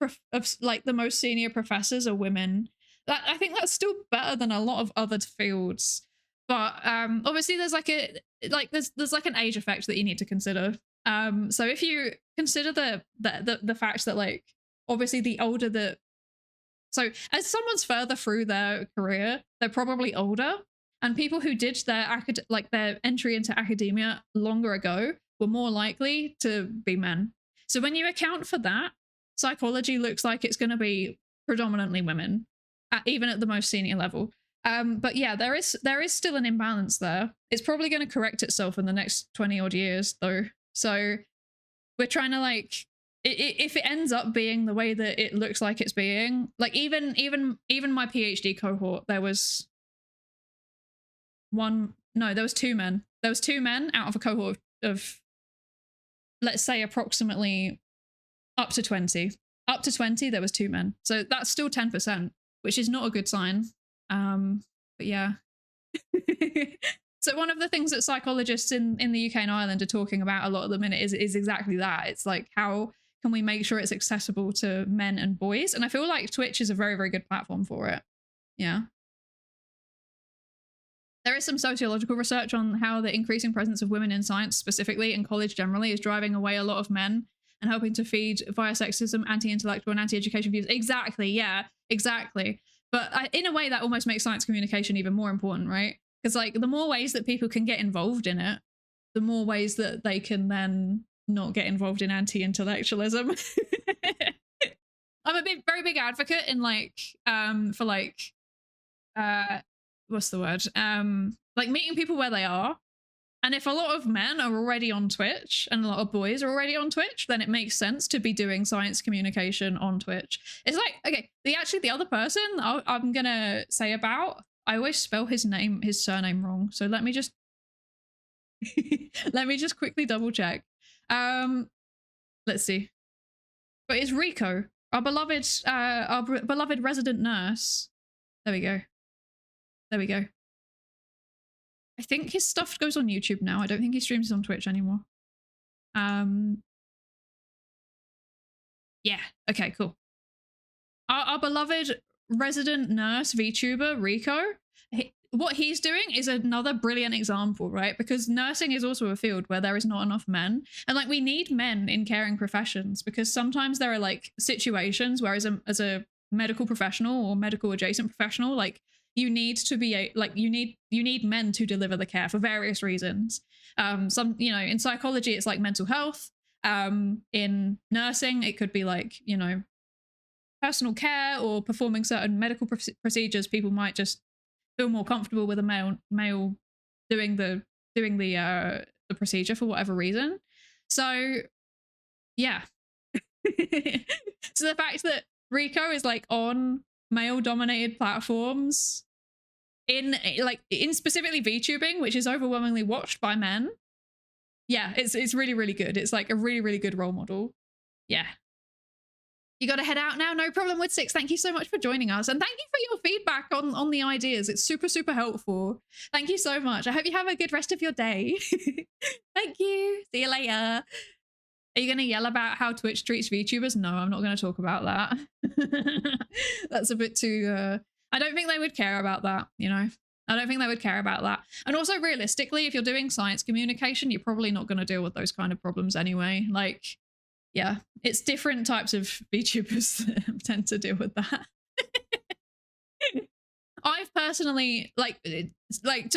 like the most senior professors are women. I think that's still better than a lot of other fields. But obviously there's like there's like an age effect that you need to consider. So if you consider the fact that like obviously the older the, so as someone's further through their career, they're probably older, and people who did their their entry into academia longer ago were more likely to be men. So when you account for that, psychology looks like it's going to be predominantly women, even at the most senior level. But yeah, there is still an imbalance there. It's probably going to correct itself in the next 20 odd years though. So we're trying to like, if it ends up being the way that it looks like it's being, like even my PhD cohort, there was two men. There was two men out of a cohort of let's say approximately up to 20. Up to 20, there was two men. So that's still 10%, which is not a good sign. But yeah. So one of the things that psychologists in the UK and Ireland are talking about a lot at the minute is exactly that. It's like, how can we make sure it's accessible to men and boys? And I feel like Twitch is a very, very good platform for it. Yeah. There is some sociological research on how the increasing presence of women in science, specifically in college generally, is driving away a lot of men and helping to feed via sexism, anti-intellectual and anti-education views. Exactly, yeah, exactly. But in a way that almost makes science communication even more important, right? Because like the more ways that people can get involved in it, the more ways that they can then not get involved in anti-intellectualism. I'm a very big advocate in like for like what's the word? Like meeting people where they are. And if a lot of men are already on Twitch and a lot of boys are already on Twitch, then it makes sense to be doing science communication on Twitch. It's like, okay, the other person I'm gonna say about, I always spell his surname wrong. So let me just quickly double check. Let's see. But it's Rico, our beloved resident nurse. There we go. There we go. I think his stuff goes on YouTube now. I don't think he streams on Twitch anymore. Yeah, okay, cool. Our beloved resident nurse VTuber, Rico, what he's doing is another brilliant example, right? Because nursing is also a field where there is not enough men. And like we need men in caring professions because sometimes there are like situations where as a medical professional or medical adjacent professional, like you need to be you need men to deliver the care for various reasons. Some, you know, in psychology, it's like mental health. In nursing, it could be like, you know, personal care or performing certain medical procedures. People might just feel more comfortable with a male doing the procedure for whatever reason. So yeah. So the fact that Rico is like on male dominated platforms in specifically VTubing, which is overwhelmingly watched by men. Yeah, it's really, really good. It's like a really, really good role model. Yeah. You got to head out now. No problem with Six. Thank you so much for joining us. And thank you for your feedback on the ideas. It's super, super helpful. Thank you so much. I hope you have a good rest of your day. Thank you. See you later. Are you going to yell about how Twitch treats VTubers? No, I'm not going to talk about that. That's a bit too... I don't think they would care about that, you know? I don't think they would care about that. And also, realistically, if you're doing science communication, you're probably not going to deal with those kind of problems anyway. Like, yeah, it's different types of VTubers that tend to deal with that. I've personally,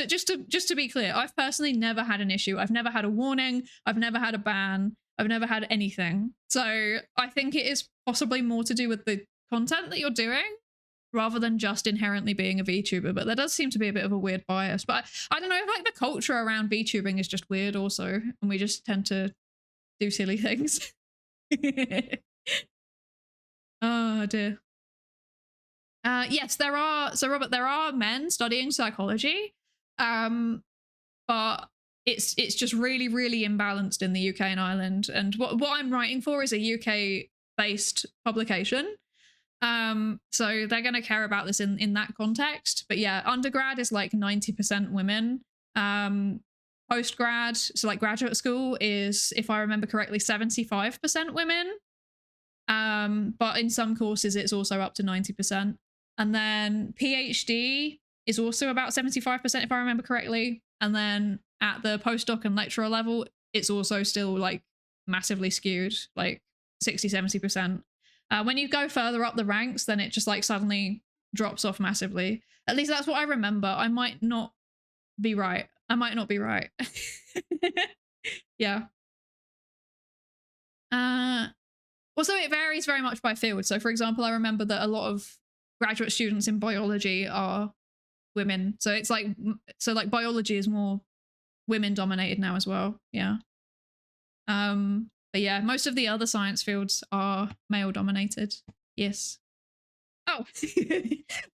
just to be clear, I've personally never had an issue. I've never had a warning. I've never had a ban. I've never had anything. So I think it is possibly more to do with the content that you're doing rather than just inherently being a VTuber. But there does seem to be a bit of a weird bias. But I don't know if like the culture around VTubing is just weird also, and we just tend to do silly things. Oh dear. Yes, there are. So Robert, there are men studying psychology, but it's just really, really imbalanced in the UK and Ireland. And what I'm writing for is a UK based publication. So they're gonna care about this in that context. But yeah, undergrad is like 90% women. Postgrad, so like graduate school, is, if I remember correctly, 75% women. But in some courses it's also up to 90%. And then PhD is also about 75% if I remember correctly. And then at the postdoc and lecturer level, it's also still like massively skewed, like 60-70%. When you go further up the ranks, then it just like suddenly drops off massively. At least that's what I remember. I might not be right. I might not be right. Yeah. Also, it varies very much by field. So for example, I remember that a lot of graduate students in biology are women. So it's like, so like biology is more women dominated now as well. Yeah. But yeah, most of the other science fields are male dominated. Yes. Oh,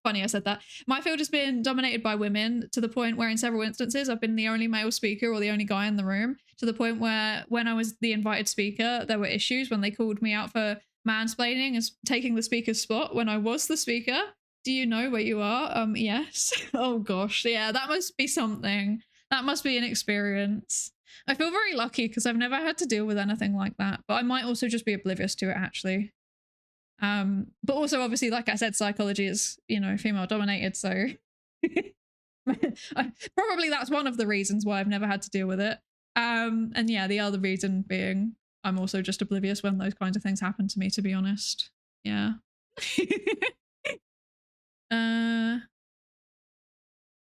funny I said that. My field has been dominated by women to the point where in several instances I've been the only male speaker or the only guy in the room, to the point where when I was the invited speaker, there were issues when they called me out for mansplaining and taking the speaker's spot when I was the speaker. Do you know where you are? Yes. Oh gosh. Yeah, that must be something. That must be an experience. I feel very lucky because I've never had to deal with anything like that, but I might also just be oblivious to it actually. But also obviously, like I said, psychology is, you know, female dominated, so probably that's one of the reasons why I've never had to deal with it. And yeah, the other reason being I'm also just oblivious when those kinds of things happen to me, to be honest. Yeah.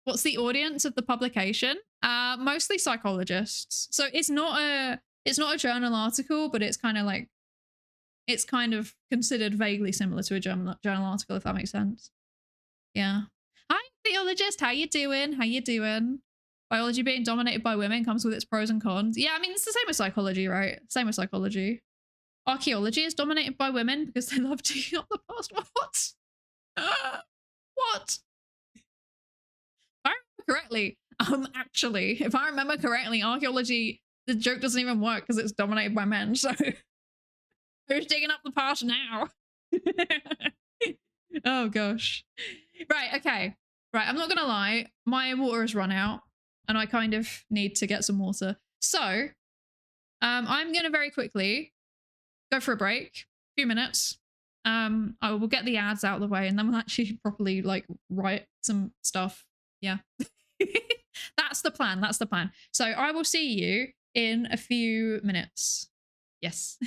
What's the audience of the publication? Mostly psychologists. So it's not a journal article, but it's kind of like, it's kind of considered vaguely similar to a journal article, if that makes sense. Yeah. Hi, theologist. How you doing? How you doing? Biology being dominated by women comes with its pros and cons. Yeah, I mean, it's the same with psychology, right? Same with psychology. Archaeology is dominated by women because they love digging up the past. What? What? If I remember correctly, actually, if I remember correctly, archaeology, the joke doesn't even work because it's dominated by men, so who's digging up the past now? Oh gosh. Right, okay. Right, I'm not gonna lie, my water has run out and I kind of need to get some water. So, I'm gonna very quickly go for a break, a few minutes. I will get the ads out of the way and then we'll actually properly like write some stuff. Yeah. That's the plan, that's the plan. So I will see you in a few minutes. Yes.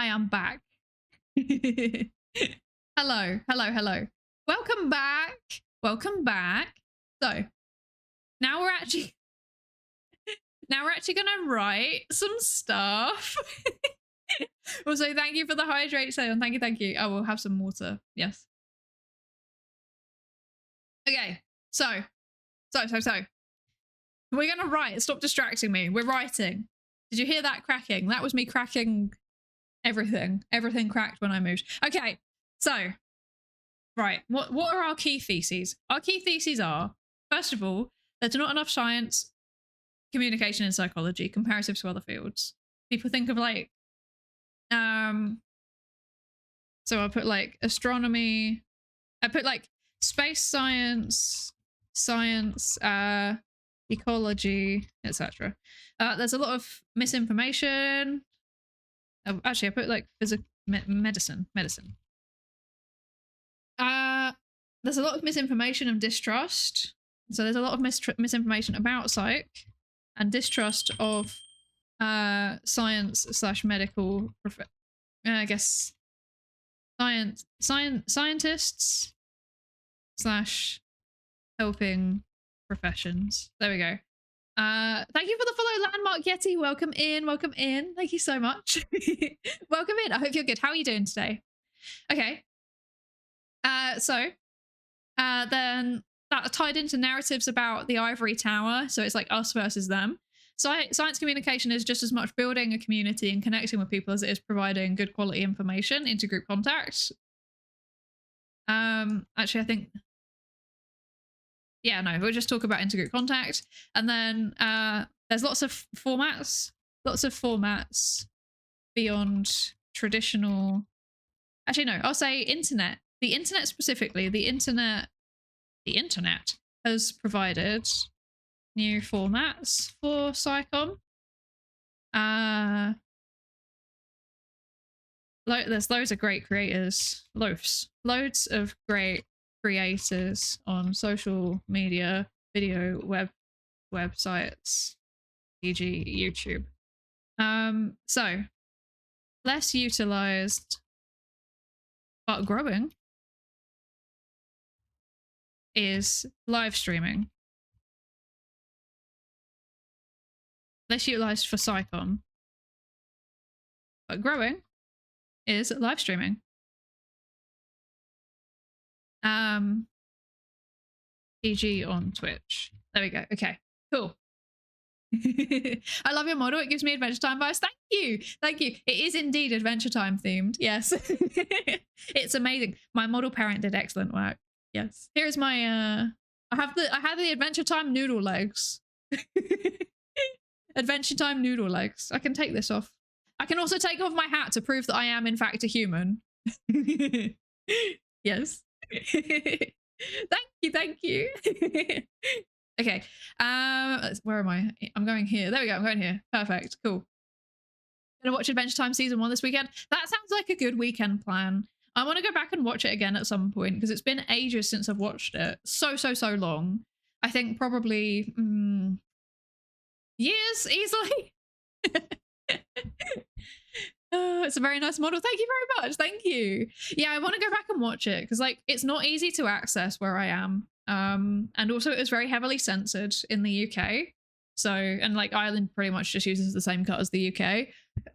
Hi, I'm back. Hello, hello, hello. Welcome back. Welcome back. So now we're actually gonna write some stuff. Also, thank you for the hydrate sale. Thank you. Oh, we'll have some water. Yes. Okay. So. We're gonna write. Stop distracting me. We're writing. Did you hear that cracking? That was me cracking everything. Everything cracked when I moved. Okay. So, right. What are our key theses? Our key theses are, first of all, there's not enough science, communication, and psychology comparative to other fields. People think of like, so I put like astronomy. I put like space science, ecology, etc. There's a lot of misinformation. Oh, actually, I put like medicine. There's a lot of misinformation and distrust. So there's a lot of misinformation about psych and distrust of science/medical. I guess scientists / helping professions. There we go. Thank you for the follow, Landmark Yeti. Welcome in. Thank you so much. Welcome in. I hope you're good. How are you doing today? Okay. Then that tied into narratives about the ivory tower. So it's like us versus them. Science communication is just as much building a community and connecting with people as it is providing good quality information into group contact. Actually, I think, yeah, no, we'll just talk about intergroup contact. And then there's lots of formats beyond traditional. Actually, no, I'll say internet. The internet specifically, the internet has provided new formats for SciComm. There's loads of great creators, loads of great creators on social media, video, websites, e.g. YouTube. So less utilized but growing is live streaming. Less utilized for SciComm but growing is live streaming. E.g. on Twitch. There we go. Okay, cool. I love your model. It gives me Adventure Time vibes. Thank you. It is indeed Adventure Time themed. Yes. It's amazing. My model parent did excellent work. Yes. Here's my I have the Adventure Time noodle legs. Adventure Time noodle legs. I can take this off. I can also take off my hat to prove that I am in fact a human. Yes. Thank you. Okay. Where am I? I'm going here. There we go. I'm going here. Perfect. Cool. Gonna watch Adventure Time season 1 this weekend. That sounds like a good weekend plan. I want to go back and watch it again at some point because it's been ages since I've watched it. So long. I think probably years easily. It's a very nice model. Thank you very much. Thank you. Yeah, I want to go back and watch it because like it's not easy to access where I am. And also it was very heavily censored in the UK. So, and like Ireland pretty much just uses the same cut as the UK.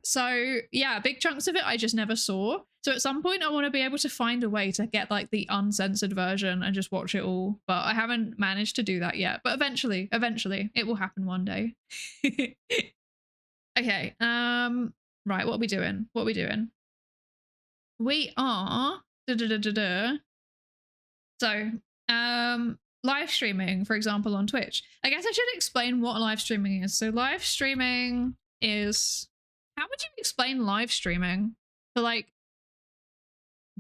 So yeah, big chunks of it I just never saw. So at some point I want to be able to find a way to get like the uncensored version and just watch it all. But I haven't managed to do that yet. But eventually it will happen one day. Okay. Right, what are we doing? We are So, live streaming, for example, on Twitch. I guess I should explain what live streaming is. So live streaming is, how would you explain live streaming to like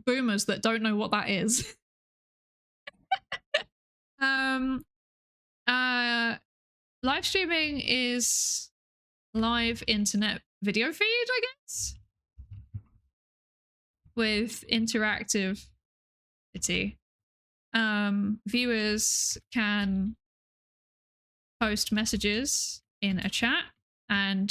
boomers that don't know what that is? Live streaming is live internet video feed, I guess, with interactivity. Viewers can post messages in a chat and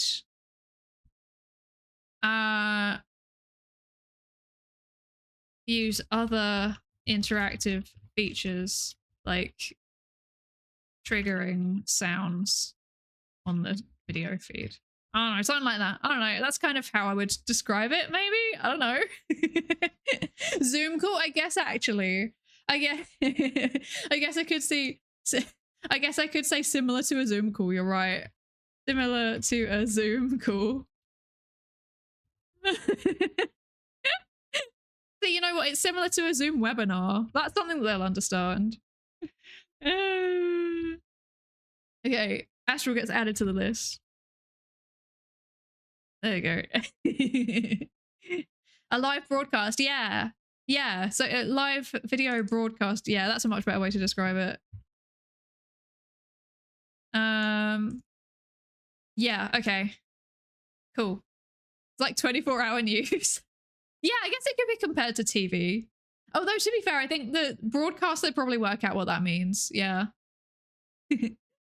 use other interactive features like triggering sounds on the video feed. I don't know, something like that. I don't know. That's kind of how I would describe it, maybe. I don't know. Zoom call, I guess, actually. I guess I could see. I guess I could say similar to a Zoom call. You're right. Similar to a Zoom call. So you know what? It's similar to a Zoom webinar. That's something that they'll understand. Okay, Astral gets added to the list. There you go. A live broadcast, yeah. Yeah, so a live video broadcast, yeah, that's a much better way to describe it. Yeah, okay. Cool. It's like 24-hour news. Yeah, I guess it could be compared to TV. Although, to be fair, I think the broadcast, they probably work out what that means. Yeah.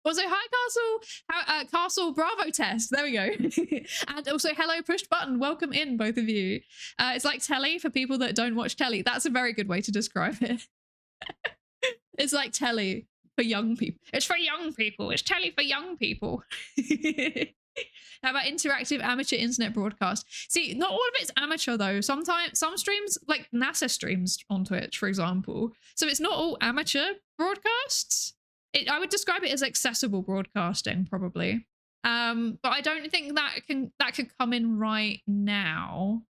Also, hi, Castle. Castle, bravo test. There we go. And also, hello, pushed button. Welcome in, both of you. It's like telly for people that don't watch telly. That's a very good way to describe it. It's like telly for young people. It's for young people. It's telly for young people. How about interactive amateur internet broadcast? See, not all of it's amateur though. Sometimes some streams, like NASA streams on Twitch, for example. So it's not all amateur broadcasts. I would describe it as accessible broadcasting, probably. But I don't think that could come in right now.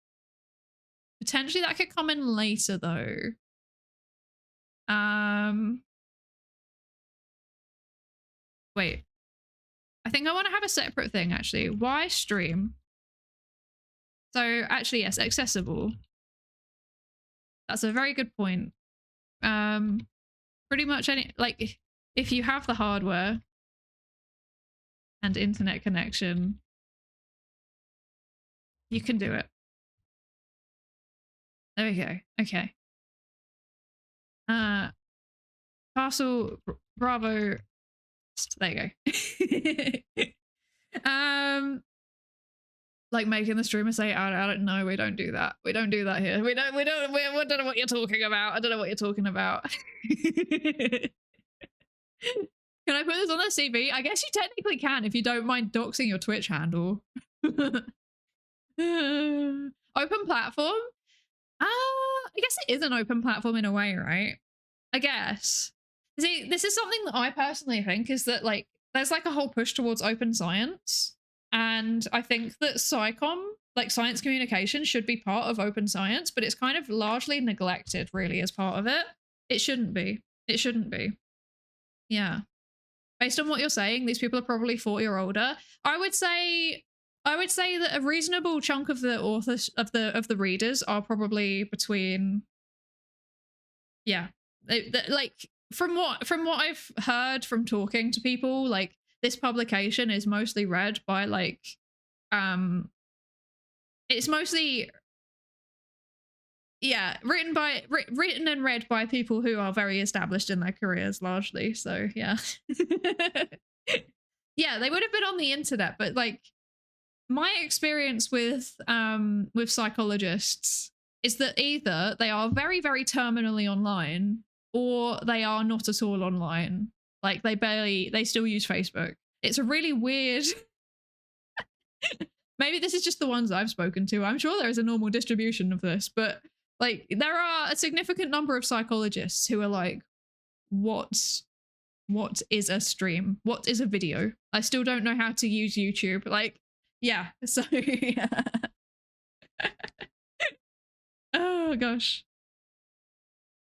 Potentially that could come in later though. Wait. I think I want to have a separate thing actually. Why stream? So actually, yes, accessible. That's a very good point. Pretty much any, like, if you have the hardware and internet connection, you can do it. There we go. Okay. Castle Bravo. There you go. Like making the streamer say, I don't know, we don't do that. We don't do that here. We don't know what you're talking about. I don't know what you're talking about. Can I put this on the CV? I guess you technically can if you don't mind doxing your Twitch handle. Open platform? I guess it is an open platform in a way, right? I guess. See, this is something that I personally think is that, like, there's like a whole push towards open science. And I think that SciComm, like science communication, should be part of open science, but it's kind of largely neglected really as part of it. It shouldn't be. It shouldn't be. Yeah. Based on what you're saying, these people are probably 40 or older. I would say that a reasonable chunk of the authors of the readers are probably between, yeah, like from what I've heard from talking to people, like this publication is mostly read by like it's mostly, yeah, written and read by people who are very established in their careers largely. So yeah. Yeah, they would have been on the internet, but like my experience with psychologists is that either they are very, very terminally online or they are not at all online. Like they still use Facebook. It's a really weird. Maybe this is just the ones I've spoken to. I'm sure there is a normal distribution of this, but like there are a significant number of psychologists who are like, what is a stream? What is a video? I still don't know how to use YouTube. Like, yeah, so yeah. Oh gosh.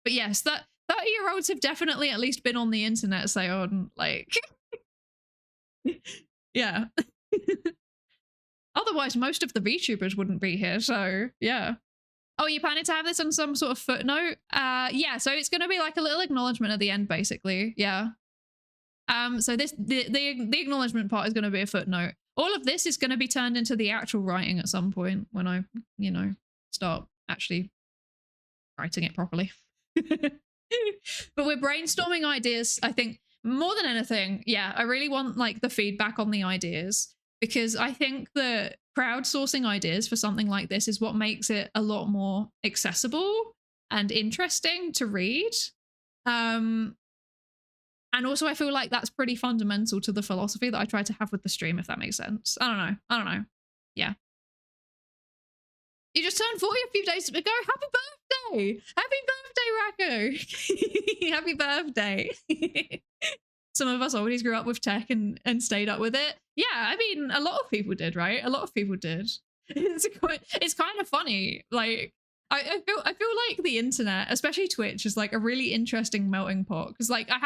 But yes, that 30-year-olds have definitely at least been on the internet, say on like yeah. Otherwise, most of the VTubers wouldn't be here, so yeah. Oh, you planning to have this on some sort of footnote? Yeah, so it's gonna be like a little acknowledgement at the end, basically. Yeah. So this the acknowledgement part is gonna be a footnote. All of this is gonna be turned into the actual writing at some point when I, you know, start actually writing it properly. But we're brainstorming ideas, I think, more than anything. Yeah, I really want like the feedback on the ideas, because I think that crowdsourcing ideas for something like this is what makes it a lot more accessible. and interesting to read. And also I feel like that's pretty fundamental to the philosophy that I try to have with the stream, if that makes sense. I don't know. Yeah. You just turned 40 a few days ago. Happy birthday! Happy birthday, Racco! Happy birthday. Some of us always grew up with tech and stayed up with it. Yeah, I mean, a lot of people did, right? A lot of people did. It's kind of funny. Like, I feel like the internet, especially Twitch, is like a really interesting melting pot. Because like I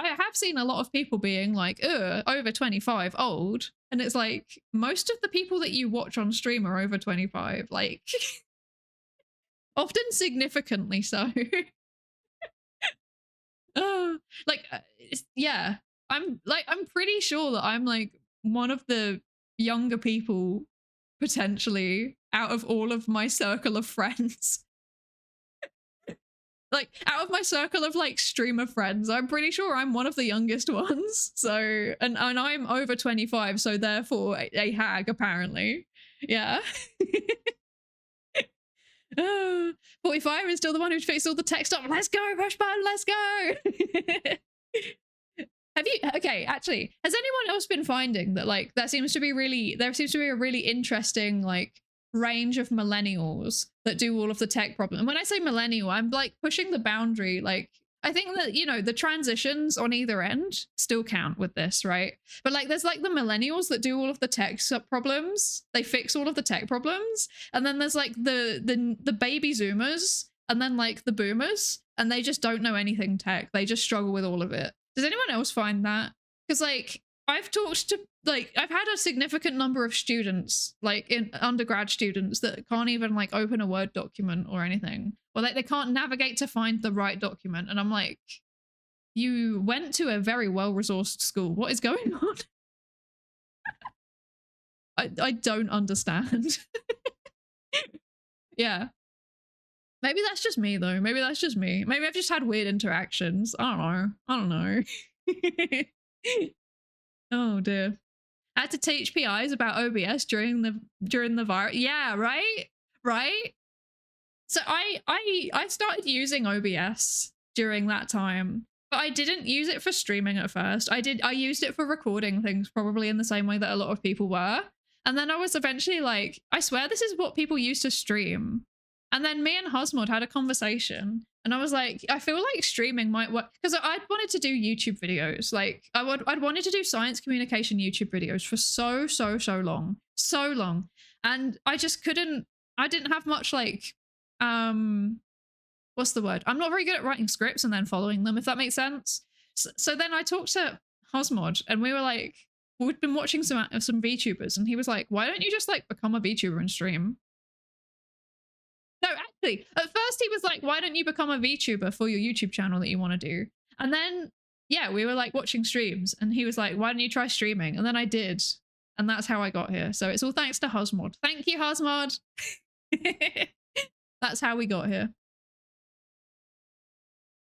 have seen a lot of people being like, over 25, old. And it's like, most of the people that you watch on stream are over 25, like, often significantly so. Like, yeah, I'm pretty sure that I'm like one of the younger people potentially out of all of my circle of friends. Like, out of my circle of like streamer friends, I'm pretty sure I'm one of the youngest ones. So, and I'm over 25, so therefore a hag apparently. Yeah. 45 is still the one who fixed all the tech stuff. Let's go, push button, let's go. Have you, okay, actually, has anyone else been finding that like there seems to be a really interesting like range of millennials that do all of the tech problem? And when I say millennial, I'm like pushing the boundary. Like, I think that, you know, the transitions on either end still count with this, right? But like, there's like the millennials that do all of the tech problems. They fix all of the tech problems. And then there's like the baby zoomers and then like the boomers, and they just don't know anything tech. They just struggle with all of it. Does anyone else find that? Because like, I've talked to, like, I've had a significant number of students, like in undergrad students, that can't even like open a Word document or anything, or like they can't navigate to find the right document. And I'm like, you went to a very well-resourced school. What is going on? I don't understand. Yeah. Maybe that's just me though. Maybe that's just me. Maybe I've just had weird interactions. I don't know. Oh dear. I had to teach PIs about OBS during the virus. Yeah, right. So I started using OBS during that time, but I didn't use it for streaming at first. I used it for recording things, probably in the same way that a lot of people were. And then I was eventually like, I swear this is what people use to stream. And then me and Hosmod had a conversation, and I was like, I feel like streaming might work, because I'd wanted to do YouTube videos. Like I'd wanted to do science communication YouTube videos for so long. And I just couldn't, I didn't have much like, what's the word? I'm not very good at writing scripts and then following them, if that makes sense. So then I talked to Hosmod, and we were like, we'd been watching some VTubers, and he was like, why don't you just like become a VTuber and stream? No, actually, at first he was like, why don't you become a VTuber for your YouTube channel that you want to do? And then, yeah, we were like watching streams, and he was like, why don't you try streaming? And then I did. And that's how I got here. So it's all thanks to Hosmod. Thank you, Hosmod. That's how we got here.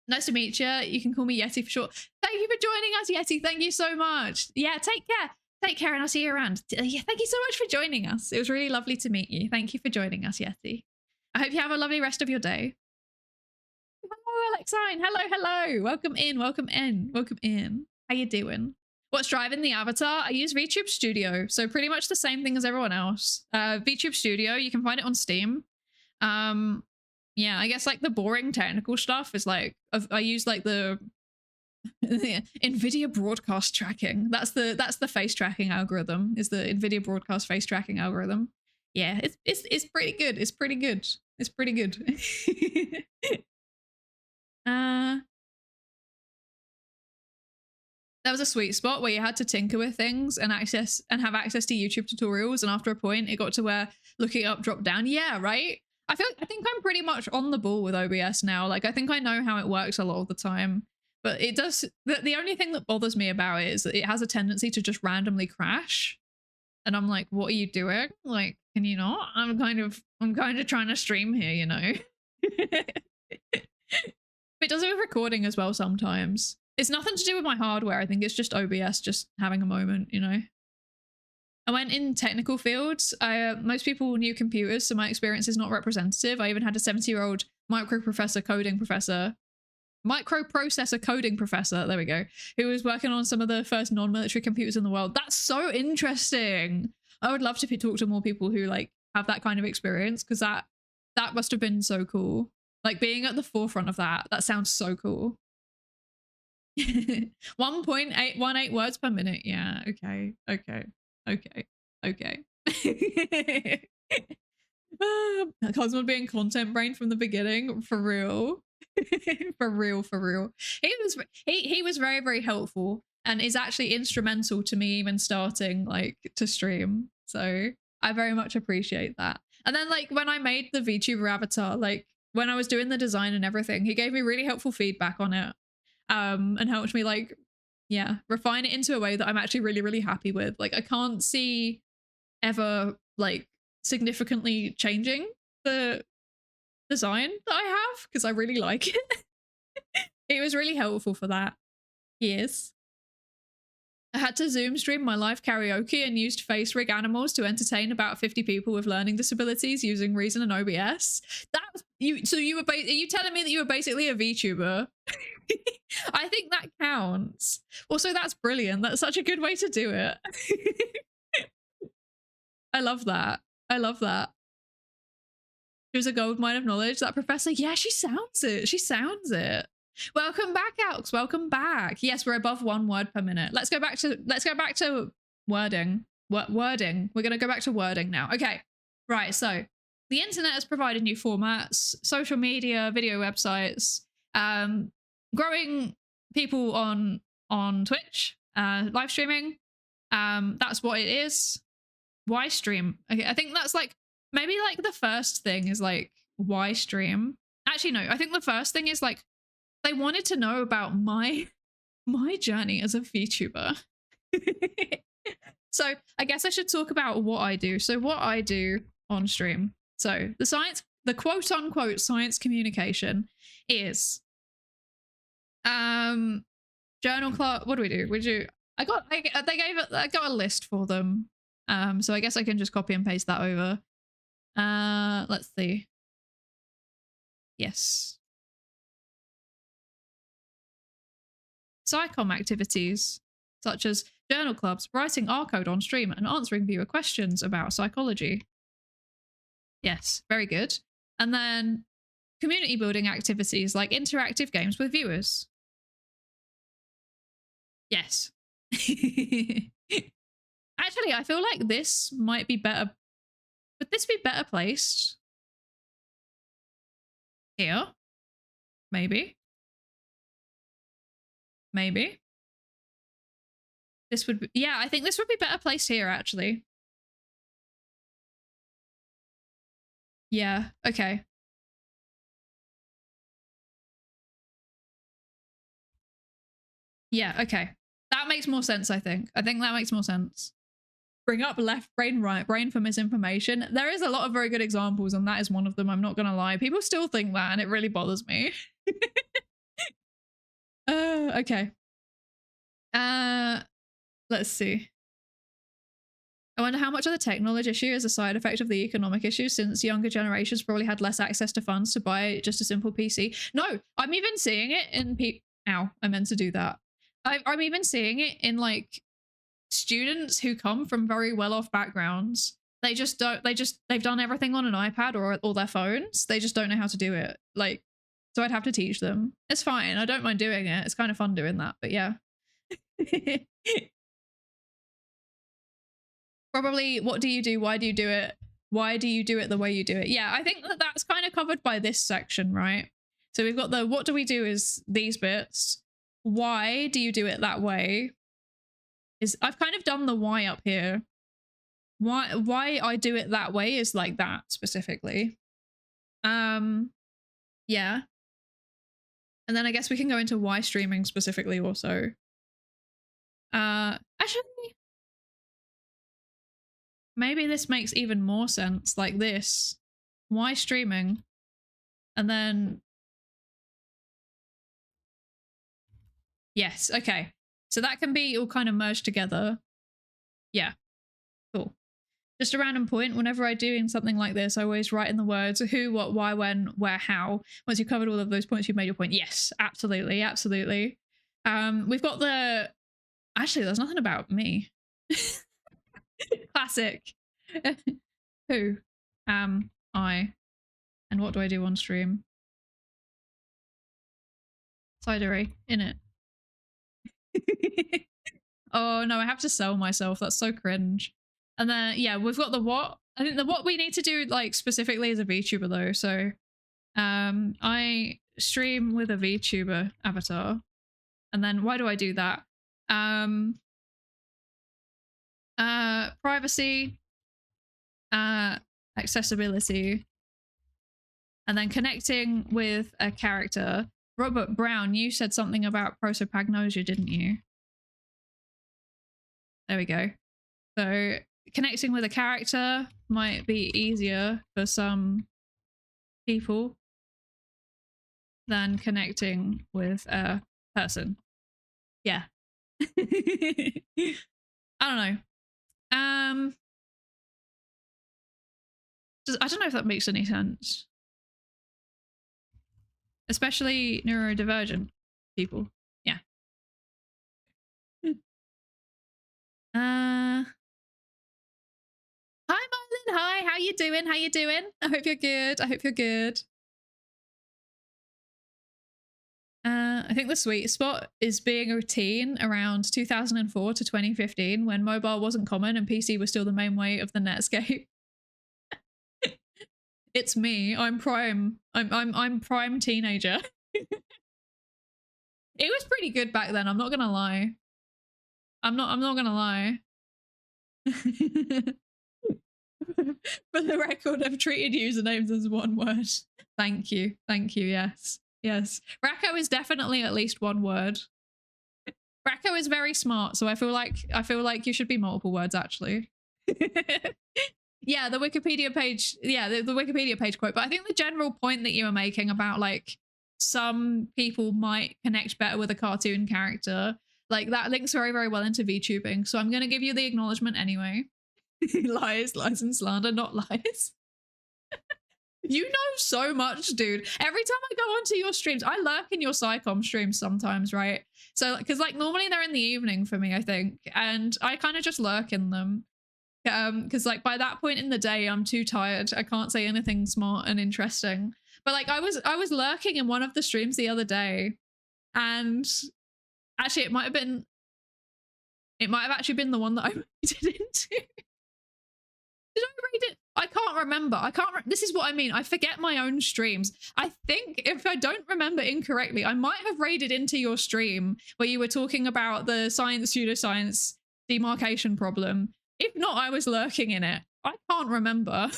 Nice to meet you. You can call me Yeti for short. Thank you for joining us, Yeti. Thank you so much. Yeah, take care. Take care, and I'll see you around. Yeah, thank you so much for joining us. It was really lovely to meet you. Thank you for joining us, Yeti. I hope you have a lovely rest of your day. Hello, Alexine. Hello. Welcome in. How you doing? What's driving the avatar? I use VTube Studio, so pretty much the same thing as everyone else. VTube Studio, you can find it on Steam. Yeah, I guess like the boring technical stuff is like, I use like the NVIDIA broadcast tracking. That's the face tracking algorithm, is the NVIDIA broadcast face tracking algorithm. Yeah, it's pretty good. It's pretty good. That was a sweet spot where you had to tinker with things and have access to YouTube tutorials, and after a point it got to where looking up dropped down. Yeah, right? I think I'm pretty much on the ball with OBS now. Like, I think I know how it works a lot of the time, but it does, the only thing that bothers me about it is that it has a tendency to just randomly crash. And I'm like, what are you doing? Like, can you not? I'm kind of trying to stream here, you know? It does it with recording as well sometimes. It's nothing to do with my hardware. I think it's just OBS just having a moment, you know? I went in technical fields. Most people knew computers, so my experience is not representative. I even had a 70-year-old microprocessor coding professor, there we go, who was working on some of the first non-military computers in the world. That's so interesting. I would love to talk to more people who like have that kind of experience, because that must have been so cool. Like being at the forefront of that sounds so cool. 1.818 words per minute. Yeah, okay. Cosmo being content brain from the beginning, for real. for real. He was very, very helpful and is actually instrumental to me even starting like to stream. So I very much appreciate that. And then like when I made the VTuber avatar, like when I was doing the design and everything, he gave me really helpful feedback on it. And helped me like, yeah, refine it into a way that I'm actually really, really happy with. Like I can't see ever like significantly changing the design that I have, because I really like it. It was really helpful for that. Yes. I had to Zoom stream my live karaoke and used face rig animals to entertain about 50 people with learning disabilities using Reason and OBS. That's you. So you were are you telling me that you were basically a VTuber? I think that counts. Also, that's brilliant. That's such a good way to do it. I love that. I love that. She was a gold mine of knowledge, that professor. Yeah, she sounds it. She sounds it. Welcome back, Alex. Welcome back. Yes, we're above 1 word per minute. Let's go back to wording. Wording. We're gonna go back to wording now. Okay. Right, so the internet has provided new formats, social media, video websites, growing people on Twitch, live streaming. That's what it is. Why stream? Okay, I think that's like maybe like the first thing is like why stream? Actually, no, I think the first thing is like they wanted to know about my journey as a VTuber. So I guess I should talk about what I do. So what I do on stream. So the quote unquote science communication is journal club. What do? I got a list for them. So I guess I can just copy and paste that over. Let's see. Yes. Psycom activities such as journal clubs, writing R code on stream, and answering viewer questions about psychology. Yes, very good. And then community building activities like interactive games with viewers. Yes. Actually, I feel like this might be better. Would this be better placed? Here? Maybe. Maybe. This would be, yeah, I think this would be better placed here, actually. Yeah, okay. Yeah, okay. That makes more sense, I think. I think that makes more sense. Bring up left brain, right brain for misinformation. There is a lot of very good examples, and that is one of them. I'm not gonna lie. People still think that, and it really bothers me. Okay. Let's see. I wonder how much of the tech knowledge issue is a side effect of the economic issue, since younger generations probably had less access to funds to buy just a simple PC. No, I'm even seeing it in Ow, I meant to do that. I'm even seeing it in like students who come from very well-off backgrounds. They've done everything on an iPad or their phones. They just don't know how to do it. Like, so I'd have to teach them. It's fine. I don't mind doing it. It's kind of fun doing that, but yeah. Probably, what do you do? Why do you do it? Why do you do it the way you do it? Yeah, I think that that's kind of covered by this section, right? So we've got the what do we do is these bits. Why do you do it that way? I've kind of done the why up here. Why I do it that way is like that specifically. Yeah. And then I guess we can go into why streaming specifically also. Actually, maybe this makes even more sense like this. Why streaming? And then yes, okay. So that can be all kind of merged together. Yeah, cool. Just a random point. Whenever I do in something like this, I always write in the words who, what, why, when, where, how. Once you've covered all of those points, you've made your point. Yes, absolutely, absolutely. We've got the... Actually, there's nothing about me. Classic. Who am I? And what do I do on stream? Psydere, in it. Oh no, I have to sell myself. That's so cringe. And then yeah, we've got the what. I think the what we need to do like specifically is a VTuber though. So I stream with a VTuber avatar. And then why do I do that? Privacy, accessibility, and then connecting with a character. Robert Brown, you said something about prosopagnosia, didn't you? There we go. So connecting with a character might be easier for some people than connecting with a person. Yeah. I don't know. I don't know if that makes any sense. Especially neurodivergent people. Yeah. Hi Marlon, hi, how you doing? How you doing? I hope you're good. I hope you're good. I think the sweet spot is being a teen around 2004 to 2015 when mobile wasn't common and PC was still the main way of the Netscape. It's me. I'm prime. I'm prime teenager. It was pretty good back then, I'm not gonna lie. I'm not gonna lie. For the record, I've treated usernames as one word. Thank you. Thank you, yes. Yes. Racco is definitely at least one word. Racco is very smart, so I feel like you should be multiple words actually. Yeah, the Wikipedia page, yeah, the Wikipedia page quote, but I think the general point that you were making about like some people might connect better with a cartoon character, like that links very, very well into VTubing. So I'm going to give you the acknowledgement anyway. Lies and slander, not lies. You know so much, dude. Every time I go onto your streams, I lurk in your Psycom streams sometimes, right? So, because like normally they're in the evening for me, I think, and I kind of just lurk in them. Because like by that point in the day, I'm too tired. I can't say anything smart and interesting. But like I was lurking in one of the streams the other day, and actually it might have actually been the one that I raided into. Did I raid it? I can't remember. This is what I mean. I forget my own streams. I think if I don't remember incorrectly, I might have raided into your stream where you were talking about the science pseudoscience demarcation problem. If not, I was lurking in it. I can't remember.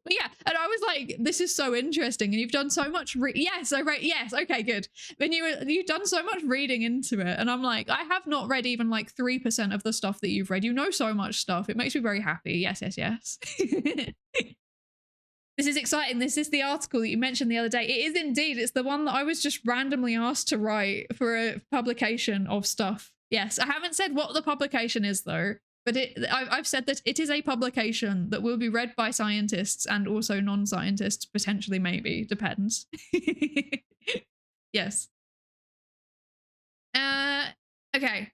But yeah, and I was like, this is so interesting, and you've done so much yes, okay, good. Then you've done so much reading into it, and I'm like, I have not read even like 3% of the stuff that you've read. You know so much stuff. It makes me very happy. Yes. This is exciting. This is the article that you mentioned the other day. It is indeed. It's the one that I was just randomly asked to write for a publication of stuff. Yes, I haven't said what the publication is though, but I've said that it is a publication that will be read by scientists and also non-scientists, potentially, maybe, depends. Yes. Okay.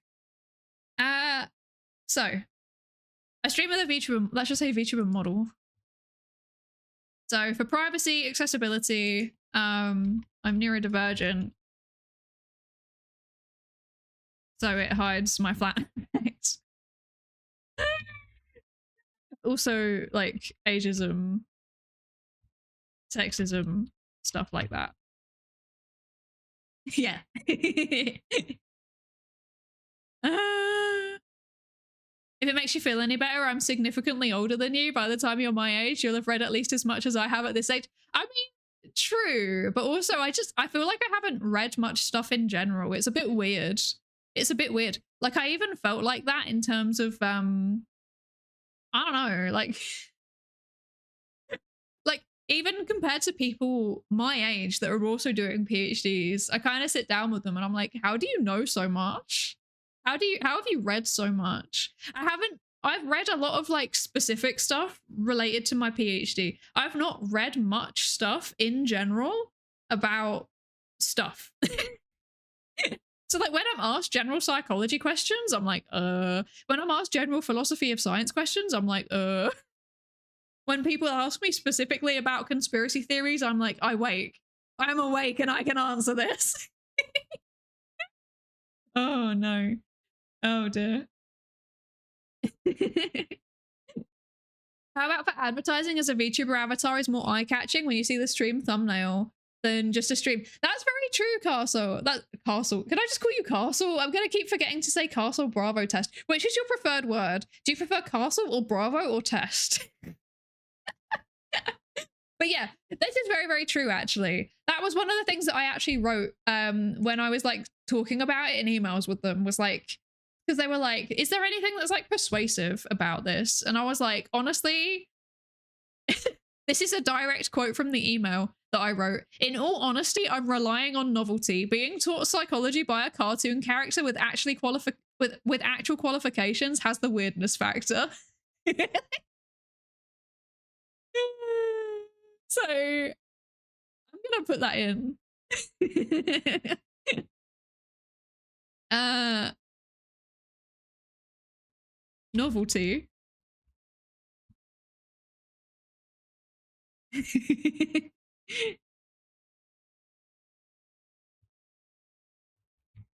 So I stream with a VTuber, let's just say VTuber model. So for privacy, accessibility, I'm neurodivergent. So it hides my flatmates. Also, like, ageism, sexism, stuff like that. Yeah. If it makes you feel any better, I'm significantly older than you. By the time you're my age, you'll have read at least as much as I have at this age. I mean, true, but also I feel like I haven't read much stuff in general. It's a bit weird. It's a bit weird. Like, I even felt like that in terms of, I don't know, like even compared to people my age that are also doing PhDs, I kind of sit down with them and I'm like, how do you know so much? How have you read so much? I've read a lot of like specific stuff related to my PhD. I've not read much stuff in general about stuff. So like when I'm asked general psychology questions, I'm like, When I'm asked general philosophy of science questions, I'm like, When people ask me specifically about conspiracy theories, I'm like, I'm awake and I can answer this. Oh no. Oh dear. How about for advertising as a VTuber avatar is more eye-catching when you see the stream thumbnail than just a stream? That's very true, Castle. Castle. Can I just call you Castle? I'm gonna keep forgetting to say Castle Bravo test. Which is your preferred word? Do you prefer Castle or Bravo or test? But yeah, this is very, very true, actually. That was one of the things that I actually wrote when I was like talking about it in emails with them, was like, because they were like, is there anything that's like persuasive about this? And I was like, honestly, this is a direct quote from the email that I wrote. In all honesty, I'm relying on novelty. Being taught psychology by a cartoon character with actual qualifications has the weirdness factor. So I'm gonna put that in. Novelty.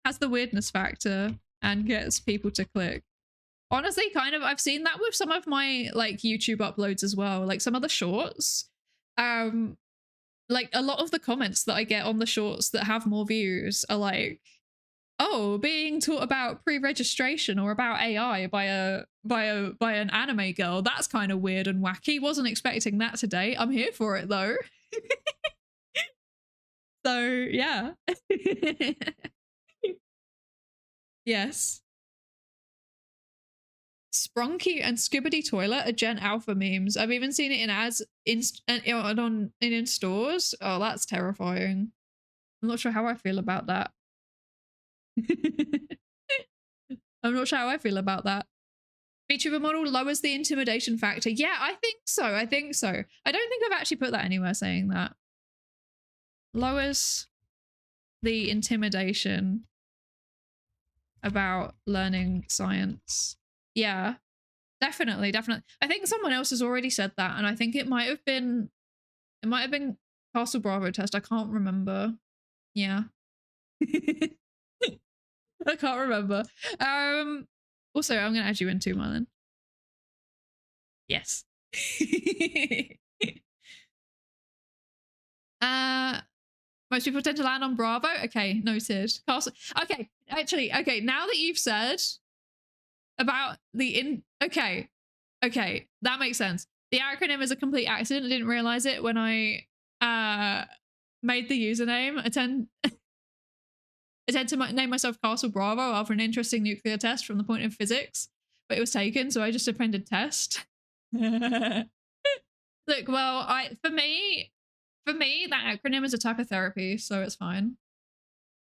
Has the weirdness factor and gets people to click. Honestly, kind of, I've seen that with some of my like YouTube uploads as well. Like some of the shorts, like a lot of the comments that I get on the shorts that have more views are like, oh, being taught about pre-registration or about AI by an anime girl, that's kind of weird and wacky. Wasn't expecting that today. I'm here for it though. So yeah. Yes. Sprunky and Skibbity Toilet are Gen Alpha memes. I've even seen it in ads in stores. Oh, that's terrifying. I'm not sure how I feel about that. I'm not sure how I feel about that. VTuber model lowers the intimidation factor. Yeah, I think so. I think so. I don't think I've actually put that anywhere saying that. Lowers the intimidation about learning science. Yeah, definitely, definitely. I think someone else has already said that, and I think it might have been Castle Bravo test. I can't remember. Yeah. I can't remember. Also, I'm gonna add you in too, Marlon. Yes. Most people tend to land on Bravo. Okay, noted. Castle. Okay, actually, okay. Now that you've said about the okay, that makes sense. The acronym is a complete accident. I didn't realize it when I made the username. I tend to name myself Castle Bravo after an interesting nuclear test from the point of physics, but it was taken, so I just appended test. Look, well, for me, that acronym is a type of therapy, so it's fine.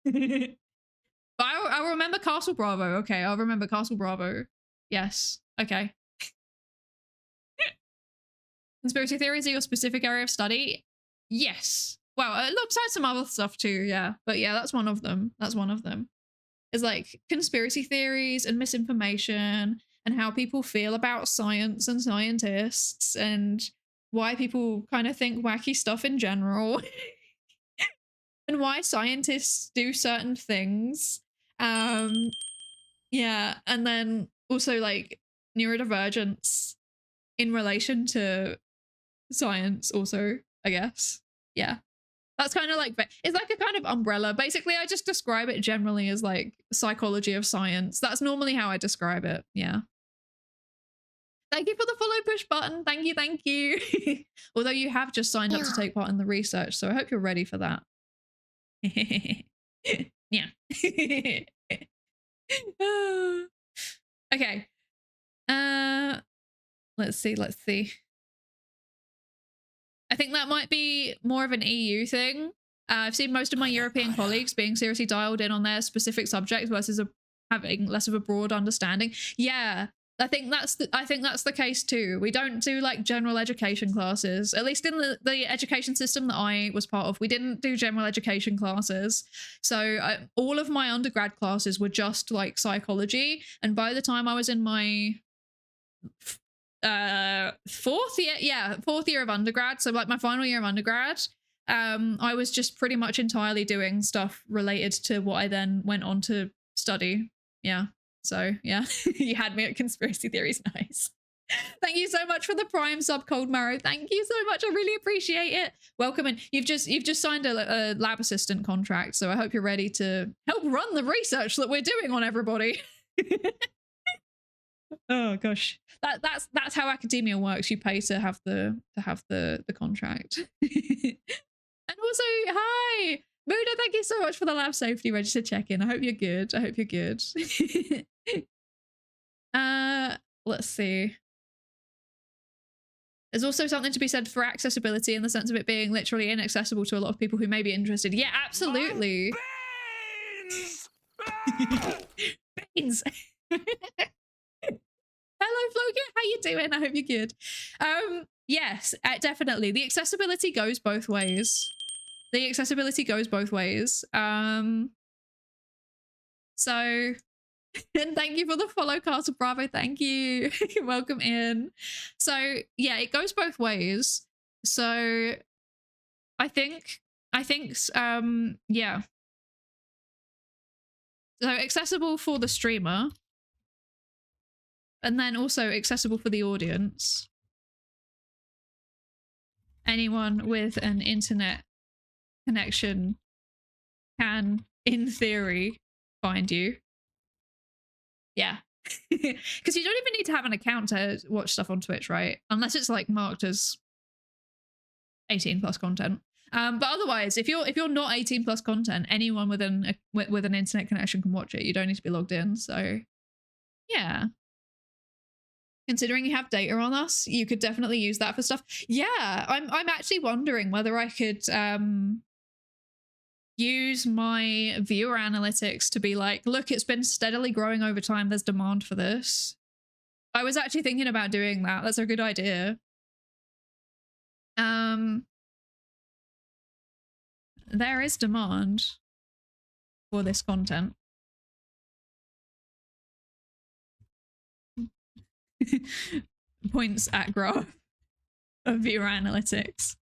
But I'll remember Castle Bravo. Okay, I'll remember Castle Bravo. Yes. Okay. Conspiracy theories are your specific area of study? Yes. Well, alongside some other stuff too, yeah. But yeah, that's one of them. That's one of them. It's like conspiracy theories and misinformation and how people feel about science and scientists and why people kind of think wacky stuff in general. And why scientists do certain things. Yeah, and then also like neurodivergence in relation to science also, I guess. Yeah. That's kind of like, it's like a kind of umbrella. Basically, I just describe it generally as like psychology of science. That's normally how I describe it. Yeah. Thank you for the follow push button. Thank you, thank you. Although you have just signed up to take part in the research, so I hope you're ready for that. Yeah. Okay. Let's see. I think that might be more of an EU thing. I've seen most of my European colleagues being seriously dialed in on their specific subject versus having less of a broad understanding. Yeah, I think that's the case too. We don't do like general education classes, at least in the education system that I was part of. We didn't do general education classes. So all of my undergrad classes were just like psychology. And by the time I was in my fourth year of undergrad, so like my final year of undergrad, I was just pretty much entirely doing stuff related to what I then went on to study. Yeah. So yeah, you had me at conspiracy theories. Nice. Thank you so much for the prime sub, Cold Marrow. Thank you so much. I really appreciate it. Welcome in. You've just signed a lab assistant contract, so I hope you're ready to help run the research that we're doing on everybody. Oh gosh, that's how academia works. You pay to have the contract. And also, hi, Buddha. Thank you so much for the lab safety register check-in. I hope you're good. I hope you're good. Let's see. There's also something to be said for accessibility in the sense of it being literally inaccessible to a lot of people who may be interested. Yeah, absolutely. Beans. Hello, Flogan. How you doing? I hope you're good. Yes, definitely. The accessibility goes both ways. The accessibility goes both ways. So, and thank you for the follow, Castle Bravo. Thank you. Welcome in. So, yeah, it goes both ways. So, I think, yeah. So accessible for the streamer, and then also accessible for the audience. Anyone with an internet connection can, in theory, find you. Yeah. Because you don't even need to have an account to watch stuff on Twitch, right? Unless it's like marked as 18+ content. But otherwise, if you're not 18+ content, anyone with an internet connection can watch it. You don't need to be logged in. So yeah. Considering you have data on us, you could definitely use that for stuff. Yeah, I'm actually wondering whether I could use my viewer analytics to be like, look, it's been steadily growing over time. There's demand for this. I was actually thinking about doing that. That's a good idea. There is demand for this content. Points at graph of viewer analytics.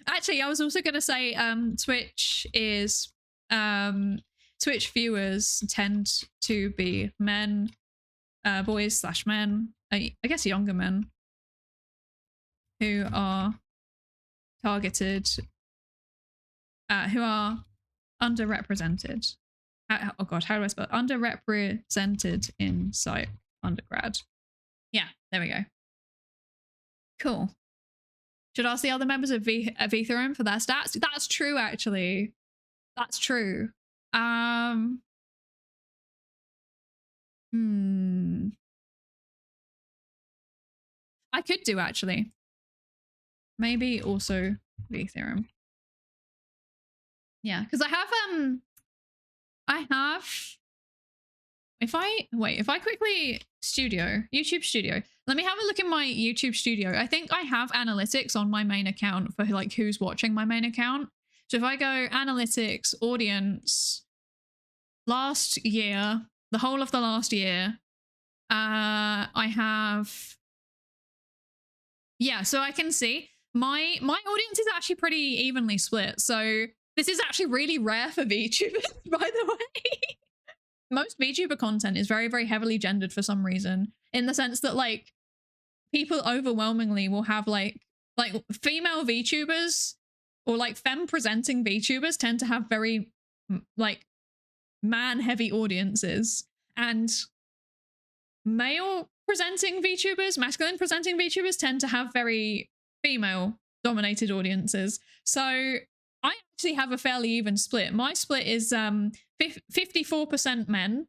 Actually, I was also going to say Twitch is Twitch viewers tend to be men, boys/men, I guess younger men, who are targeted, who are underrepresented. Oh god, how do I spell it? Underrepresented in psych undergrad. Yeah, there we go. Cool. Should ask the other members of VTheorem for their stats. That's true, actually. That's true. I could do, actually. Maybe also VTheorem. Yeah, because I have if I quickly YouTube Studio, let me have a look in my YouTube Studio. I think I have analytics on my main account for like who's watching my main account. So if I go analytics, audience, last year, the whole of the last year, I have, yeah, so I can see my audience is actually pretty evenly split. So this is actually really rare for VTubers, by the way. Most VTuber content is very, very heavily gendered for some reason, in the sense that like people overwhelmingly will have like female VTubers or like femme presenting VTubers tend to have very like man heavy audiences, and male presenting VTubers, masculine presenting VTubers tend to have very female dominated audiences. So I actually have a fairly even split. My split is 54% men,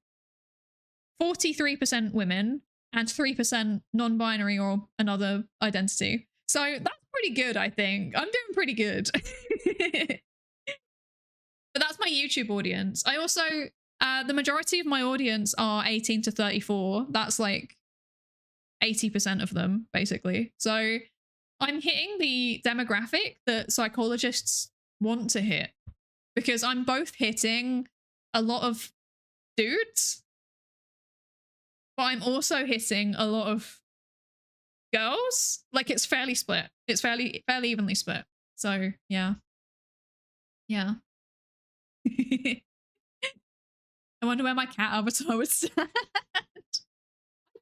43% women, and 3% non-binary or another identity. So that's pretty good, I think. I'm doing pretty good. But that's my YouTube audience. I also, the majority of my audience are 18 to 34. That's like 80% of them, basically. So I'm hitting the demographic that psychologists want to hit, because I'm both hitting a lot of dudes, but I'm also hitting a lot of girls. Like, it's fairly split. It's fairly evenly split. So yeah. Yeah. I wonder where my cat avatar was sat. I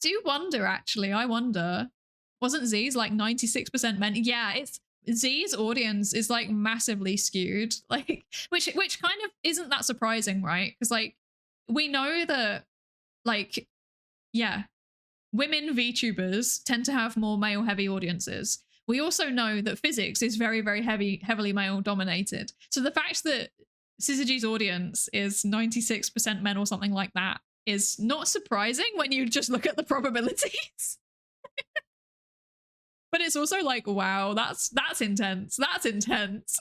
do wonder, actually. I wonder. Wasn't Z's like 96% men? Yeah, it's Z's audience is like massively skewed. Like, which kind of isn't that surprising, right? Because like we know that, like, yeah, women VTubers tend to have more male heavy audiences. We also know that physics is very, very heavily male dominated. So the fact that Syzygy's audience is 96% men or something like that is not surprising when you just look at the probabilities. But it's also like, wow, that's intense. That's intense.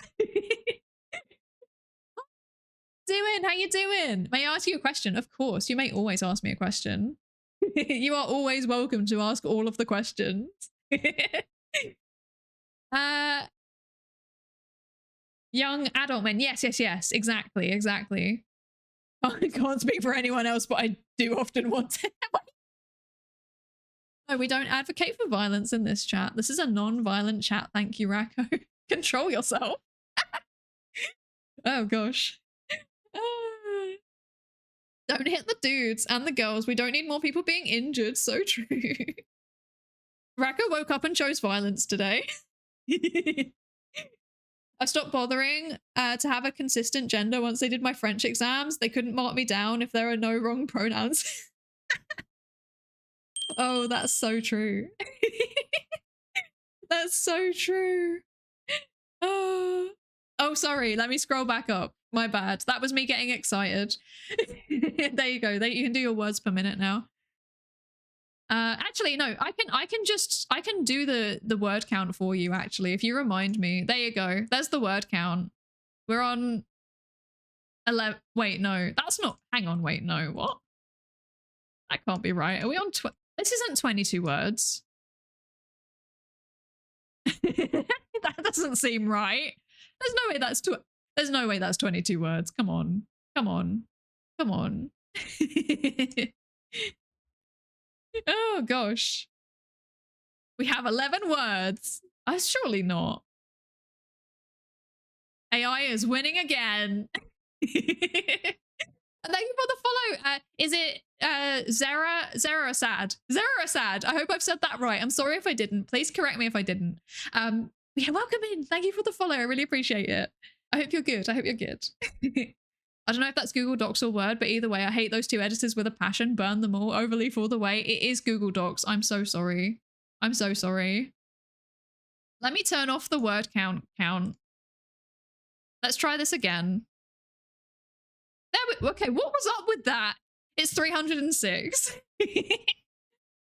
How you doing? May I ask you a question? Of course, you may always ask me a question. You are always welcome to ask all of the questions. Young adult men. Yes, exactly. I can't speak for anyone else, but I do often want to. No, we don't advocate for violence in this chat. This is a non-violent chat. Thank you, Racco. Control yourself. Oh, gosh. Don't hit the dudes and the girls. We don't need more people being injured. So true. Racco woke up and chose violence today. I stopped bothering to have a consistent gender once they did my French exams. They couldn't mark me down if there are no wrong pronouns. Oh, that's so true. That's so true. Oh, sorry. Let me scroll back up. My bad. That was me getting excited. There you go. You can do your words per minute now. Actually, no. I can do the word count for you. Actually, if you remind me. There you go. There's the word count. We're on 11. Wait, no. That's not. Hang on. Wait, no. What? That can't be right. Are we on? This isn't 22 words. That doesn't seem right. There's no way that's There's no way that's 22 words. Come on. Oh gosh. We have 11 words. Surely not. AI is winning again. Thank you for the follow. Is it Zara Assad? Zara Assad. I hope I've said that right. I'm sorry if I didn't. Please correct me if I didn't. Yeah, welcome in. Thank you for the follow. I really appreciate it. I hope you're good. I don't know if that's Google Docs or Word, but either way, I hate those two editors with a passion. Burn them all. Overleaf all the way. It is Google Docs. I'm so sorry. I'm so sorry. Let me turn off the word count. Let's try this again. Okay, what was up with that? It's 306.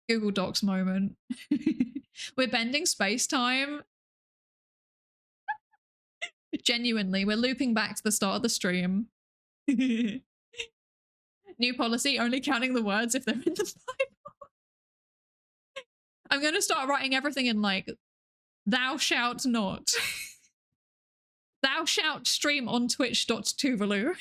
Google Docs moment. We're bending space-time. Genuinely, we're looping back to the start of the stream. New policy, only counting the words if they're in the Bible. I'm going to start writing everything in like, thou shalt not. Thou shalt stream on twitch.tuvalu.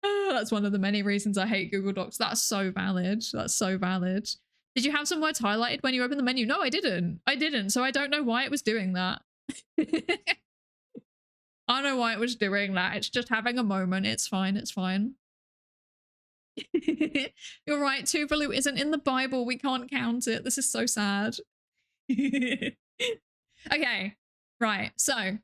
Oh, that's one of the many reasons I hate Google Docs. That's so valid. That's so valid. Did you have some words highlighted when you opened the menu? No, I didn't. So I don't know why it was doing that. I don't know why it was doing that. It's just having a moment. It's fine. You're right. Tuvalu isn't in the Bible. We can't count it. This is so sad. Okay. Right. So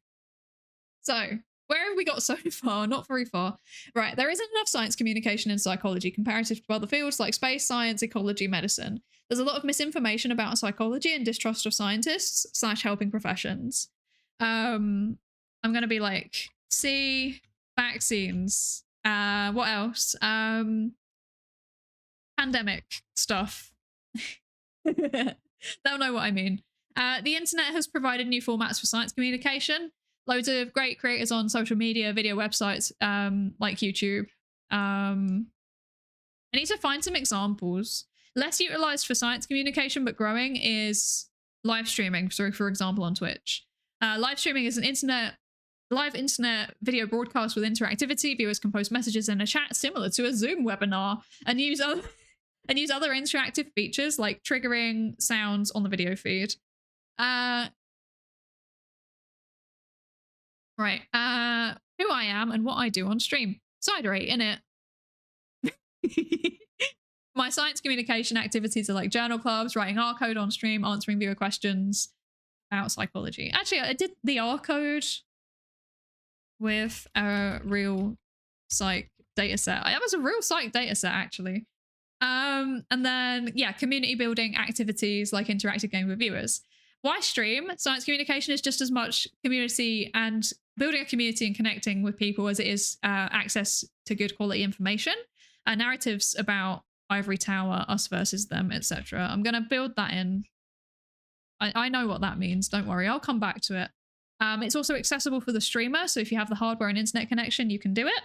where have we got so far? Not very far. Right. There isn't enough science communication in psychology comparative to other fields like space, science, ecology, medicine. There's a lot of misinformation about psychology and distrust of scientists / helping professions. I'm going to be like, see, vaccines. What else? Pandemic stuff. They'll know what I mean. The internet has provided new formats for science communication. loads of great creators on social media, video websites, like YouTube. I need to find some examples. Less utilized for science communication, but growing is live streaming. So, for example, on Twitch. Live streaming is an live internet video broadcast with interactivity. Viewers can post messages in a chat similar to a Zoom webinar and use other interactive features like triggering sounds on the video feed. Right. Who I am and what I do on stream. Psydere, innit? My science communication activities are like journal clubs, writing R code on stream, answering viewer questions about psychology. Actually, I did the R code with a real psych data set. That was a real psych data set, actually. And then, yeah, community building activities like interactive games with viewers. Why stream? Science communication is just as much community and building a community and connecting with people as it is access to good quality information. Narratives about Ivory Tower, us versus them, etc. I'm going to build that in. I know what that means. Don't worry. I'll come back to it. It's also accessible for the streamer. So if you have the hardware and internet connection, you can do it.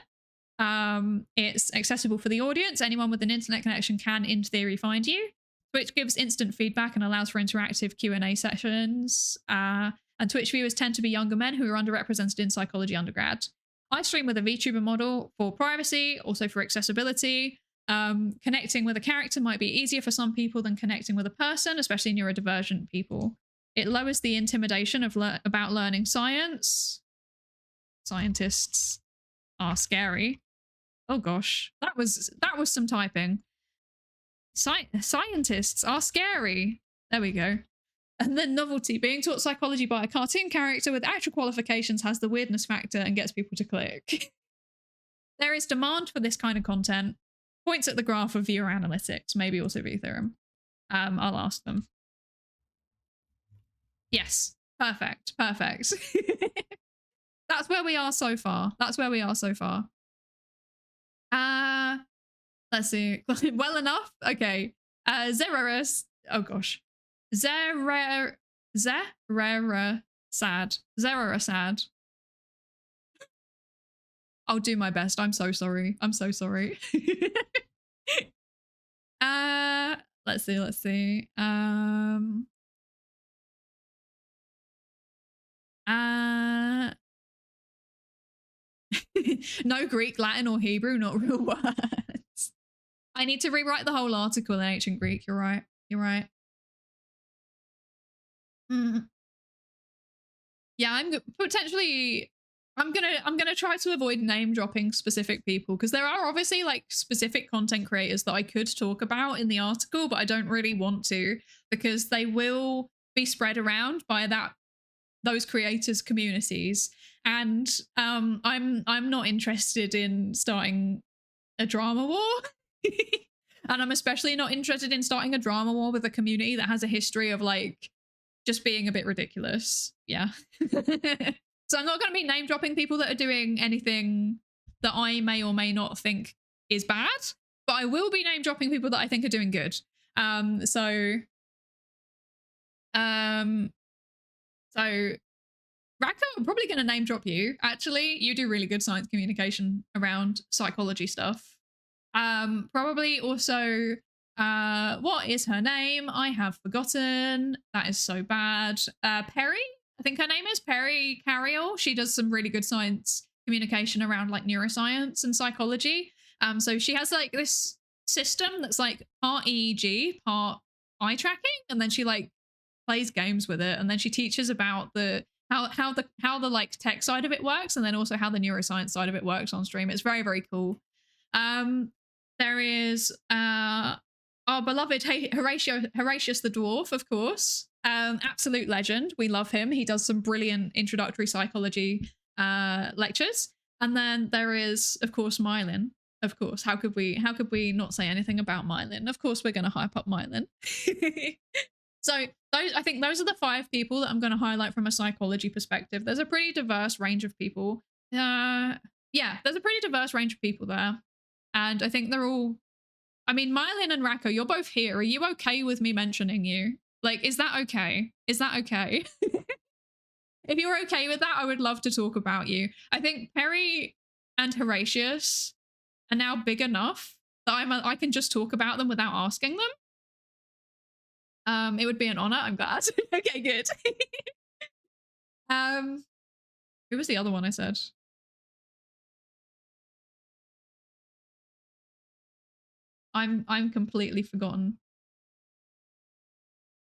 It's accessible for the audience. Anyone with an internet connection can, in theory, find you. Twitch gives instant feedback and allows for interactive Q&A sessions. And Twitch viewers tend to be younger men who are underrepresented in psychology undergrad. I stream with a VTuber model for privacy, also for accessibility. Connecting with a character might be easier for some people than connecting with a person, especially neurodivergent people. It lowers the intimidation of about learning science. Scientists are scary. Oh gosh, that was some typing. Scientists are scary. There we go. And then novelty. Being taught psychology by a cartoon character with actual qualifications has the weirdness factor and gets people to click. There is demand for this kind of content. Points at the graph of viewer analytics, maybe also V-theorem. I'll ask them. Yes, perfect. That's where we are so far. Let's see. Well enough? Okay. Zererus. Oh gosh. Zerera sad. I'll do my best. I'm so sorry. Let's see. No Greek, Latin, or Hebrew, not real words. I need to rewrite the whole article in ancient Greek. You're right. Yeah, I'm gonna try to avoid name dropping specific people because there are obviously like specific content creators that I could talk about in the article, but I don't really want to because they will be spread around by those creators' communities. And I'm not interested in starting a drama war. And I'm especially not interested in starting a drama war with a community that has a history of like just being a bit ridiculous. Yeah. So I'm not going to be name dropping people that are doing anything that I may or may not think is bad, but I will be name dropping people that I think are doing good. So Raka, I'm probably going to name drop you. Actually, you do really good science communication around psychology stuff. Probably also, what is her name? I have forgotten. That is so bad. Perry? I think her name is Perry Carriel. She does some really good science communication around like neuroscience and psychology. So she has like this system that's like part EEG, part eye tracking, and then she like plays games with it, and then she teaches about the how the like tech side of it works, and then also how the neuroscience side of it works on stream. It's very, very cool. There is our beloved Horatius the Dwarf, of course. Absolute legend. We love him. He does some brilliant introductory psychology lectures. And then there is, of course, Mylin. Of course, how could we not say anything about Mylin? Of course, we're going to hype up Mylin. So I think those are the 5 people that I'm going to highlight from a psychology perspective. There's a pretty diverse range of people. Yeah, there's a pretty diverse range of people there. And I think they're all, I mean, Mylin and Rako, you're both here. Are you okay with me mentioning you? Like, is that okay? If you're okay with that, I would love to talk about you. I think Perry and Horatius are now big enough that I can just talk about them without asking them. It would be an honor. I'm glad. Okay, good. Who was the other one I said? I'm completely forgotten.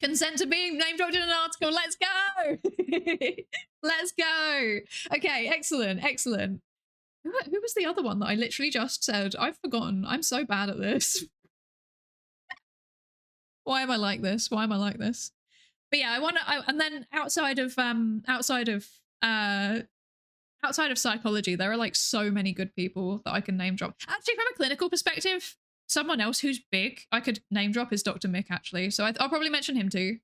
Consent to being name dropped in an article. Let's go. Let's go. Okay, excellent, excellent. Who was the other one that I literally just said? I've forgotten. I'm so bad at this. Why am I like this? Why am I like this? But yeah, and then outside of psychology, there are like so many good people that I can name drop. Actually, from a clinical perspective, someone else who's big I could name drop is Dr. Mick, actually. So I'll probably mention him too.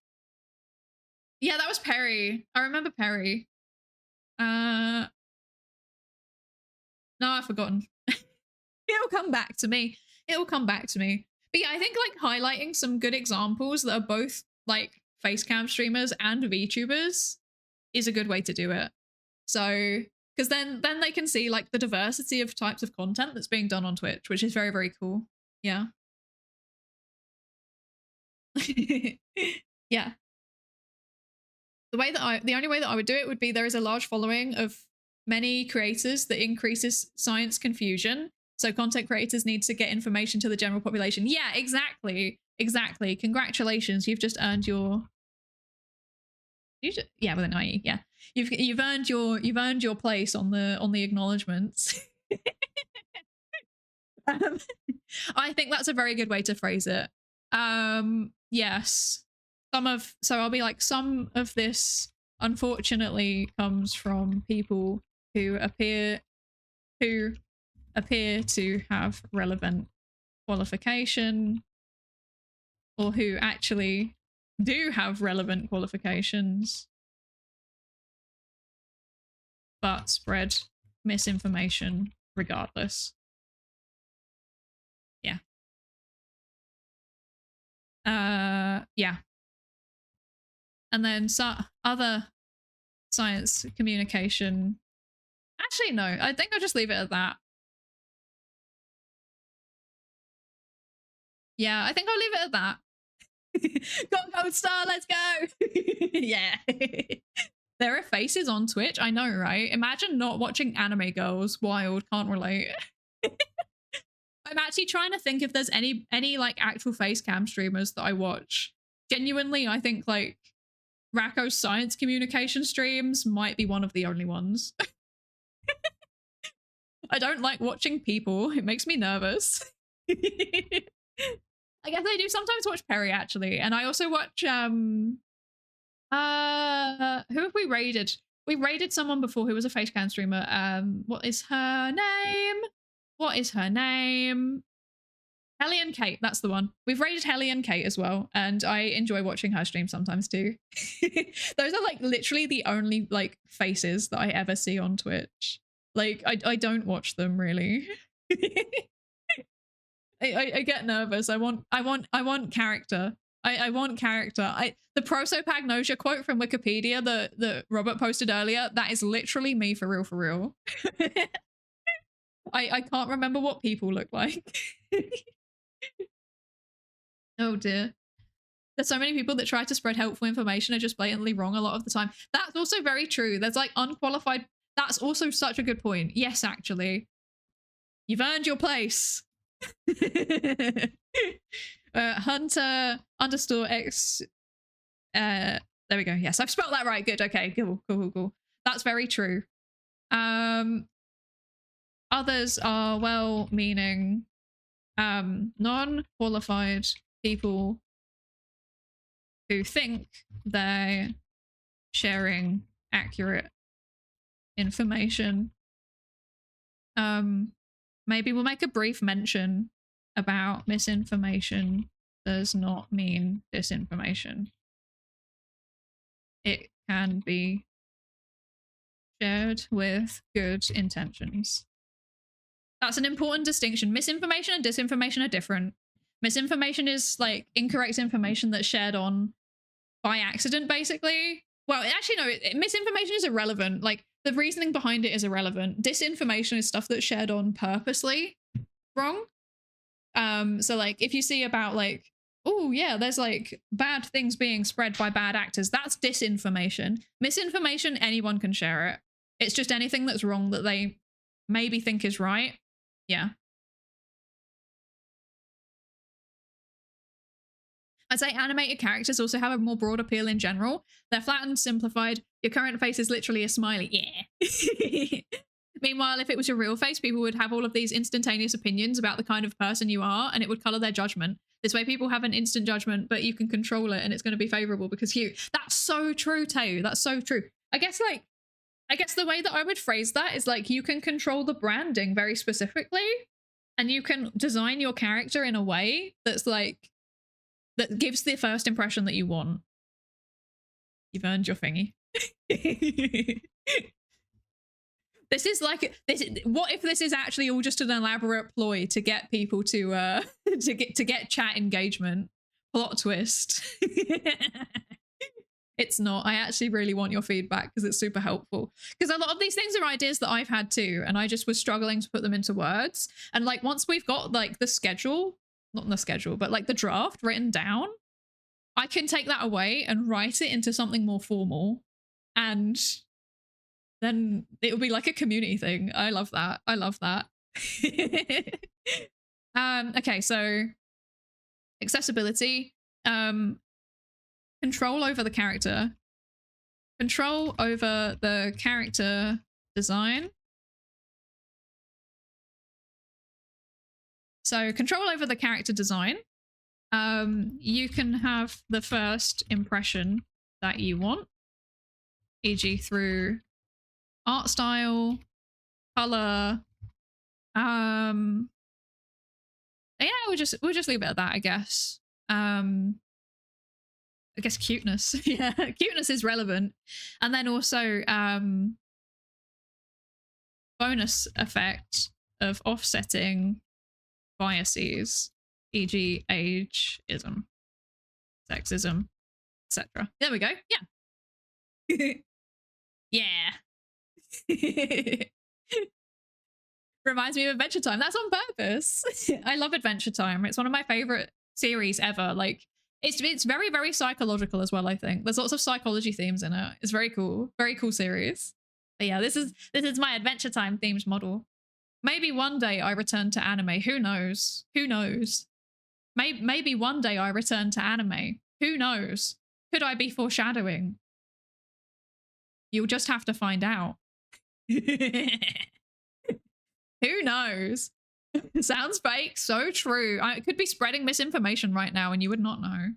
Yeah, that was Perry. I remember Perry. No, I've forgotten. It'll come back to me. It'll come back to me. But yeah, I think like highlighting some good examples that are both like facecam streamers and VTubers is a good way to do it. So, because then they can see like the diversity of types of content that's being done on Twitch, which is very, very cool. Yeah. Yeah. The only way that I would do it would be there is a large following of many creators that increases science confusion. So content creators need to get information to the general population. Yeah, exactly. Exactly. Congratulations. You've just earned your yeah, with an IE. Yeah. You've earned your place on the acknowledgements. I think that's a very good way to phrase it. Yes. So I'll be like, some of this unfortunately comes from people who appear to have relevant qualification, or who actually do have relevant qualifications but spread misinformation regardless. Yeah. Yeah. And then other science communication. Actually, no, I think I'll just leave it at that. Yeah, I think I'll leave it at that. Got Gold Star, let's go. Yeah. There are faces on Twitch, I know, right? Imagine not watching anime girls. Wild, can't relate. I'm actually trying to think if there's any like actual face cam streamers that I watch. Genuinely, I think like Racco's science communication streams might be one of the only ones. I don't like watching people. It makes me nervous. I guess I do sometimes watch Perry, actually. And I also watch who have we raided? We raided someone before who was a facecam streamer. What is her name? Helly and Kate, that's the one. We've raided Helly and Kate as well, and I enjoy watching her stream sometimes too. Those are like literally the only like faces that I ever see on Twitch. Like I don't watch them really. I get nervous. I want character. I want character. The prosopagnosia quote from Wikipedia that Robert posted earlier, that is literally me for real. I can't remember what people look like. Oh dear. There's so many people that try to spread helpful information are just blatantly wrong a lot of the time. That's also very true. There's like unqualified. That's also such a good point. Yes, actually. You've earned your place. Hunter _X. There we go. Yes, I've spelled that right. Good. Okay, cool. That's very true. Others are well-meaning, non-qualified people who think they're sharing accurate information. Maybe we'll make a brief mention about misinformation does not mean disinformation. It can be shared with good intentions. That's an important distinction. Misinformation and disinformation are different. Misinformation is like incorrect information that's shared on by accident, basically. Well, actually, no, misinformation is irrelevant. Like, the reasoning behind it is irrelevant. Disinformation is stuff that's shared on purposely wrong. So like, if you see about like, oh yeah, there's like bad things being spread by bad actors, that's disinformation. Misinformation, anyone can share it. It's just anything that's wrong that they maybe think is right. Yeah. I'd say animated characters also have a more broad appeal in general. They're flat and simplified. Your current face is literally a smiley. Yeah. Meanwhile, if it was your real face, people would have all of these instantaneous opinions about the kind of person you are, and it would color their judgment. This way people have an instant judgment, but you can control it and it's going to be favorable because you. That's so true, Teo. That's so true. I guess the way that I would phrase that is like, you can control the branding very specifically, and you can design your character in a way that's like, that gives the first impression that you want. You've earned your thingy. This is like this. What if this is actually all just an elaborate ploy to get people to to get chat engagement? Plot twist. It's not. I actually really want your feedback because it's super helpful. Because a lot of these things are ideas that I've had too, and I just was struggling to put them into words. And like, once we've got like the schedule, not the schedule, but like the draft written down, I can take that away and write it into something more formal, and then it will be like a community thing. I love that. I love that. Okay, so accessibility, control over the character, control over the character design. So control over the character design. You can have the first impression that you want, e.g. through art style, color. Yeah, we'll just leave it at that, I guess. I guess cuteness. Yeah, cuteness is relevant. And then also bonus effect of offsetting biases, e.g. ageism, sexism, etc. There we go. Yeah. Yeah. Reminds me of Adventure Time. That's on purpose. I love Adventure Time. It's one of my favorite series ever. Like, it's very, very psychological as well, I think. There's lots of psychology themes in it. It's very cool. Very cool series. But yeah, this is my Adventure Time themed model. Maybe one day I return to anime. Who knows? Who knows? Maybe one day I return to anime. Who knows? Could I be foreshadowing? You'll just have to find out. Who knows? Sounds fake. So true. I could be spreading misinformation right now and you would not know.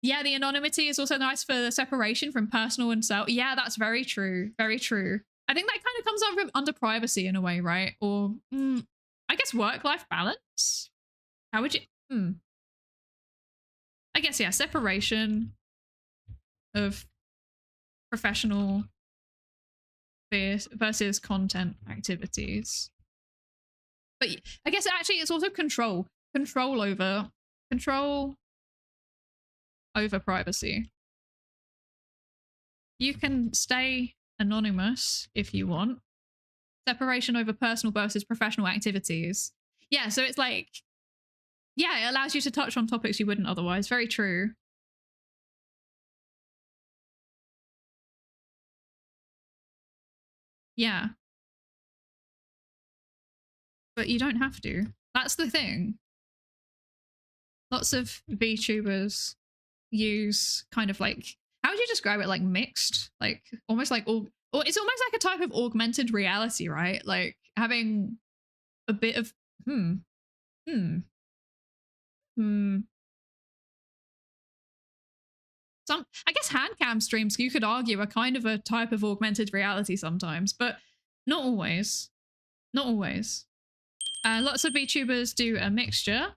Yeah, the anonymity is also nice for the separation from personal and self. Yeah, that's very true. Very true. I think that kind of comes under privacy in a way, right? Or I guess work-life balance. How would you? I guess, yeah, separation of professional versus content activities. But I guess actually it's also control over privacy. You can stay anonymous if you want. Separation over personal versus professional activities. Yeah, so it's like, yeah, it allows you to touch on topics you wouldn't otherwise. Very true. Yeah. But you don't have to. That's the thing. Lots of VTubers use kind of like, how would you describe it? Like mixed, like almost like, or it's almost like a type of augmented reality, right? Like having a bit of, some, I guess hand cam streams, you could argue, are kind of a type of augmented reality sometimes, but not always. Not always. Lots of VTubers do a mixture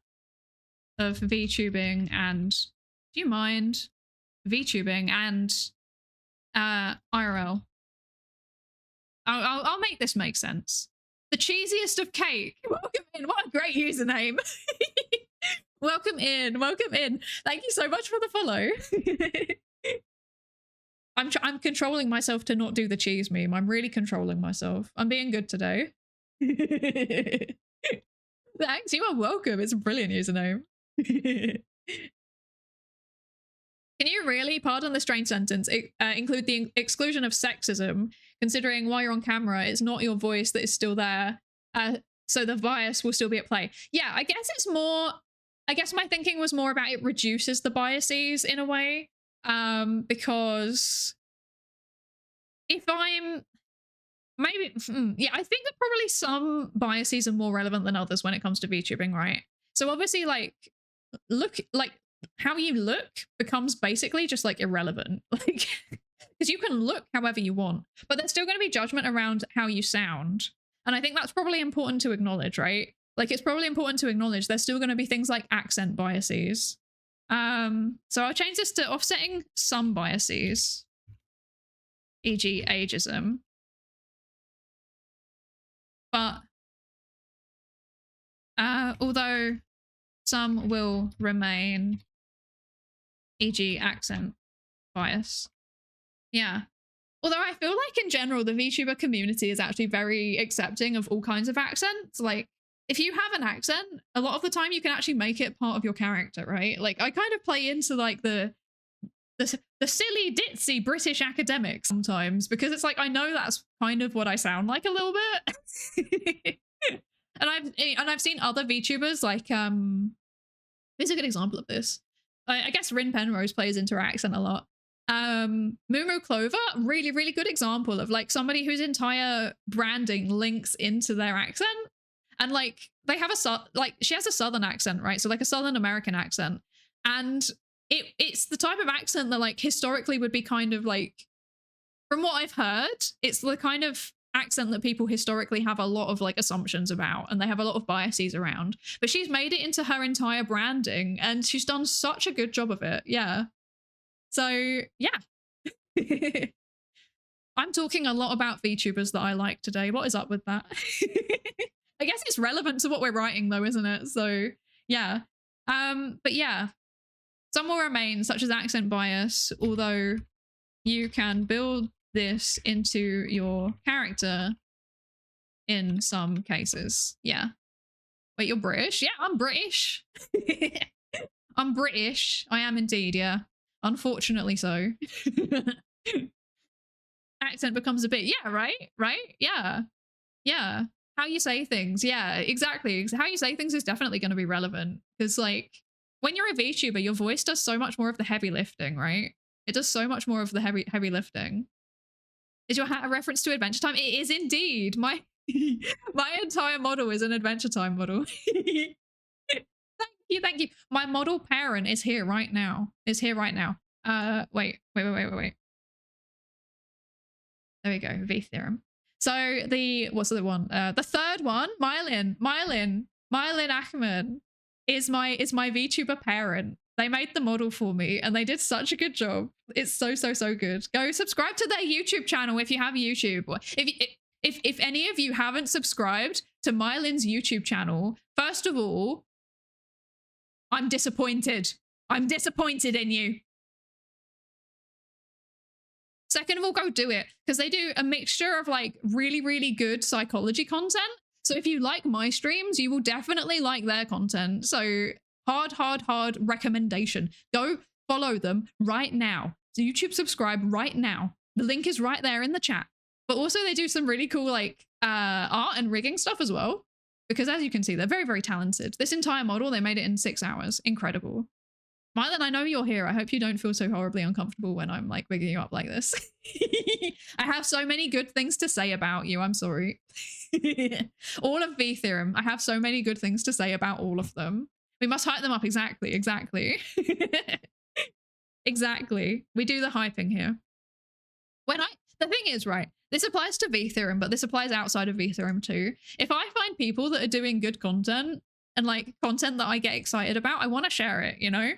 of VTubing and, do you mind? VTubing and IRL. I'll make this make sense. The cheesiest of cake. Welcome in. What a great username. Welcome in. Welcome in. Thank you so much for the follow. I'm controlling myself to not do the cheese meme. I'm really controlling myself. I'm being good today. Thanks. You are welcome. It's a brilliant username. Can you really, pardon the strange sentence, include the exclusion of sexism, considering while you're on camera, it's not your voice that is still there, so the bias will still be at play? Yeah, I guess it's more, I guess my thinking was more about it reduces the biases in a way, because if I'm, maybe, yeah, I think that probably some biases are more relevant than others when it comes to VTubing, right? So obviously, like, how you look becomes basically just like irrelevant, like, because you can look however you want, but there's still going to be judgment around how you sound. And I think that's probably important to acknowledge, right? Like, it's probably important to acknowledge there's still going to be things like accent biases. So I'll change this to offsetting some biases, e.g. ageism. But although some will remain, e.g. accent bias. Yeah. Although I feel like in general, the VTuber community is actually very accepting of all kinds of accents. Like, if you have an accent, a lot of the time you can actually make it part of your character, right? Like, I kind of play into like the silly ditzy British academics sometimes, because it's like, I know that's kind of what I sound like a little bit. and I've seen other VTubers like, here's a good example of this. I guess Rin Penrose plays into her accent a lot. Mumu Clover, really, really good example of like somebody whose entire branding links into their accent. And like, they have she has a Southern accent, right? So like a Southern American accent. And it's the type of accent that like historically would be kind of like, from what I've heard, it's the kind of accent that people historically have a lot of like assumptions about, and they have a lot of biases around, but she's made it into her entire branding and she's done such a good job of it. Yeah. So yeah. I'm talking a lot about VTubers that I like today. What is up with that? I guess it's relevant to what we're writing though, isn't it? So yeah. But yeah, some will remain, such as accent bias, although you can build this into your character in some cases. Yeah. Wait, you're British? Yeah, I'm British. I'm British. I am indeed, yeah. Unfortunately so. Accent becomes a bit, yeah, right? Right? Yeah. Yeah. How you say things. Yeah, exactly. How you say things is definitely going to be relevant, because like, when you're a VTuber, your voice does so much more of the heavy lifting, right? It does so much more of the heavy lifting. Is your hat a reference to Adventure Time? It is indeed. My entire model is an Adventure Time model. Thank you. My model parent is here right now. Wait. There we go. V theorem. So what's the one? The third one, Mylin Ackerman is my VTuber parent. They made the model for me and they did such a good job. It's so good. Go subscribe to their YouTube channel if you have YouTube. If any of you haven't subscribed to Mylin's YouTube channel, first of all, I'm disappointed. I'm disappointed in you. Second of all, go do it, because they do a mixture of like really, really good psychology content. So if you like my streams, you will definitely like their content. So hard recommendation. Go follow them right now. YouTube subscribe right now. The link is right there in the chat. But also they do some really cool like art and rigging stuff as well, because as you can see, they're very, very talented. This entire model, they made it in 6 hours. Incredible. Mylin, I know you're here. I hope you don't feel so horribly uncomfortable when I'm like rigging you up like this. I have so many good things to say about you. I'm sorry. All of V theorem. I have so many good things to say about all of them. We must hype them up. Exactly. Exactly. We do the hyping here. The thing is, right, this applies to V theorem, but this applies outside of V theorem too. If I find people that are doing good content and like content that I get excited about, I want to share it, you know?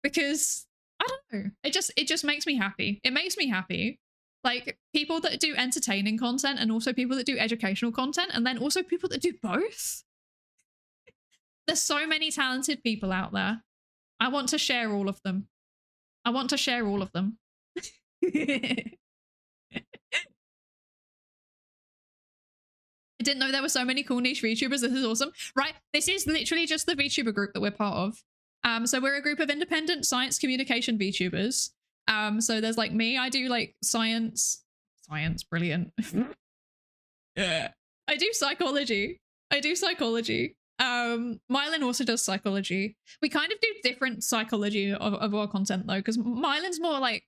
Because I don't know, it just makes me happy. It makes me happy. Like people that do entertaining content and also people that do educational content, and then also people that do both. There's so many talented people out there. I want to share all of them. I want to share all of them. I didn't know there were so many cool niche VTubers. This is awesome. Right, this is literally just the VTuber group that we're part of. So we're a group of independent science communication VTubers. So there's like me, I do like science, brilliant. Yeah. I do psychology. Mylin also does psychology. We kind of do different psychology of our content though, because Mylin's more like,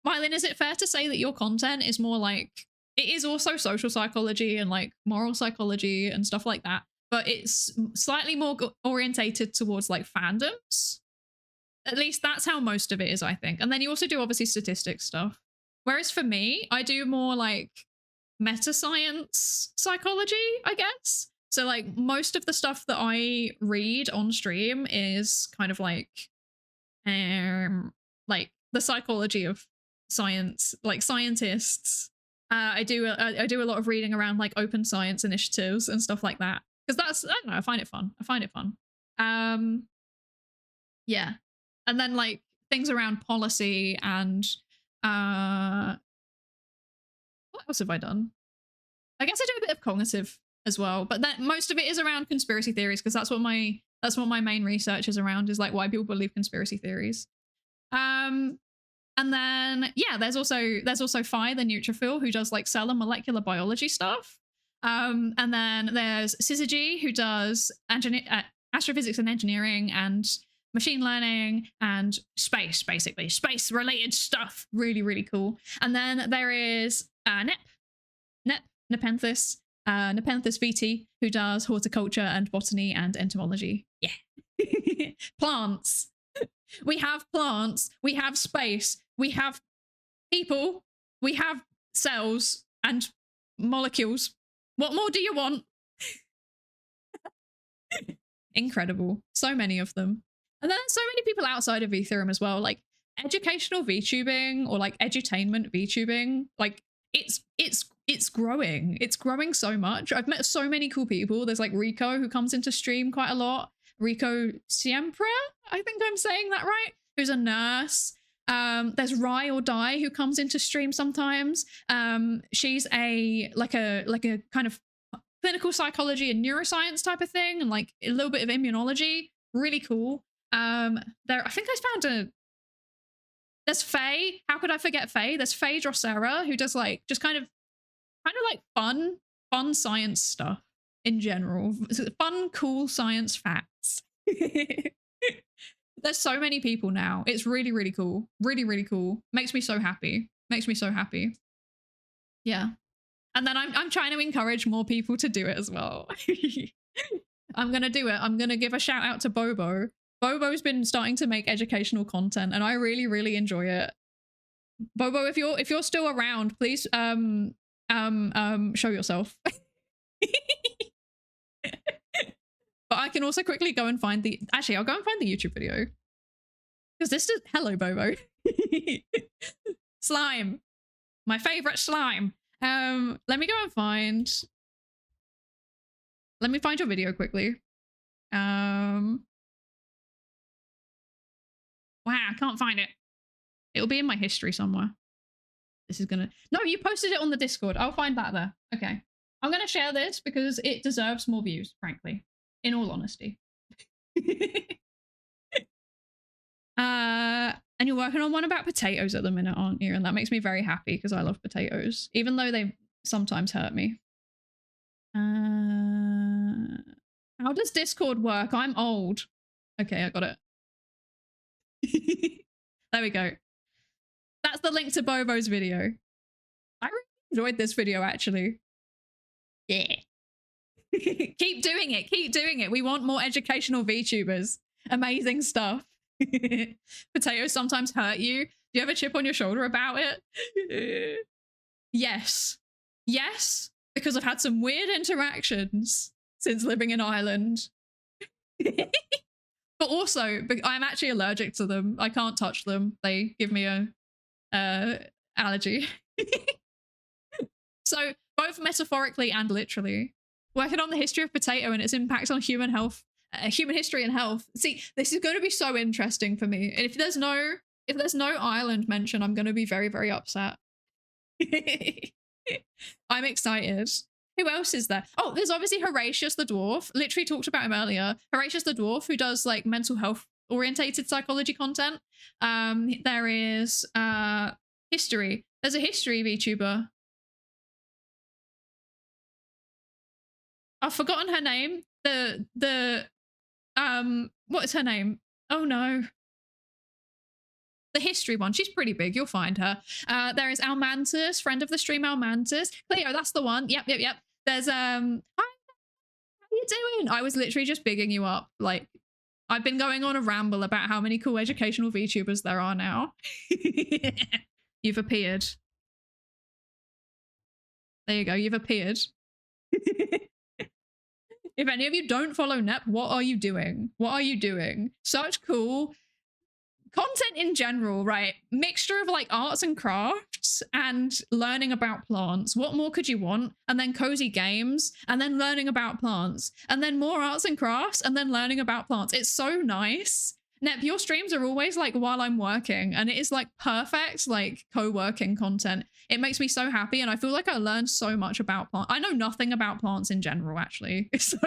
Mylin, is it fair to say that your content is more like, it is also social psychology and like moral psychology and stuff like that, but it's slightly more orientated towards like fandoms. At least that's how most of it is, I think. And then you also do obviously statistics stuff. Whereas for me, I do more like meta science psychology, I guess. So like most of the stuff that I read on stream is kind of like the psychology of science, like scientists. I do a lot of reading around like open science initiatives and stuff like that, because that's, I don't know, I find it fun. Yeah, and then like things around policy and what else have I done? I guess I do a bit of cognitive as well, but then most of it is around conspiracy theories, because that's what my main research is around, is like why people believe conspiracy theories. And then yeah, there's also Phi, the neutrophil, who does like cell and molecular biology stuff. And then there's Syzygy, who does astrophysics and engineering and machine learning and space, basically space related stuff. Really, really cool. And then there is Nepenthes VT, who does horticulture and botany and entomology. Yeah. Plants. We have plants, we have space, we have people, we have cells and molecules. What more do you want? Incredible. So many of them. And then so many people outside of VTheorem as well, like educational VTubing or like edutainment VTubing. Like it's growing. It's growing so much. I've met so many cool people. There's like Rico, who comes into stream quite a lot. Rico Siempre, I think I'm saying that right, who's a nurse. There's Rye or Die, who comes into stream sometimes. She's a kind of clinical psychology and neuroscience type of thing, and like a little bit of immunology. Really cool. I think I found there's Faye. How could I forget Faye? There's Faye Drossera, who does like just kind of like fun science stuff in general. Fun, cool science facts. There's so many people now. It's really, really cool. Really, really cool. Makes me so happy. Yeah. And then I'm trying to encourage more people to do it as well. I'm going to do it. I'm going to give a shout out to Bobo. Bobo's been starting to make educational content and I really, really enjoy it. Bobo, if you're still around, please show yourself. But I can also quickly go and find I'll go and find the YouTube video. Because this is, hello Bobo. Slime. My favorite slime. Let me find your video quickly. Wow, I can't find it. It'll be in my history somewhere. This is gonna, no, you posted it on the Discord. I'll find that there. Okay. I'm gonna share this because it deserves more views, frankly. In all honesty. And you're working on one about potatoes at the minute, aren't you? And that makes me very happy because I love potatoes, even though they sometimes hurt me. How does Discord work? I'm old. Okay, I got it. There we go. That's the link to Bobo's video. I really enjoyed this video, actually. Yeah. Keep doing it. We want more educational VTubers. Amazing stuff. Potatoes sometimes hurt you. Do you have a chip on your shoulder about it? Yes, because I've had some weird interactions since living in Ireland. But also, I'm actually allergic to them. I can't touch them. They give me a allergy. So both metaphorically and literally. Working on the history of potato and its impact on human health human history and health. See, this is going to be so interesting for me. And if there's no Ireland mention, I'm going to be very, very upset. I'm excited. Who else is there? Oh, there's obviously Horatius the dwarf. Literally talked about him earlier. Horatius the dwarf, who does like mental health orientated psychology content. There is history. There's a history VTuber. I've forgotten her name. What is her name? Oh no. The history one. She's pretty big. You'll find her. There is Almantis, friend of the stream Almantis. Cleo, that's the one. Yep. There's hi, how you doing? I was literally just bigging you up. Like, I've been going on a ramble about how many cool educational VTubers there are now. You've appeared. There you go. You've appeared. If any of you don't follow Nep, what are you doing? What are you doing? Such cool content in general, right? Mixture of like arts and crafts and learning about plants. What more could you want? And then cozy games and then learning about plants and then more arts and crafts and then learning about plants. It's so nice. Nep, your streams are always like while I'm working, and it is like perfect like co-working content. It makes me so happy, and I feel like I learned so much about plants. I know nothing about plants in general, actually. So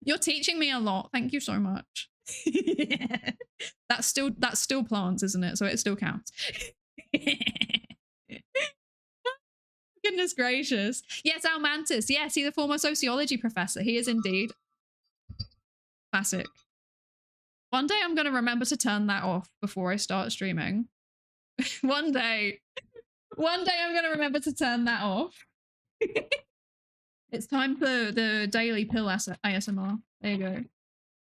you're teaching me a lot. Thank you so much. Yeah. That's still plants, isn't it? So it still counts. Goodness gracious. Yes, Almantis. Yes, he's a former sociology professor. He is indeed. Classic. One day I'm going to remember to turn that off before I start streaming. One day I'm going to remember to turn that off. It's time for the daily pill ASMR. There you go.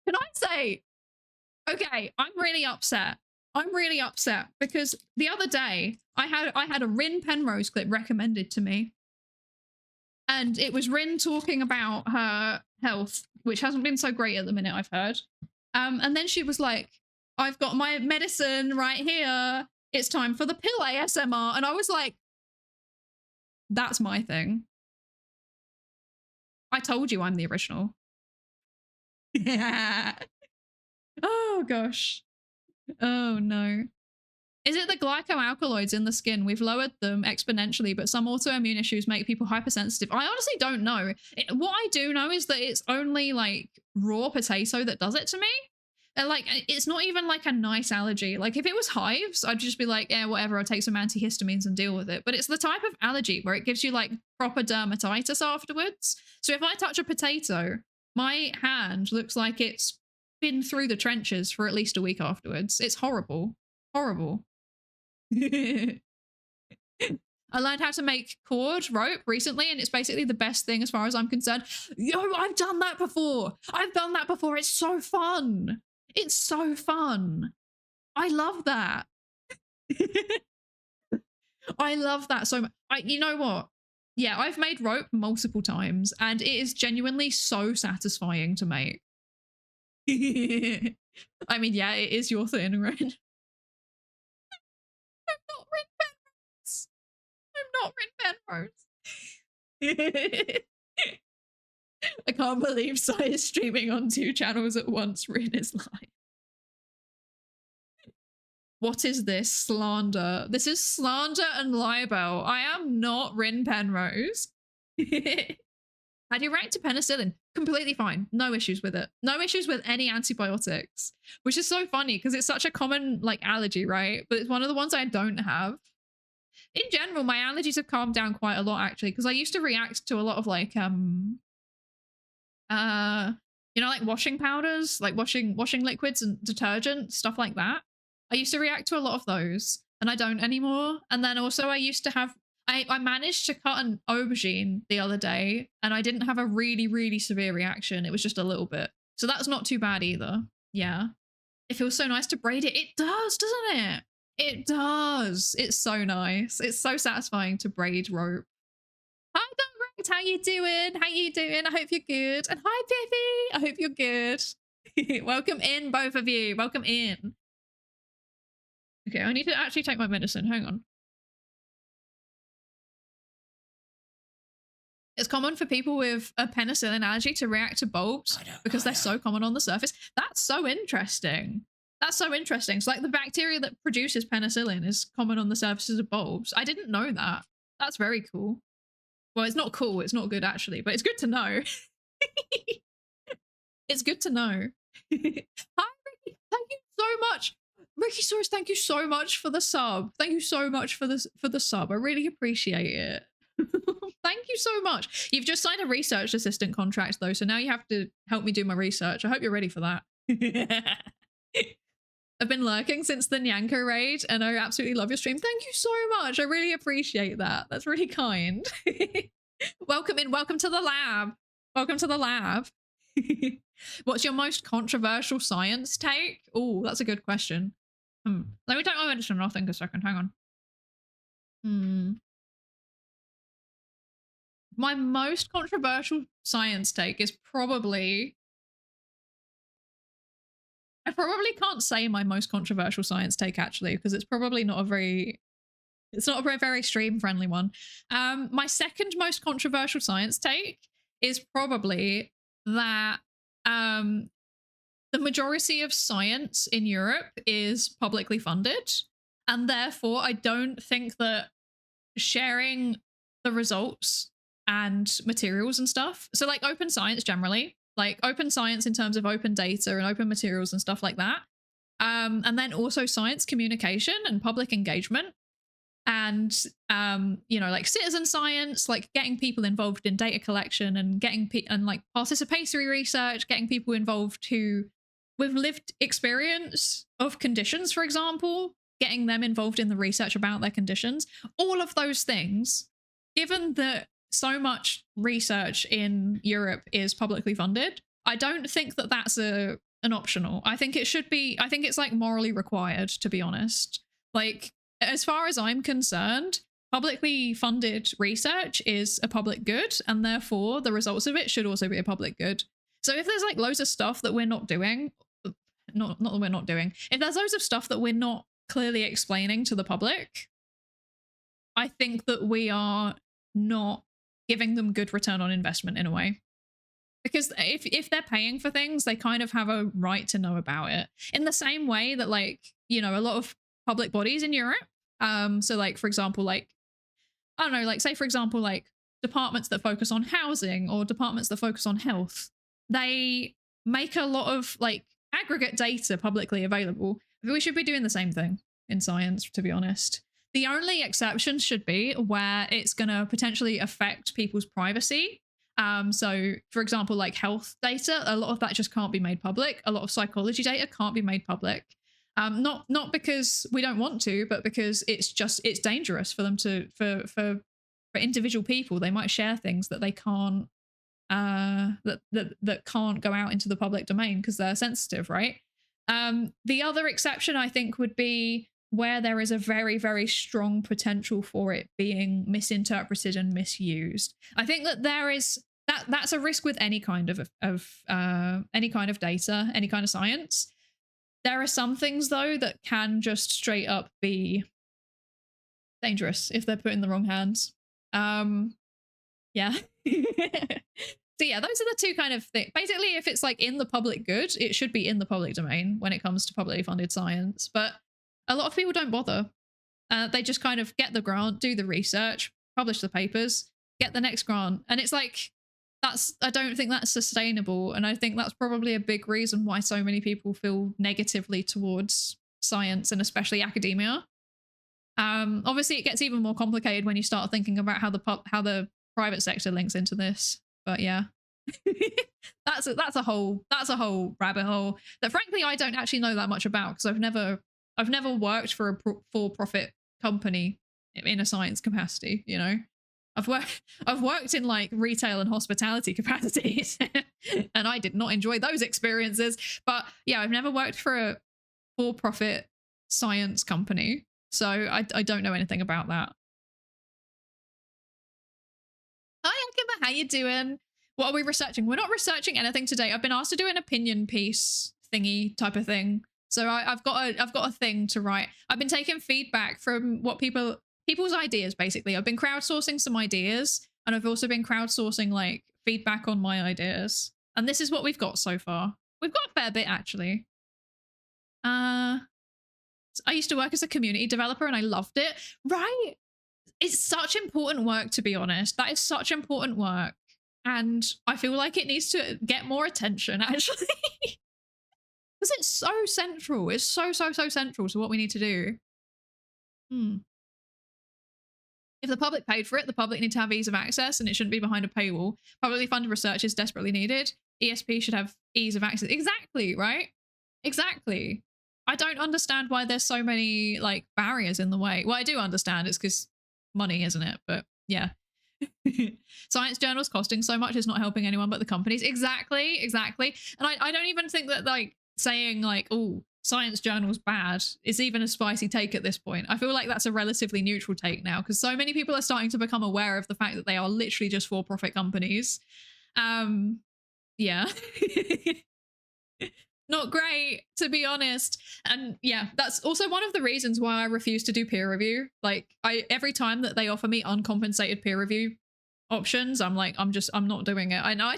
Can I say, okay, I'm really upset. I'm really upset because the other day I had a Rin Penrose clip recommended to me. And it was Rin talking about her health, which hasn't been so great at the minute, I've heard. And then she was like, I've got my medicine right here. It's time for the pill ASMR. And I was like, that's my thing. I told you I'm the original. Yeah. Oh, gosh. Oh, no. Is it the glycoalkaloids in the skin? We've lowered them exponentially, but some autoimmune issues make people hypersensitive. I honestly don't know. What I do know is that it's only like raw potato that does it to me. And like, it's not even like a nice allergy. Like if it was hives, I'd just be like, yeah, whatever, I'll take some antihistamines and deal with it. But it's the type of allergy where it gives you like proper dermatitis afterwards. So if I touch a potato, my hand looks like it's been through the trenches for at least a week afterwards. It's horrible. Horrible. I learned how to make cord rope recently, and it's basically the best thing as far as I'm concerned. Yo, I've done that before. It's so fun. It's so fun. I love that. I love that so much. You know what? Yeah, I've made rope multiple times, and it is genuinely so satisfying to make. I mean, yeah, it is your thing, right? I'm not Rin Penrose. I can't believe Sai is streaming on 2 channels at once. Rin is live. What is this? Slander. This is slander and libel. I am not Rin Penrose. How do you react to penicillin? Completely fine. No issues with it. No issues with any antibiotics, which is so funny because it's such a common like allergy, right? But it's one of the ones I don't have. In general, my allergies have calmed down quite a lot actually, because I used to react to a lot of like you know, like washing powders, like washing liquids and detergent, stuff like that. I used to react to a lot of those, and I don't anymore. And then also I used to have I managed to cut an aubergine the other day, and I didn't have a really, really severe reaction. It was just a little bit. So that's not too bad either. Yeah. It feels so nice to braid it. It does, doesn't it? It does. It's so nice. It's so satisfying to braid rope. Hi, Direct. How you doing? How you doing? I hope you're good. And hi, Piffy. I hope you're good. Welcome in, both of you. Welcome in. Okay, I need to actually take my medicine. Hang on. It's common for people with a penicillin allergy to react to bulbs because they're so common on the surface. That's so interesting. That's so interesting. So like the bacteria that produces penicillin is common on the surfaces of bulbs. I didn't know that. That's very cool. Well, it's not cool. It's not good actually, but it's good to know. It's good to know. Hi, Ricky. Thank you so much. Ricky Source, thank you so much for the sub. Thank you so much for the sub. I really appreciate it. Thank you so much. You've just signed a research assistant contract though, so now you have to help me do my research. I hope you're ready for that. I've been lurking since the Nyanko raid and I absolutely love your stream. Thank you so much. I really appreciate that. That's really kind. Welcome in. Welcome to the lab. Welcome to the lab. What's your most controversial science take? Oh, that's a good question. Let me take my medicine. I'll think a second. Hang on. My most controversial science take is probably... I probably can't say my most controversial science take actually, because it's probably not a very... It's not a very stream friendly one. My second most controversial science take is probably that the majority of science in Europe is publicly funded, and therefore I don't think that sharing the results and materials and stuff, so like open science generally, like open science in terms of open data and open materials and stuff like that, and then also science communication and public engagement, and you know, like citizen science, like getting people involved in data collection and getting and like participatory research, getting people involved who with lived experience of conditions, for example, getting them involved in the research about their conditions. All of those things, given that so much research in Europe is publicly funded, I don't think that that's an optional. I think it should be, I think it's like morally required, to be honest. Like, as far as I'm concerned, publicly funded research is a public good, and therefore the results of it should also be a public good. So if there's like loads of stuff that we're not doing, not that we're not doing, if there's loads of stuff that we're not clearly explaining to the public, I think that we are not giving them good return on investment in a way. Because if they're paying for things, they kind of have a right to know about it. In the same way that, like, you know, a lot of public bodies in Europe, so like, for example, like, I don't know, like, say, for example, like departments that focus on housing or departments that focus on health, they make a lot of like aggregate data publicly available. We should be doing the same thing in science, to be honest. The only exceptions should be where it's going to potentially affect people's privacy. So, for example, like health data, a lot of that just can't be made public. A lot of psychology data can't be made public. Not because we don't want to, but because it's dangerous for them to, for individual people. They might share things that they can't, that can't go out into the public domain because they're sensitive, right? The other exception, I think, would be where there is a very, very strong potential for it being misinterpreted and misused. I think that there is that's a risk with any kind of any kind of data, any kind of science. There are some things though that can just straight up be dangerous if they're put in the wrong hands. Yeah. So yeah, those are the two kind of things. Basically, if it's like in the public good, it should be in the public domain when it comes to publicly funded science. But a lot of people don't bother. They just kind of get the grant, do the research, publish the papers, get the next grant. And it's like, I don't think that's sustainable. And I think that's probably a big reason why so many people feel negatively towards science and especially academia. Obviously, it gets even more complicated when you start thinking about how the private sector links into this. But yeah, that's a whole rabbit hole that frankly I don't actually know that much about because I've never worked for a for-profit company in a science capacity. You know, I've worked in like retail and hospitality capacities, and I did not enjoy those experiences. But yeah, I've never worked for a for-profit science company, so I don't know anything about that. Hi, Akima, how you doing? What are we researching? We're not researching anything today. I've been asked to do an opinion piece thingy type of thing. So I've got a thing to write. I've been taking feedback from what people's ideas, basically. I've been crowdsourcing some ideas And I've also been crowdsourcing like feedback on my ideas. And this is what we've got so far. We've got a fair bit actually. I used to work as a community developer and I loved it. Right? It's such important work, to be honest. That is such important work. And I feel like it needs to get more attention, actually. Because it's so central. It's so central to what we need to do. If the public paid for it, the public need to have ease of access and it shouldn't be behind a paywall. Publicly funded research is desperately needed. ESP should have ease of access. Exactly, right? Exactly. I don't understand why there's so many like barriers in the way. Well, I do understand. It's because money, isn't it? But yeah. Science journals costing so much is not helping anyone but the companies. Exactly. And I don't even think that like saying like, oh, science journals bad is even a spicy take at this point. I feel like that's a relatively neutral take now because so many people are starting to become aware of the fact that they are literally just for-profit companies. Yeah. Not great, to be honest. And yeah, that's also one of the reasons why I refuse to do peer review. Like every time that they offer me uncompensated peer review options, I'm like, I'm not doing it. I know. I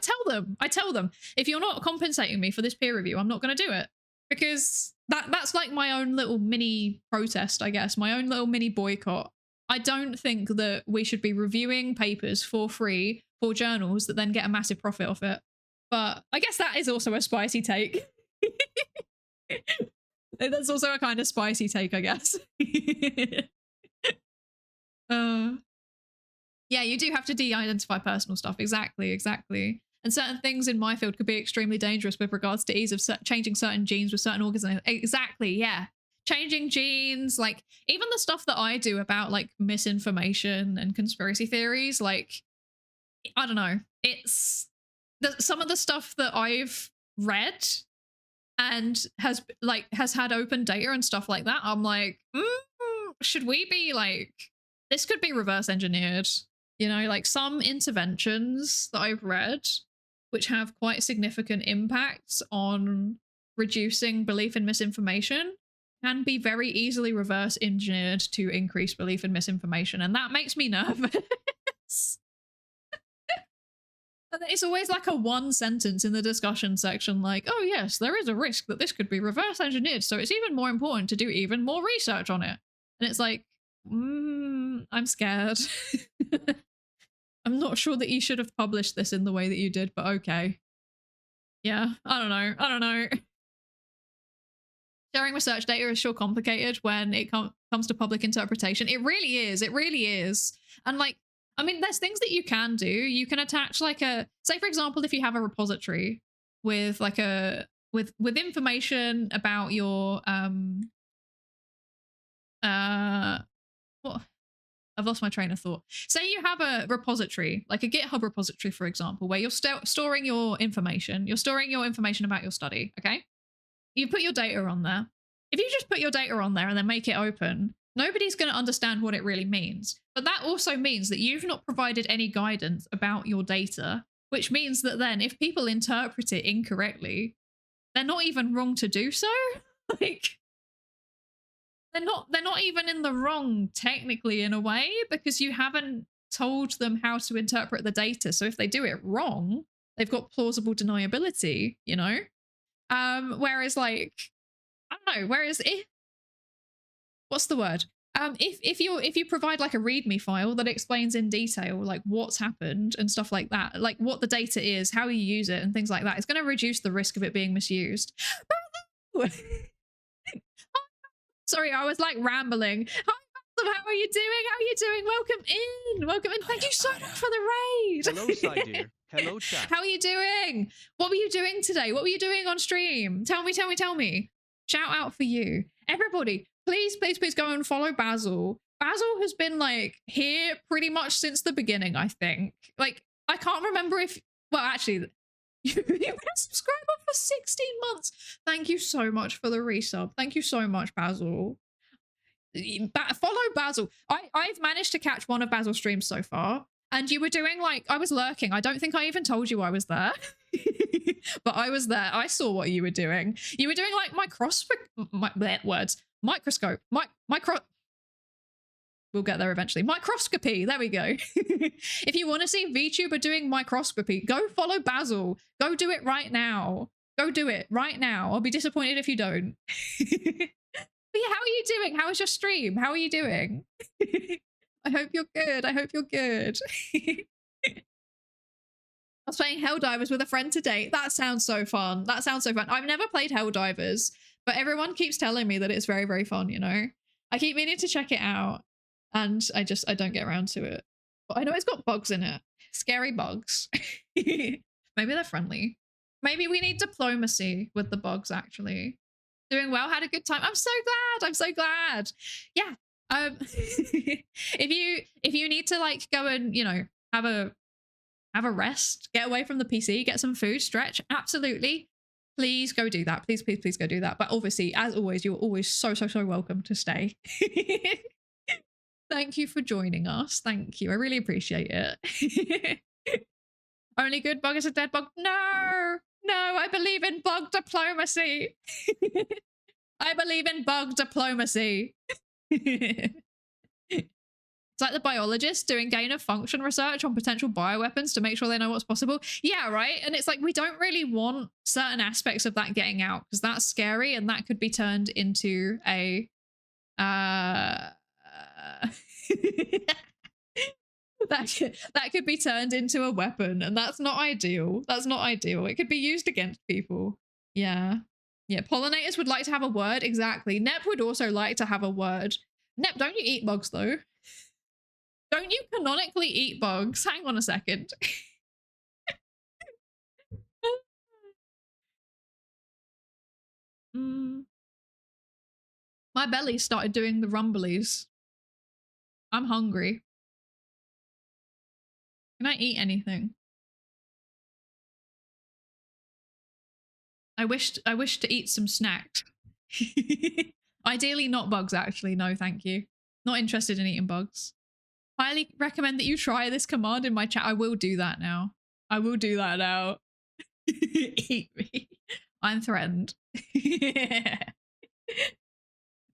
tell them, if you're not compensating me for this peer review, I'm not going to do it. Because that's like my own little mini protest, I guess, my own little mini boycott. I don't think that we should be reviewing papers for free for journals that then get a massive profit off it. But I guess that is also a spicy take. That's also a kind of spicy take, I guess. Yeah, you do have to de-identify personal stuff. Exactly. And certain things in my field could be extremely dangerous with regards to ease of changing certain genes with certain organisms. Exactly, yeah. Changing genes, like even the stuff that I do about like misinformation and conspiracy theories, like, I don't know. It's some of the stuff that I've read and has had open data and stuff like that. I'm like, should we be like, this could be reverse engineered. You know, like some interventions that I've read, which have quite significant impacts on reducing belief in misinformation, can be very easily reverse engineered to increase belief in misinformation. And that makes me nervous. It's always like a one sentence in the discussion section, like, oh yes, there is a risk that this could be reverse engineered, so it's even more important to do even more research on it. And it's like, I'm scared. I'm not sure that you should have published this in the way that you did, but okay. Yeah, I don't know. Sharing research data is sure complicated when it comes to public interpretation. It really is. And like, I mean, there's things that you can do. You can attach like say for example, if you have a repository with like with information about your, what? I've lost my train of thought. Say you have a repository, like a GitHub repository, for example, where you're storing your information. You're storing your information about your study, okay? You put your data on there. If you just put your data on there and then make it open, nobody's going to understand what it really means. But that also means that you've not provided any guidance about your data, which means that then if people interpret it incorrectly, they're not even wrong to do so. Like, they're not even in the wrong technically in a way, because you haven't told them how to interpret the data. So if they do it wrong, they've got plausible deniability, you know? Whereas like, I don't know, what's the word? If you provide like a README file that explains in detail like what's happened and stuff like that, like what the data is, how you use it and things like that, it's going to reduce the risk of it being misused. Sorry, I was like rambling. Hi, how are you doing? Welcome in. Thank you so much for the raid. Hello, Psydere. Hello, chat. How are you doing? What were you doing today? What were you doing on stream? Tell me. Shout out for you. Everybody, please go and follow Basil. Basil has been like here pretty much since the beginning, I think. Like, I can't remember if, well, actually, you've been a subscriber for 16 months. Thank you so much for the resub. Thank you so much, Basil. Follow Basil. I've managed to catch one of Basil's streams so far, and you were doing like, I was lurking. I don't think I even told you I was there. But I was there. I saw what you were doing. You were doing like microscope. We'll get there eventually. Microscopy. There we go. If you want to see VTuber doing microscopy, go follow Basil. Go do it right now. Go do it right now. I'll be disappointed if you don't. But yeah, how are you doing? How is your stream? How are you doing? I hope you're good. I hope you're good. I was playing Helldivers with a friend today. That sounds so fun. That sounds so fun. I've never played Helldivers, but everyone keeps telling me that it's very, very fun, you know? I keep meaning to check it out, and I don't get around to it. But I know it's got bugs in it. Scary bugs. Maybe they're friendly. Maybe we need diplomacy with the bugs, actually. Doing well, had a good time. I'm so glad. I'm so glad. Yeah. If you need to like go and, you know, have a rest, get away from the PC, get some food, stretch, absolutely. Please go do that. Please, please, please go do that. But obviously, as always, you're always so, so, so welcome to stay. Thank you for joining us. Thank you. I really appreciate it. Only good bug is a dead bug. No, I believe in bug diplomacy. I believe in bug diplomacy. It's like the biologist doing gain of function research on potential bioweapons to make sure they know what's possible. Yeah, right? And it's like, we don't really want certain aspects of that getting out because that's scary and that could be turned into a... that could be turned into a weapon, and that's not ideal. That's not ideal. It could be used against people. Yeah. Yeah, pollinators would like to have a word. Exactly. Nep would also like to have a word. Nep, don't you eat bugs, though? Don't you canonically eat bugs? Hang on a second. My belly started doing the rumblies. I'm hungry. Can I eat anything? I wish to eat some snacks. Ideally not bugs, actually. No, thank you. Not interested in eating bugs. Highly recommend that you try this command in my chat. I will do that now. I will do that now. Eat me. I'm threatened.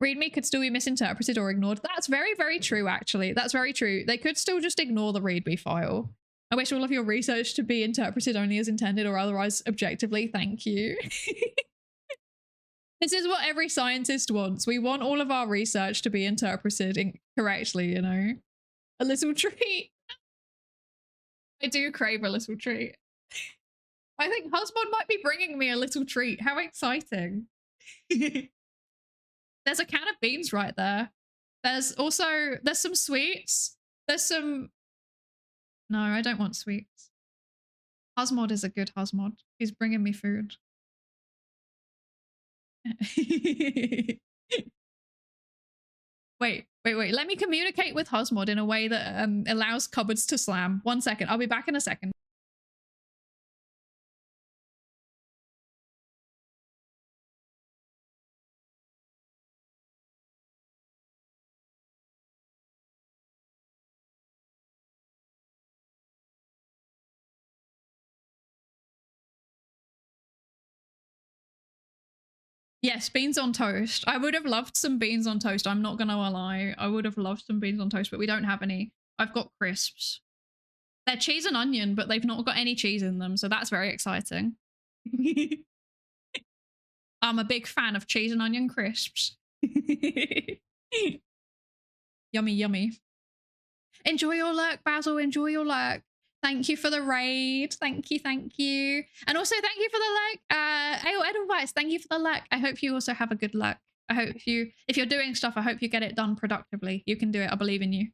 README could still be misinterpreted or ignored. That's very, very true, actually. That's very true. They could still just ignore the README file. I wish all of your research to be interpreted only as intended or otherwise objectively. Thank you. This is what every scientist wants. We want all of our research to be interpreted correctly, you know? A little treat. I do crave a little treat. I think Husband might be bringing me a little treat. How exciting. There's a can of beans right there. There's some sweets. There's some... No, I don't want sweets. Husmod is a good Husmod. He's bringing me food. Wait. Let me communicate with Husmod in a way that allows cupboards to slam. 1 second. I'll be back in a second. Yes, beans on toast. I would have loved some beans on toast. I'm not gonna lie. I would have loved some beans on toast, but we don't have any. I've got crisps. They're cheese and onion, but they've not got any cheese in them, so that's very exciting. I'm a big fan of cheese and onion crisps. Yummy, yummy. Enjoy your lurk, Basil. Enjoy your lurk. Thank you for the raid. Thank you, thank you. And also thank you for the lurk. Ayo Edelweiss, thank you for the lurk. I hope you also have a good lurk. I hope if you're doing stuff, I hope you get it done productively. You can do it. I believe in you.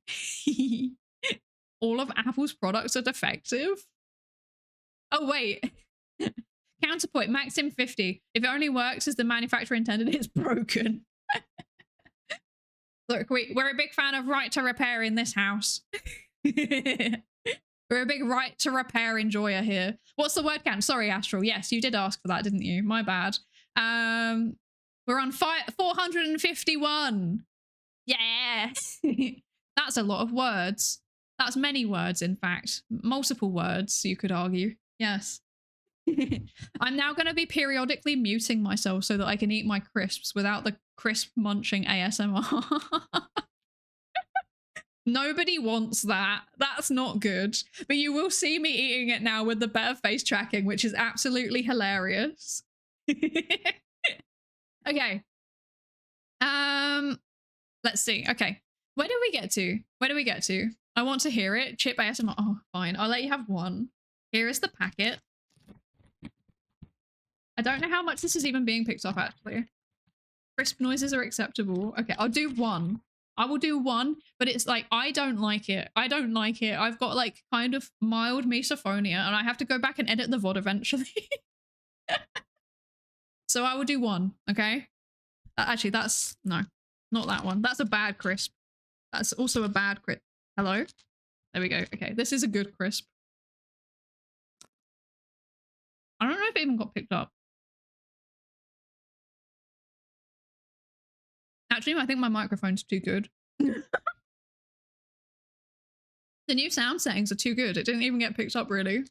All of Apple's products are defective. Oh, wait. Counterpoint, Maxim 50. If it only works as the manufacturer intended, it's broken. Look, we're a big fan of right to repair in this house. We're a big right to repair enjoyer here. What's the word count? Sorry, Astral. Yes, you did ask for that, didn't you? My bad. We're on 451. Yeah. That's a lot of words. That's many words, in fact. Multiple words, you could argue. Yes. I'm now going to be periodically muting myself so that I can eat my crisps without the crisp munching ASMR. Nobody wants that. That's not good. But you will see me eating it now with the better face tracking, which is absolutely hilarious. Okay. Let's see. Okay. Where do we get to? Where do we get to? I want to hear it. Chip ASMR. Oh, fine. I'll let you have one. Here is the packet. I don't know how much this is even being picked up, actually. Crisp noises are acceptable. Okay, I'll do one. I will do one, but it's like, I don't like it. I don't like it. I've got like kind of mild misophonia and I have to go back and edit the VOD eventually. So I will do one, okay? Actually, that's, no, not that one. That's a bad crisp. That's also a bad crisp. Hello? There we go. Okay, this is a good crisp. I don't know if it even got picked up. Actually, I think my microphone's too good. The new sound settings are too good. It didn't even get picked up, really.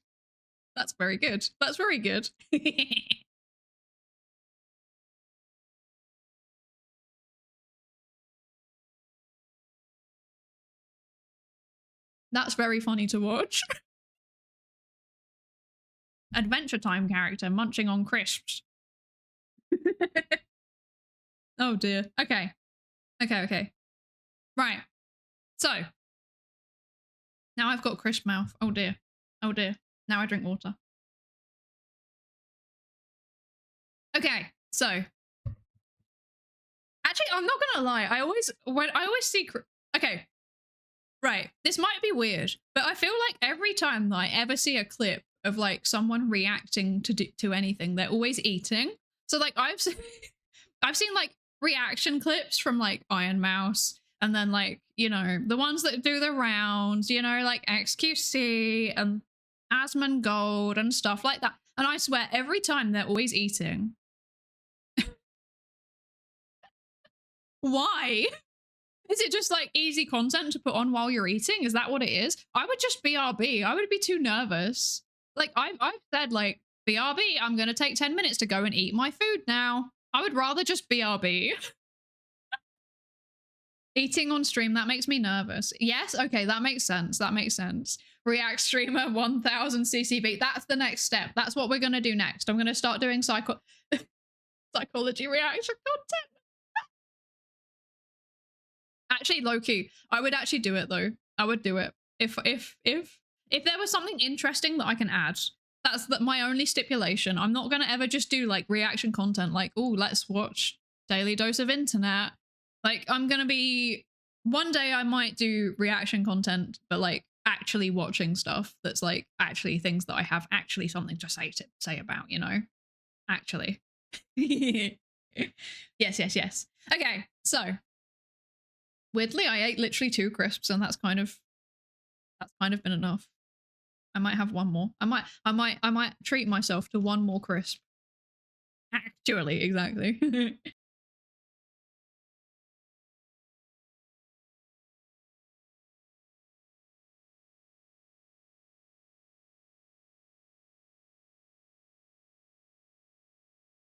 That's very good. That's very good. That's very funny to watch. Adventure Time character munching on crisps. Oh dear. Okay. Okay. Right. So. Now I've got crisp mouth. Oh dear. Oh dear. Now I drink water. Okay. So. Actually, I'm not gonna lie. I always see. Okay. Right. This might be weird, but I feel like every time that I ever see a clip of like someone reacting to anything, they're always eating. So like I've seen like reaction clips from like Iron Mouse, and then like, you know, the ones that do the rounds, you know, like XQC and Asmongold and stuff like that. And I swear every time they're always eating. Why? Is it just like easy content to put on while you're eating? Is that what it is? I would just BRB. I would be too nervous. Like I've said like, BRB, I'm going to take 10 minutes to go and eat my food now. I would rather just BRB. Eating on stream, that makes me nervous. Yes, okay, that makes sense. That makes sense. React streamer 1000 CCB. That's the next step. That's what we're going to do next. I'm going to start doing psychology reaction content. Actually, low-key, I would actually do it though. I would do it. If there was something interesting that I can add. That's my only stipulation. I'm not going to ever just do like reaction content like, oh, let's watch Daily Dose of Internet. Like I'm going to be, one day I might do reaction content, but like actually watching stuff that's like actually things that I have actually something to say about, you know, actually. Yes. Okay. So weirdly, I ate literally 2 crisps and that's kind of been enough. I might have one more. I might treat myself to one more crisp. Actually, exactly.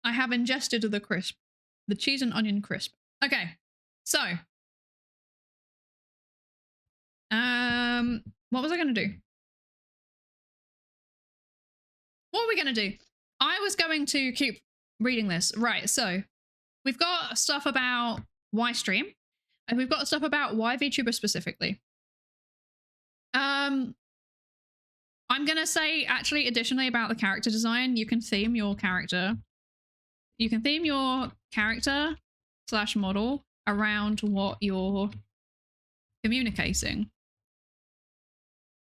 I have ingested the crisp. The cheese and onion crisp. Okay. So. What was I going to do? What are we going to do? I was going to keep reading this. Right, so we've got stuff about why stream, and we've got stuff about why VTuber specifically. I'm going to say actually additionally about the character design, you can theme your character. You can theme your character / model around what you're communicating.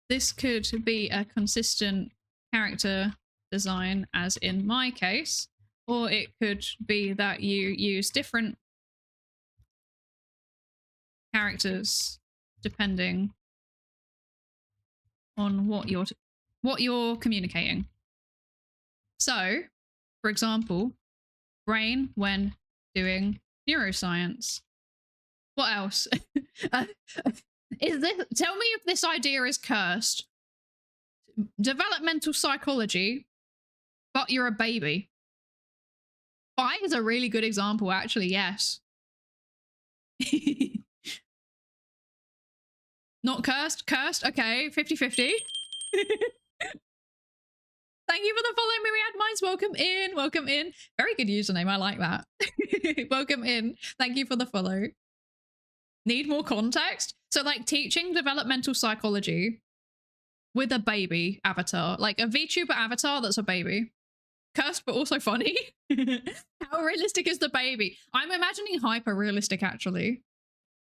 This could be a consistent character design, as in my case, or it could be that you use different characters depending on what you're communicating. So, for example, brain when doing neuroscience. What else? Tell me if this idea is cursed. Developmental psychology, but you're a baby. Bi is a really good example, actually, yes. Not cursed? Cursed? Okay, 50-50. Thank you for the follow, Myriad Minds. Welcome in. Welcome in. Very good username. I like that. Welcome in. Thank you for the follow. Need more context? So like teaching developmental psychology with a baby avatar, like a VTuber avatar that's a baby. Cursed, but also funny. How realistic is the baby? I'm imagining hyper realistic, actually.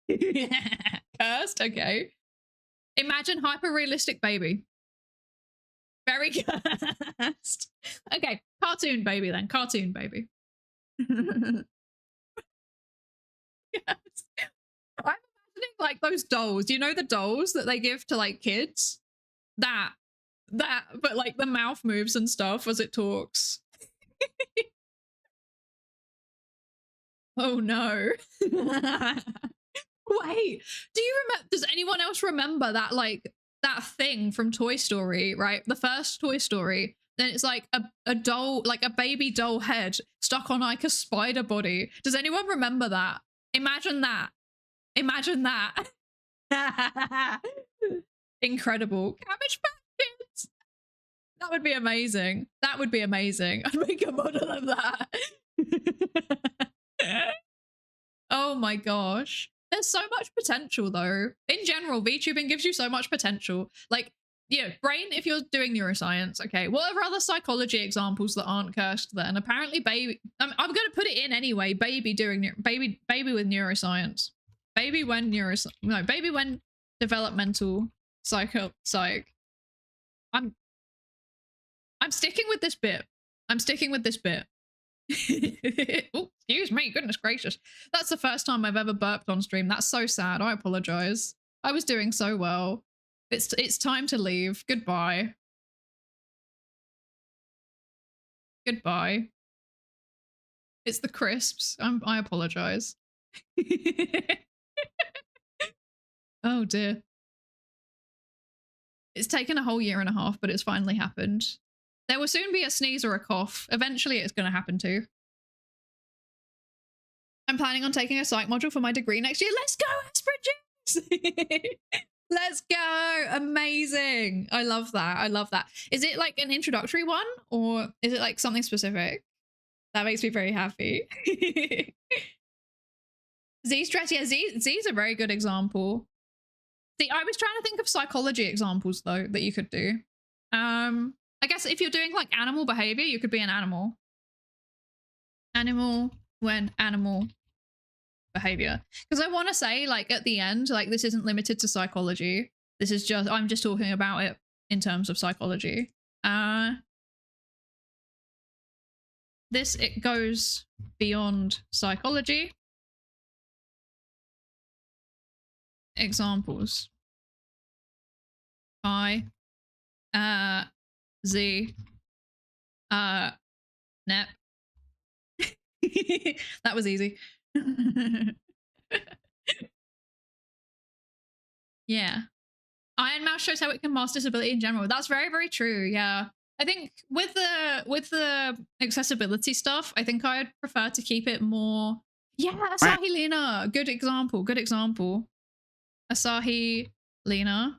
Cursed, okay. Imagine hyper realistic baby. Very cursed. Okay, cartoon baby then. Cartoon baby. Yes. I'm imagining like those dolls. You know the dolls that they give to like kids? That, but like the mouth moves and stuff as it talks. Oh no. Wait, do you remember, does anyone else remember that like that thing from Toy Story, right? The first Toy Story. Then it's like a doll, like a baby doll head stuck on like a spider body. Does anyone remember that? Imagine that. Imagine that. Incredible. Cabbage Patch. That would be amazing. That would be amazing. I'd make a model of that. Oh my gosh. There's so much potential though. In general, VTubing gives you so much potential. Like, yeah, brain, if you're doing neuroscience, okay. What are other psychology examples that aren't cursed then? Apparently baby, I'm going to put it in anyway. Baby doing, baby with neuroscience. Baby when baby when developmental psych. I'm sticking with this bit. I'm sticking with this bit. Oh, excuse me, goodness gracious. That's the first time I've ever burped on stream. That's so sad. I apologize. I was doing so well. It's time to leave. Goodbye. Goodbye. It's the crisps. I apologize. Oh dear. It's taken a whole year and a half, but it's finally happened. There will soon be a sneeze or a cough. Eventually it's going to happen too. I'm planning on taking a psych module for my degree next year. Let's go, Asperger's! Let's go. Amazing. I love that. I love that. Is it like an introductory one or is it like something specific? That makes me very happy. Z stress. Yeah, Z's a very good example. See, I was trying to think of psychology examples though that you could do. I guess if you're doing like animal behavior, you could be an animal. Animal when animal behavior. Because I want to say like at the end, like this isn't limited to psychology. This is just, I'm just talking about it in terms of psychology. It goes beyond psychology. Examples. I, Z, Nep. That was easy. Yeah. Iron Mouse shows how it can mask disability in general. That's very, very true. Yeah. I think with the accessibility stuff, I think I'd prefer to keep it more. Yeah, Asahi Lena. Good example. Good example. Asahi Lena.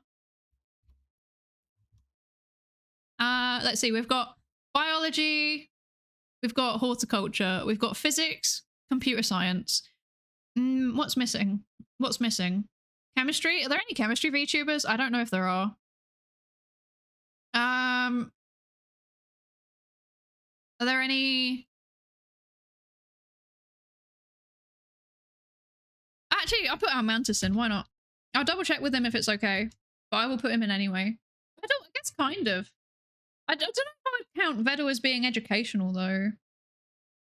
Let's see. We've got biology. We've got horticulture. We've got physics, computer science. What's missing? What's missing? Chemistry? Are there any chemistry VTubers? I don't know if there are. Are there any? Actually, I'll put our Mantis in. Why not? I'll double check with him if it's okay, but I will put him in anyway. I guess kind of. I don't know if I would count Vedal as being educational though.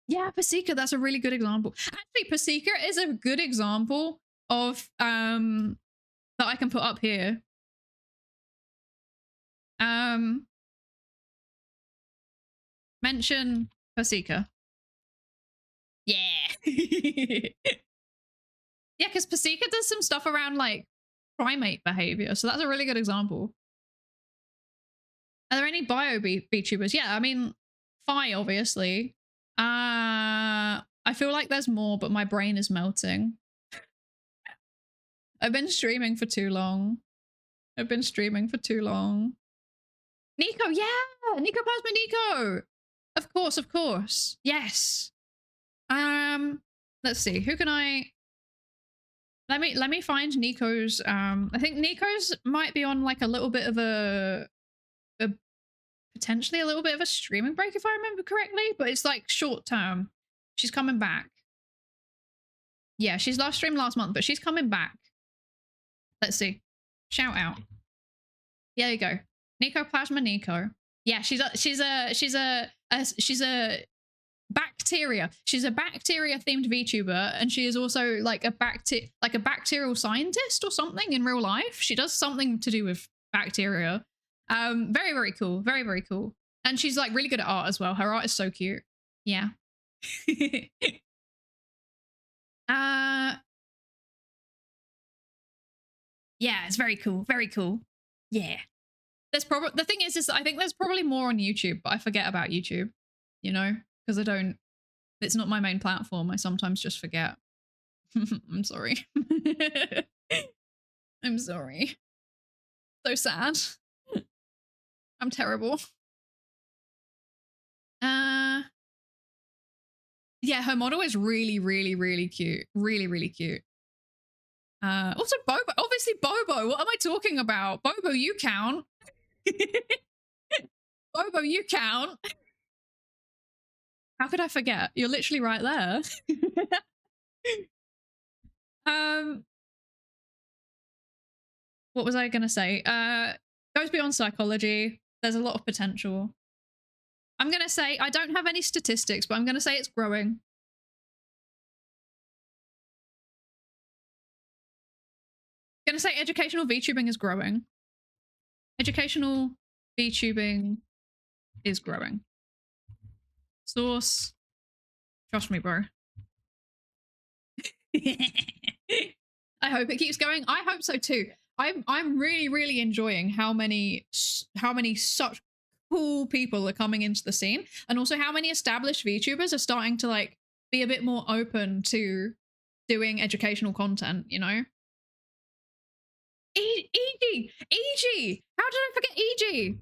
Yeah, Pasika, that's a really good example. Actually, Pasika is a good example of that I can put up here. Mention Pasika. Yeah. Yeah, because Pasika does some stuff around like primate behavior, so that's a really good example. Are there any bio VTubers? Yeah, I mean, Phi, obviously. I feel like there's more, but my brain is melting. I've been streaming for too long. I've been streaming for too long. Nico, yeah! Nico Plasma Nico! Of course, of course. Yes. Let's see. Who can I... Let me find Nico's... I think Nico's might be on like a little bit of a potentially a little bit of a streaming break if I remember correctly, but it's like short term. She's coming back. Yeah, she's last streamed last month, but she's coming back. Let's see. Shout out. There you go. Nico Plasma Nico. Yeah, she's a bacteria. She's a bacteria themed VTuber, and she is also like a bacterial scientist or something in real life. She does something to do with bacteria. Very, very cool. Very, very cool. And she's like really good at art as well. Her art is so cute. Yeah. Yeah, it's very cool. Very cool. Yeah. There's probably, the thing is I think there's probably more on YouTube, but I forget about YouTube, you know, because it's not my main platform. I sometimes just forget. I'm sorry. I'm sorry. So sad. I'm terrible. Yeah, her model is really, really, really cute. Really, really cute. Also Bobo, obviously Bobo. What am I talking about? Bobo, you count. Bobo, you count. How could I forget? You're literally right there. What was I gonna say? Goes beyond psychology. There's a lot of potential. I'm gonna say, I don't have any statistics, but I'm gonna say it's growing. I'm gonna say educational VTubing is growing. Educational VTubing is growing. Source. Trust me, bro. I hope it keeps going. I hope so too. I'm really, really enjoying how many such cool people are coming into the scene, and also how many established VTubers are starting to like be a bit more open to doing educational content, you know? EG! How did I forget EG?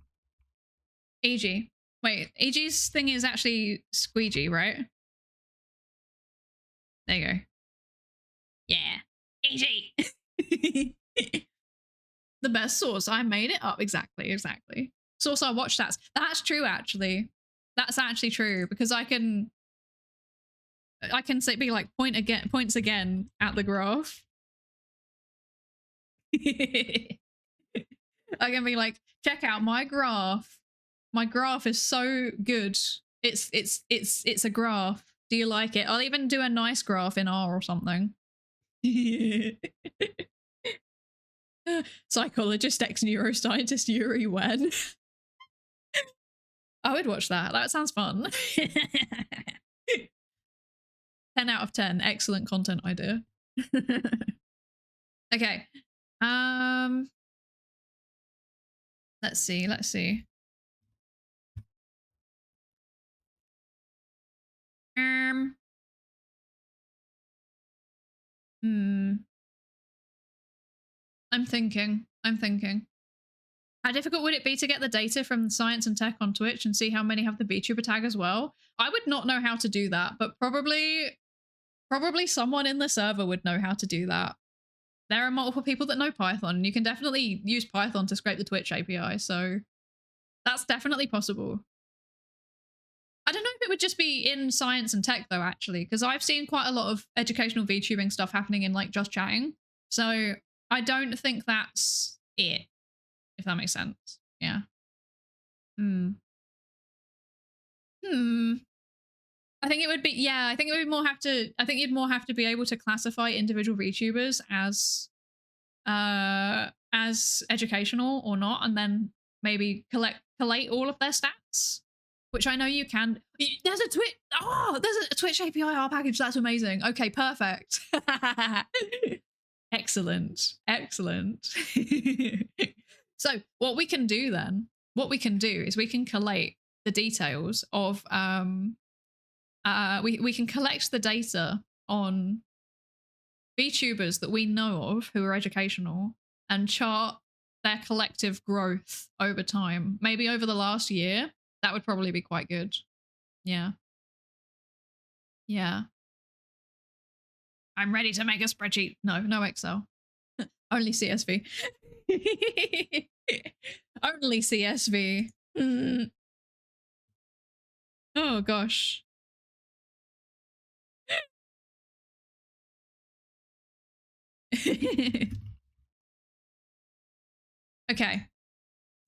EG. Wait, EG's thing is actually squeegee, right? There you go. Yeah. EG! The best source. I made it up. Exactly. Source our watch stats. That's true, actually. That's actually true, because I can say, be like, points again at the graph. I can be like, check out my graph. My graph is so good. It's a graph. Do you like it? I'll even do a nice graph in R or something. Psychologist ex neuroscientist Yuri Wen. I would watch that. That sounds fun. 10 out of 10. Excellent content idea. Okay. Let's see. I'm thinking. How difficult would it be to get the data from science and tech on Twitch and see how many have the VTuber tag as well? I would not know how to do that, but probably someone in the server would know how to do that. There are multiple people that know Python. You can definitely use Python to scrape the Twitch API, so that's definitely possible. I don't know if it would just be in science and tech though, actually, because I've seen quite a lot of educational VTubing stuff happening in like Just Chatting. So I don't think that's it, if that makes sense. Yeah. I think it would be, yeah, I think it would more have to, I think you'd more have to be able to classify individual VTubers as educational or not, and then maybe collate all of their stats, which I know you can. There's a Twitch API R package. That's amazing. Okay, perfect. Excellent. So what we can do is we can collate the details of we can collect the data on VTubers that we know of who are educational and chart their collective growth over time. Maybe over the last year, that would probably be quite good. Yeah. Yeah. I'm ready to make a spreadsheet. No Excel. Only CSV. Only CSV. Mm. Oh gosh. Okay.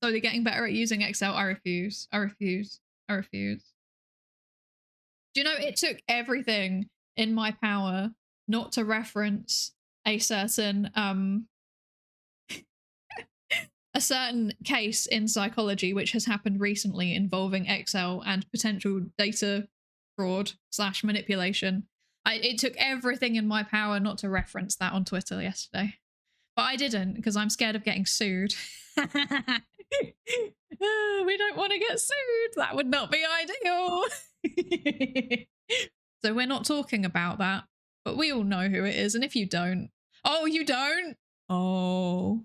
So they're getting better at using Excel. I refuse. I refuse. I refuse. Do you know, it took everything in my power not to reference a certain a certain case in psychology which has happened recently involving Excel and potential data fraud / manipulation. It took everything in my power not to reference that on Twitter yesterday. But I didn't because I'm scared of getting sued. We don't want to get sued. That would not be ideal. So we're not talking about that, but we all know who it is. And if you don't, oh, you don't? Oh,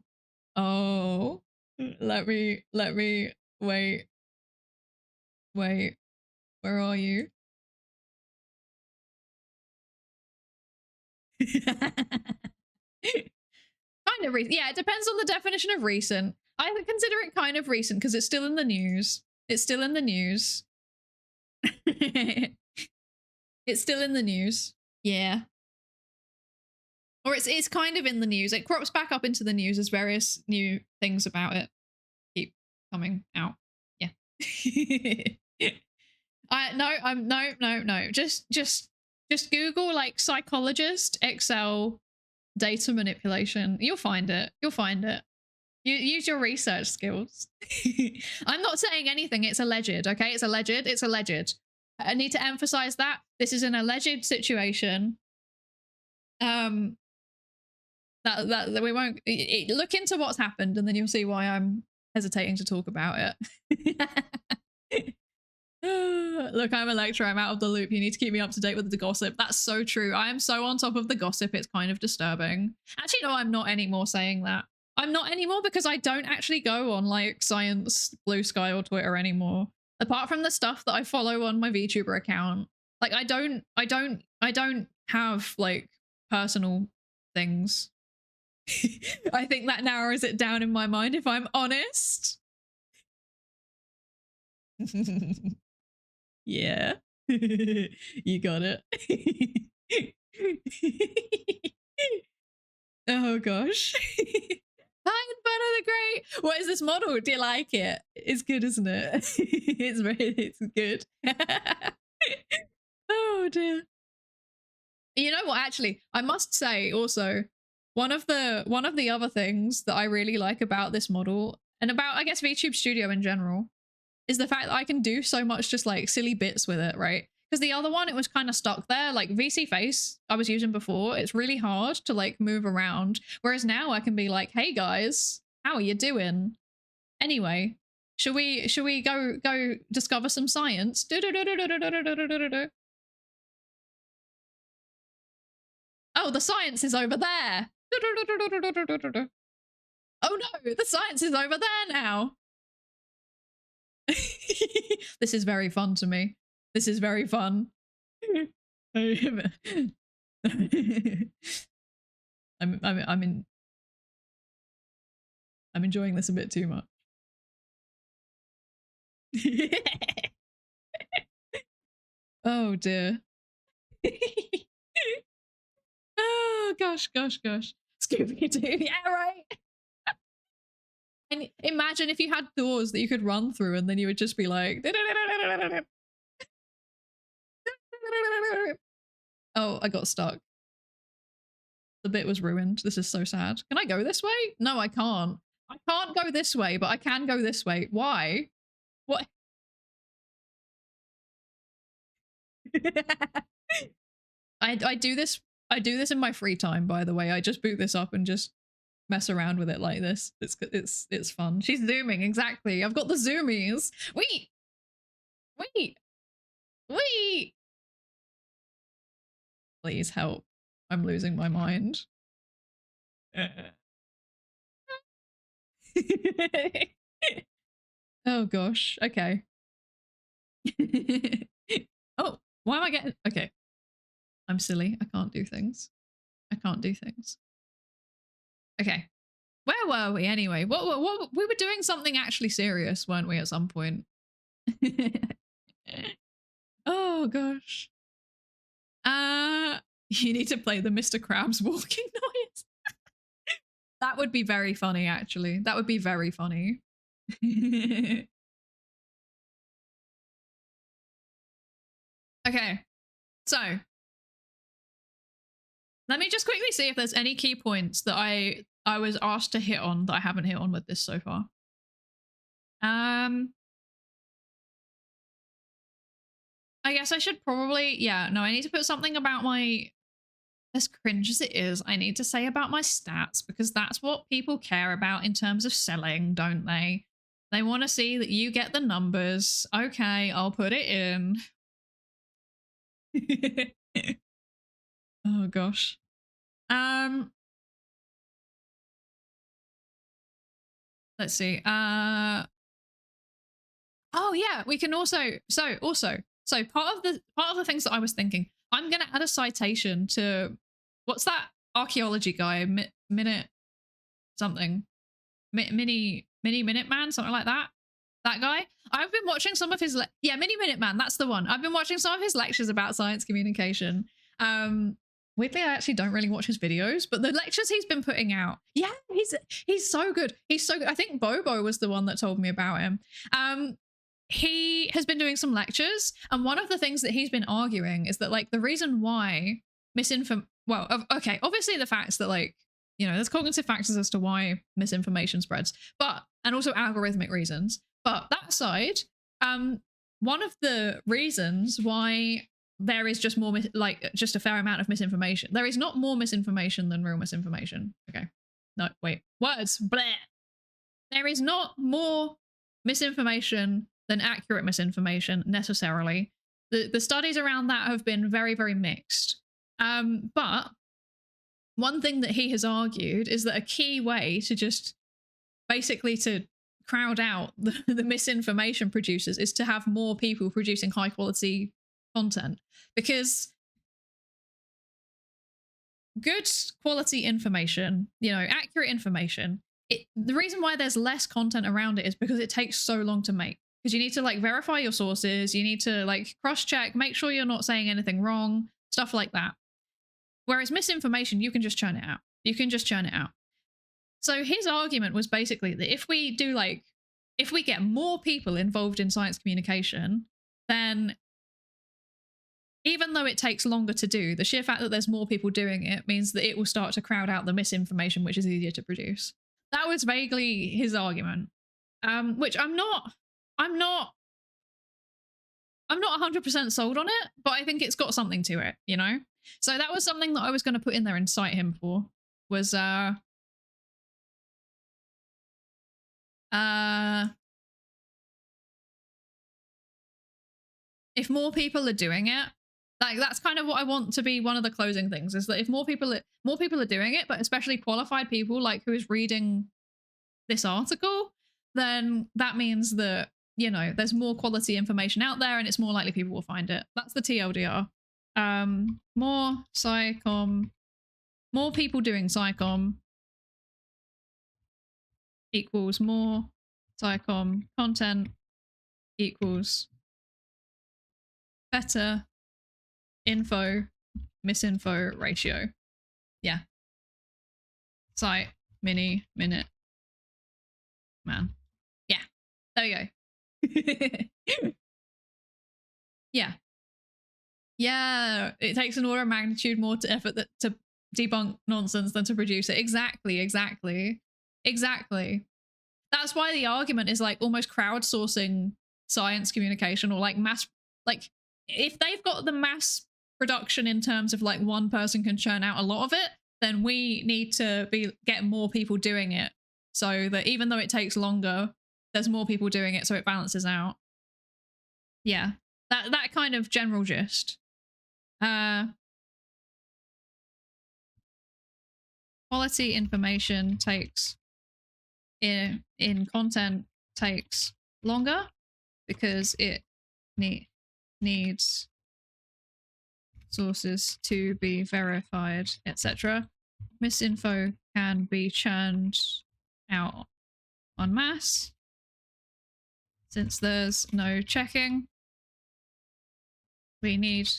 let me, wait, where are you? Kind of recent. Yeah, it depends on the definition of recent. I consider it kind of recent because it's still in the news. It's still in the news. It's still in the news. Yeah. Or it's kind of in the news. It crops back up into the news as various new things about it keep coming out. Yeah. No. Just Google like psychologist Excel data manipulation. You'll find it. You'll find it. You use your research skills. I'm not saying anything. It's alleged, okay? It's alleged. It's alleged. I need to emphasize that this is an alleged situation. That we won't look into what's happened, and then you'll see why I'm hesitating to talk about it. Look, I'm a lecturer. I'm out of the loop. You need to keep me up to date with the gossip. That's so true. I am so on top of the gossip. It's kind of disturbing. Actually, no, I'm not anymore saying that. I'm not anymore because I don't actually go on like Science, Blue Sky, or Twitter anymore. Apart from the stuff that I follow on my VTuber account. Like I don't have like personal things. I think that narrows it down in my mind, if I'm honest. Yeah. You got it. Oh gosh. Hi, Inferno the Great. What is this model? Do you like it? It's good, isn't it? It's good. Oh dear. You know what, actually, I must say also, one of the other things that I really like about this model, and about, I guess, VTube Studio in general, is the fact that I can do so much just like silly bits with it, right? Because the other one, it was kind of stuck there. Like VC Face, I was using before, it's really hard to like move around. Whereas now I can be like, hey guys, how are you doing? Anyway, should we go discover some science? Oh, the science is over there. Oh no, the science is over there now. This is very fun to me. This is very fun. I'm enjoying this a bit too much. Oh dear. Oh gosh. Scooby-Doo, yeah, right. And imagine if you had doors that you could run through and then you would just be like, oh, I got stuck. The bit was ruined. This is so sad. Can I go this way? No, I can't. I can't go this way, but I can go this way. Why? What? I do this in my free time, by the way. I just boot this up and just mess around with it like this. It's fun. She's zooming, exactly. I've got the zoomies. Wait. Please help. I'm losing my mind. Oh gosh. Okay. Oh, why am I getting... Okay. I'm silly. I can't do things. I can't do things. Okay. Where were we anyway? What we were doing something actually serious, weren't we, at some point? Oh gosh. You need to play the Mr. Krabs walking noise. That would be very funny, actually. That would be very funny. Okay. So let me just quickly see if there's any key points that I was asked to hit on that I haven't hit on with this so far. I guess I should probably, yeah, no, I need to put something about my, as cringe as it is, I need to say about my stats, because that's what people care about in terms of selling, don't they? They want to see that you get the numbers. Okay, I'll put it in. Oh gosh. Let's see. Oh yeah, we can also so part of the things that I was thinking, I'm gonna add a citation to, what's that archaeology guy, minute something, mini minute man, something like that. That guy. I've been watching some of his Mini Minute Man, that's the one. I've been watching some of his lectures about science communication. Weirdly, I actually don't really watch his videos, but the lectures he's been putting out, yeah, he's so good. He's so good. I think Bobo was the one that told me about him. He has been doing some lectures, and one of the things that he's been arguing is that, like, the reason why okay, obviously the facts that, like, you know, there's cognitive factors as to why misinformation spreads, and also algorithmic reasons. But that aside, one of the reasons why there is just more, just a fair amount of misinformation. There is not more misinformation than real misinformation. Okay. No, wait. Words. Bleh. There is not more misinformation than accurate misinformation, necessarily. The studies around that have been very, very mixed. But one thing that he has argued is that a key way to just basically to crowd out the misinformation producers is to have more people producing high quality content, because good quality information, you know, accurate information, the reason why there's less content around it is because it takes so long to make, because you need to, like, verify your sources, you need to, like, cross check, make sure you're not saying anything wrong, stuff like that. Whereas misinformation, you can just churn it out. You can just churn it out. So his argument was basically that if we do, like, if we get more people involved in science communication, then even though it takes longer to do, the sheer fact that there's more people doing it means that it will start to crowd out the misinformation, which is easier to produce. That was vaguely his argument, which I'm not 100% sold on it, but I think it's got something to it, you know? So that was something that I was going to put in there and cite him for, was if more people are doing it, like, that's kind of what I want to be one of the closing things, is that if more people are doing it, but especially qualified people, like, who is reading this article, then that means that, you know, there's more quality information out there and it's more likely people will find it. That's the TLDR. More psychom, more people doing psychom equals more psychom content equals better info misinfo ratio. Yeah. Site mini minute man. Yeah. There we go. Yeah. Yeah. It takes an order of magnitude more to effort to debunk nonsense than to produce it. Exactly. Exactly. Exactly. That's why the argument is, like, almost crowdsourcing science communication, or, like, mass, like, if they've got the mass production in terms of, like, one person can churn out a lot of it, then we need to get more people doing it, so that even though it takes longer, there's more people doing it, so it balances out. Yeah, that kind of general gist. Quality information takes in content takes longer because it needs sources to be verified, etc. Misinfo can be churned out en masse since there's no checking. We need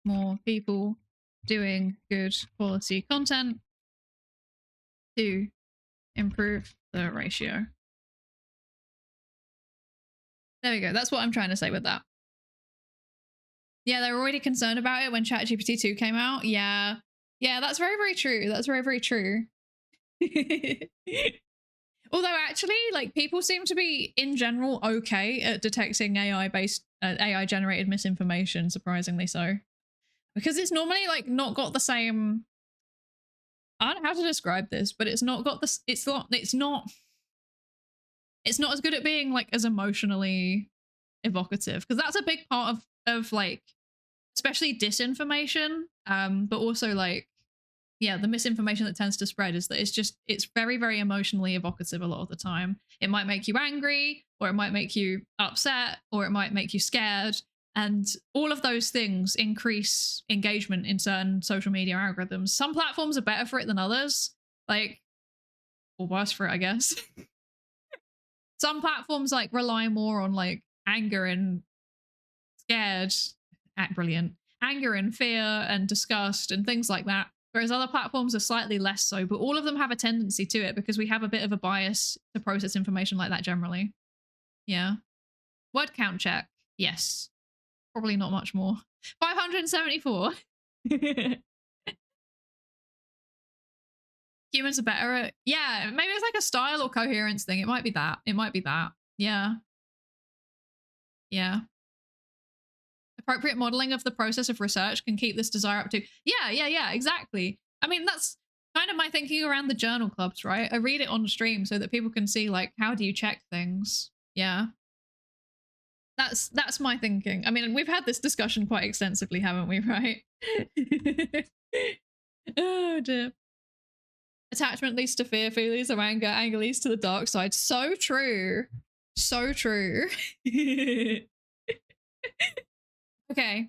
more people doing good quality content to improve the ratio. There we go. That's what I'm trying to say with that. Yeah, they were already concerned about it when ChatGPT 2 came out. Yeah. Yeah, that's very, very true. That's very, very true. Although actually, like, people seem to be in general okay at detecting AI-based, AI-generated misinformation, surprisingly so. Because it's normally like not got the same, I don't know how to describe this, but it's not got this, it's not as good at being like as emotionally evocative, because that's a big part of like, especially disinformation, but also like, yeah, the misinformation that tends to spread is that it's very, very emotionally evocative a lot of the time. It might make you angry, or it might make you upset, or it might make you scared. And all of those things increase engagement in certain social media algorithms. Some platforms are better for it than others, like, or worse for it, I guess. Some platforms like rely more on like anger and scared, brilliant, anger and fear and disgust and things like that. Whereas other platforms are slightly less so, but all of them have a tendency to it because we have a bit of a bias to process information like that generally. Yeah. Word count check. Yes. Probably not much more. 574. Humans are better at, yeah, maybe it's like a style or coherence thing. It might be that. It might be that. Yeah. Yeah. Appropriate modeling of the process of research can keep this desire up to. Yeah, exactly. I mean, that's kind of my thinking around the journal clubs, right? I read it on stream so that people can see, like, how do you check things? Yeah. That's my thinking. I mean, we've had this discussion quite extensively, haven't we, right? Oh dear. Attachment leads to fear, fear leads to anger, anger leads to the dark side. So true. So true. Okay.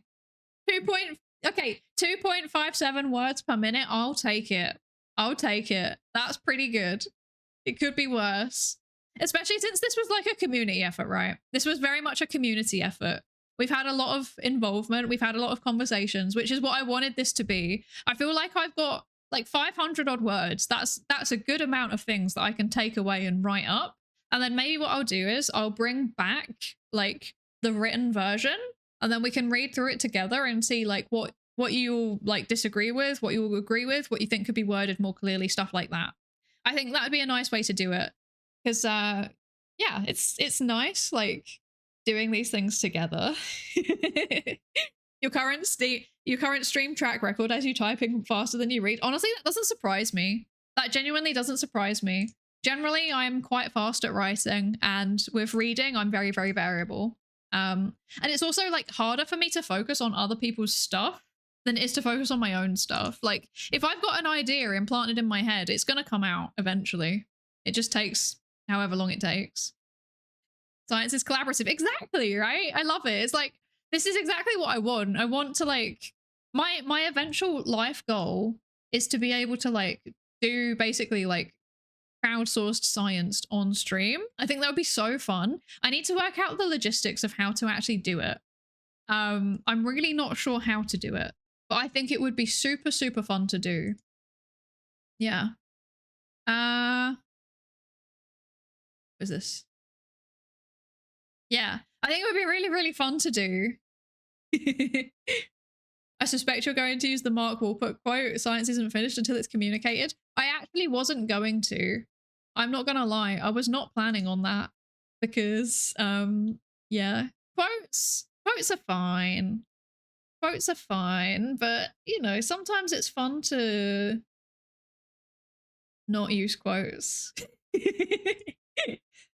2.57 words per minute. I'll take it. I'll take it. That's pretty good. It could be worse. Especially since this was like a community effort, right? This was very much a community effort. We've had a lot of involvement. We've had a lot of conversations, which is what I wanted this to be. I feel like I've got like 500 odd words. That's a good amount of things that I can take away and write up. And then maybe what I'll do is I'll bring back like the written version, and then we can read through it together and see like what you like disagree with, what you agree with, what you think could be worded more clearly, stuff like that. I think that would be a nice way to do it. Because yeah, it's nice like doing these things together. your current stream track record as you typing faster than you read. Honestly, that doesn't surprise me. That genuinely doesn't surprise me. Generally, I'm quite fast at writing, and with reading, I'm very, very variable. And it's also like harder for me to focus on other people's stuff than it is to focus on my own stuff. Like if I've got an idea implanted in my head, it's gonna come out eventually. It just takes however long it takes. Science is collaborative. Exactly, right? I love it. It's like, this is exactly what I want. I want to like, my eventual life goal is to be able to like do basically like crowdsourced science on stream. I think that would be so fun. I need to work out the logistics of how to actually do it. I'm really not sure how to do it, but I think it would be super, super fun to do. Yeah. What is this? Yeah, I think it would be really, really fun to do. I suspect you're going to use the Mark Walpert quote, science isn't finished until it's communicated. I actually wasn't going to. I'm not gonna lie, I was not planning on that because, yeah, quotes are fine. Quotes are fine, but, you know, sometimes it's fun to not use quotes.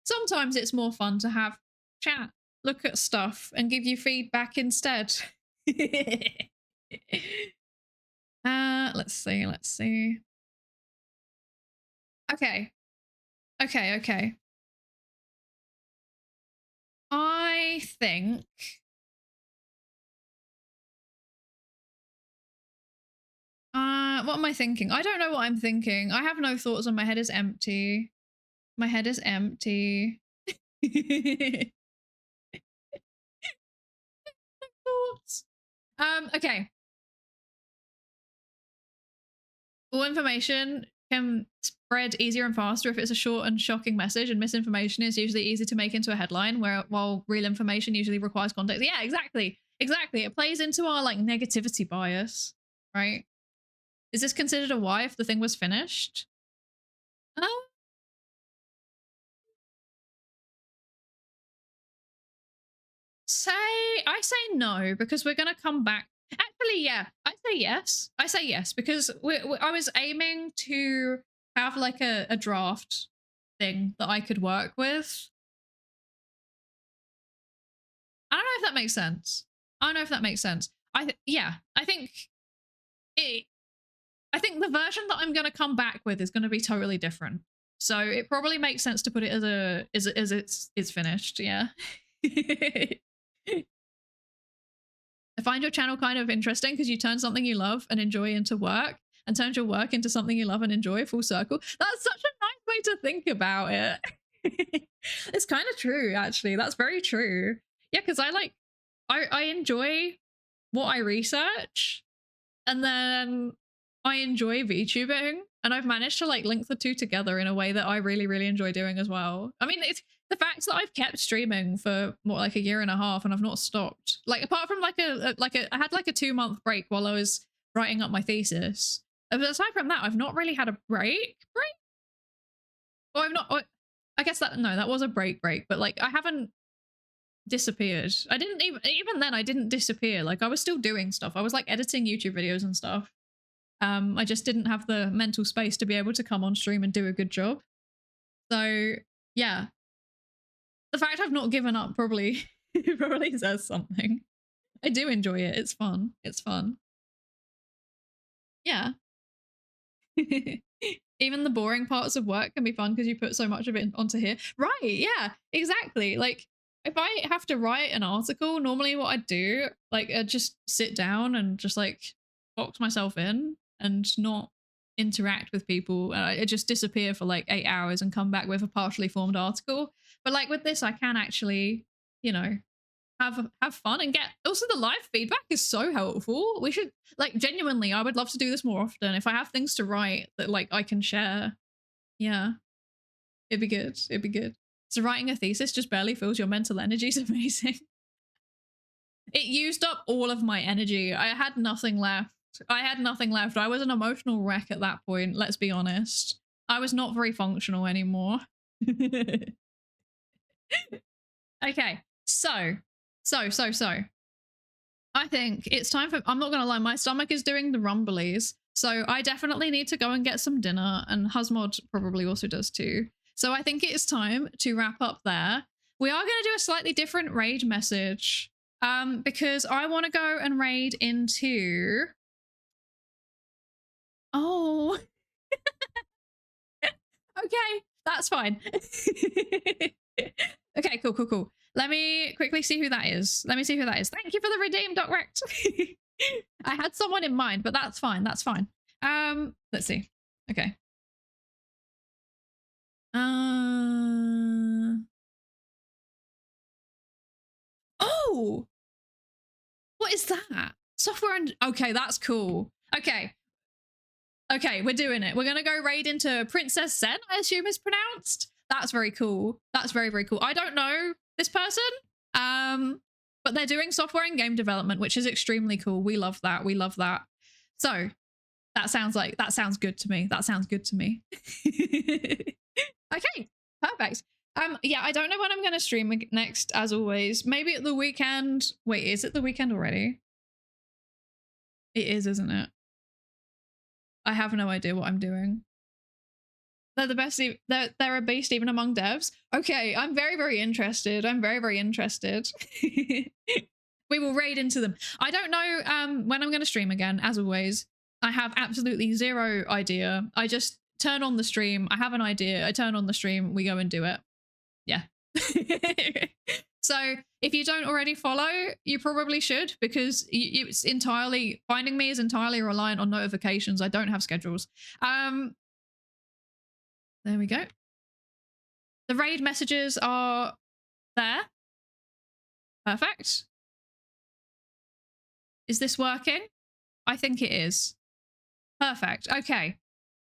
Sometimes it's more fun to have chat, look at stuff, and give you feedback instead. Let's see. Okay. Okay, okay. I think... what am I thinking? I don't know what I'm thinking. I have no thoughts and my head is empty. My head is empty. Thoughts. Okay. All information can spread easier and faster if it's a short and shocking message, and misinformation is usually easy to make into a headline, while real information usually requires context. Yeah, exactly. Exactly. It plays into our like negativity bias, right? Is this considered a why if the thing was finished? I say no because we're gonna come back. Actually, yeah, I say yes. I say yes because I was aiming to have like a draft thing that I could work with. I don't know if that makes sense. I don't know if that makes sense. Yeah, I think it. I think the version that I'm gonna come back with is gonna be totally different. So it probably makes sense to put it as it's finished. Yeah. I find your channel kind of interesting because you turn something you love and enjoy into work and turns your work into something you love and enjoy, full circle. That's such a nice way to think about it. It's kind of true, actually. That's very true. Yeah, because I enjoy what I research and then I enjoy VTubing, and I've managed to like link the two together in a way that I really, really enjoy doing as well. I mean, it's the fact that I've kept streaming for what, like 1.5 years and I've not stopped. Like apart from I had like a 2-month break while I was writing up my thesis. But aside from that, I've not really had a break. Or I've not. I guess that was a break, but like I haven't disappeared. I didn't even then I didn't disappear. Like I was still doing stuff. I was like editing YouTube videos and stuff. I just didn't have the mental space to be able to come on stream and do a good job. So yeah, the fact I've not given up probably probably says something. I do enjoy it. It's fun. It's fun. Yeah. Even the boring parts of work can be fun because you put so much of it onto here. Right. Yeah, exactly. Like if I have to write an article, normally what I do, like I just sit down and just like box myself in and not interact with people. I just disappear for like 8 hours and come back with a partially formed article. But like with this, I can actually, you know, have fun and get. Also, the live feedback is so helpful. We should like genuinely. I would love to do this more often. If I have things to write that like I can share, yeah, it'd be good. It'd be good. So writing a thesis just barely fills your mental energy is amazing. It used up all of my energy. I had nothing left. I was an emotional wreck at that point. Let's be honest. I was not very functional anymore. Okay, so. I think it's time for, I'm not gonna lie, my stomach is doing the rumblies. So I definitely need to go and get some dinner, and Husmod probably also does too. So I think it is time to wrap up there. We are gonna do a slightly different raid message because I wanna go and raid into, oh, okay, that's fine. Okay, cool. Let me quickly see who that is. Thank you for the redeem, Rect. I had someone in mind, but that's fine. Let's see. Okay. Oh! What is that? Software and... Okay, that's cool. Okay, we're doing it. We're gonna go raid into Princess Zen, I assume is pronounced. That's very cool. That's very, very cool. I don't know this person, but they're doing software and game development, which is extremely cool. We love that. So that sounds good to me. Okay, perfect. Yeah, I don't know when I'm going to stream next, as always. Maybe at the weekend. Wait, is it the weekend already? It is, isn't it? I have no idea what I'm doing. They're the best. They're a beast even among devs. Okay, I'm very, very interested. We will raid into them. I don't know when I'm going to stream again, as always. I have absolutely zero idea. I just turn on the stream. I have an idea. I turn on the stream. We go and do it. Yeah. So if you don't already follow, you probably should, because it's entirely, finding me is entirely reliant on notifications. I don't have schedules. There we go. The raid messages are there. Perfect. Is this working? I think it is. Perfect. Okay.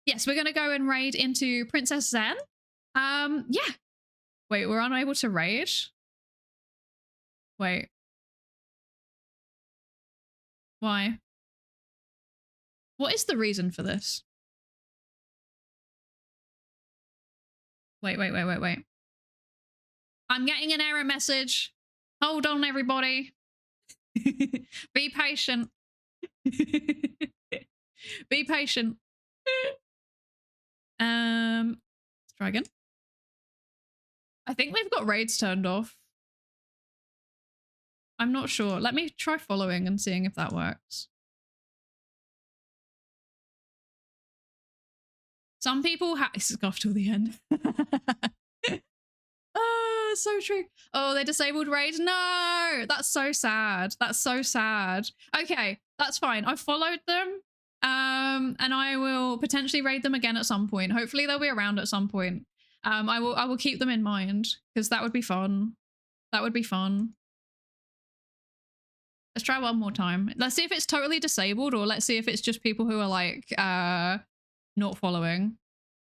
Yes, we're going to go and raid into Princess Zen. Yeah. Wait, we're unable to raid? Wait. Why? What is the reason for this? Wait. I'm getting an error message. Hold on, everybody. Be patient. Be patient. Let's try again. I think we've got raids turned off. I'm not sure. Let me try following and seeing if that works. Some people have... This is off till the end. Oh, so true. Oh, they disabled raids? No! That's so sad. That's so sad. Okay, that's fine. I followed them. And I will potentially raid them again at some point. Hopefully they'll be around at some point. I will keep them in mind, because that would be fun. That would be fun. Let's try one more time. Let's see if it's totally disabled, or let's see if it's just people who are like not following.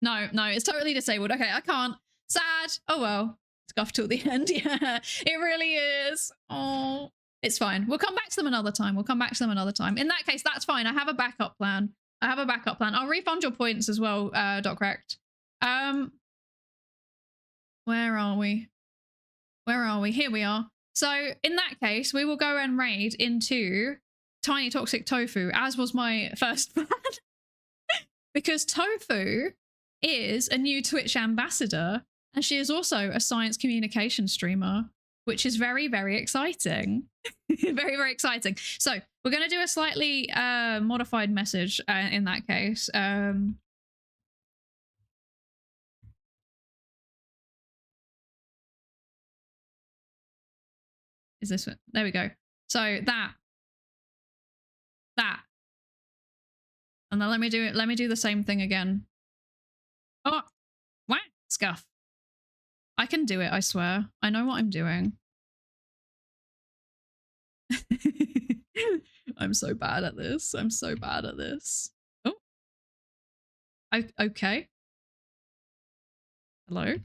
No, it's totally disabled. Okay, I can't. Sad. Oh well. It's off till the end. Yeah, it really is. Oh, it's fine. We'll come back to them another time. We'll come back to them another time. In that case, that's fine. I have a backup plan. I'll refund your points as well, .correct. Where are we? Here we are. So in that case, we will go and raid into Tiny Toxic Tofu, as was my first plan. Because Tofu is a new Twitch ambassador, and she is also a science communication streamer, which is very, very exciting. Very, very exciting. So we're going to do a slightly modified message in that case. Is this one? There we go. So that. And then let me do the same thing again. Oh, wow, scuff. I can do it, I swear. I know what I'm doing. I'm so bad at this. I'm so bad at this. Oh. Okay. Hello? It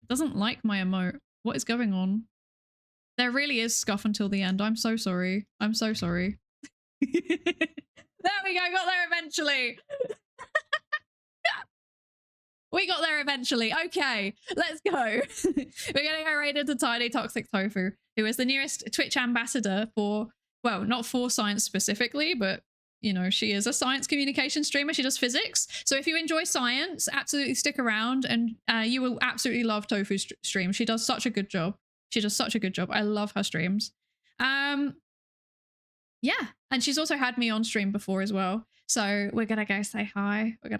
doesn't like my emote. What is going on? There really is scuff until the end. I'm so sorry. I'm so sorry. There we go. Got there eventually. We got there eventually. Okay, let's go. We're going to go right into Tiny Toxic Tofu, who is the newest Twitch ambassador for, well, not for science specifically, but, you know, she is a science communication streamer. She does physics. So if you enjoy science, absolutely stick around, and you will absolutely love Tofu's stream. She does such a good job. She does such a good job. I love her streams. Yeah, and she's also had me on stream before as well. So we're going to go say hi. But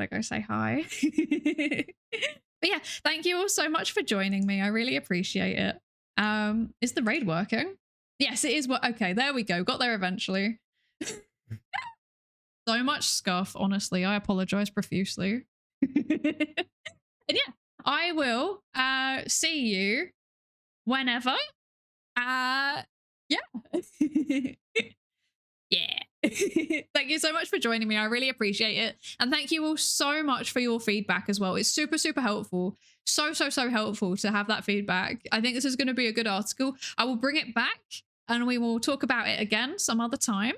yeah, thank you all so much for joining me. I really appreciate it. Is the raid working? Yes, it is. Okay, there we go. Got there eventually. So much scuff, honestly. I apologize profusely. And yeah, I will see you whenever. Yeah. Yeah. Thank you so much for joining me. I really appreciate it. And thank you all so much for your feedback as well. It's super, super helpful. So helpful to have that feedback. I think this is going to be a good article. I will bring it back and we will talk about it again some other time.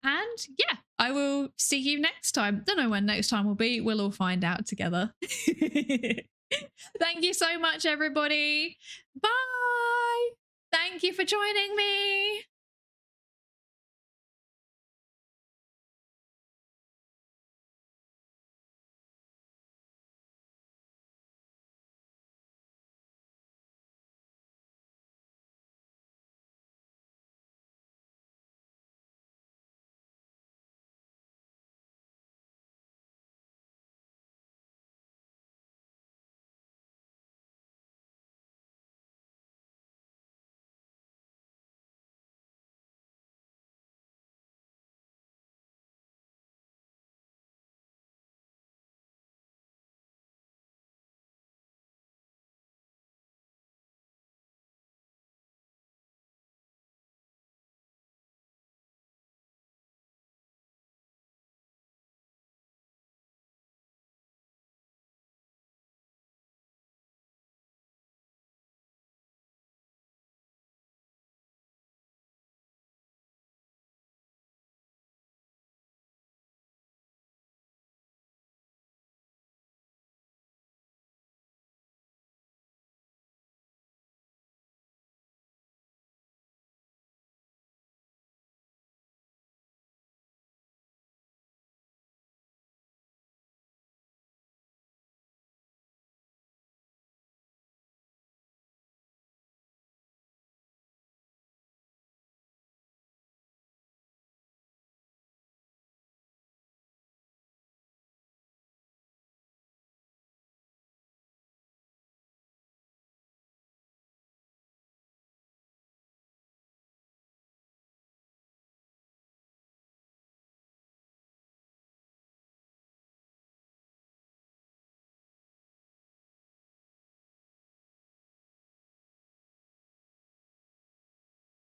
And yeah, I will see you next time. Don't know when next time will be. We'll all find out together. Thank you so much, everybody. Bye. Thank you for joining me.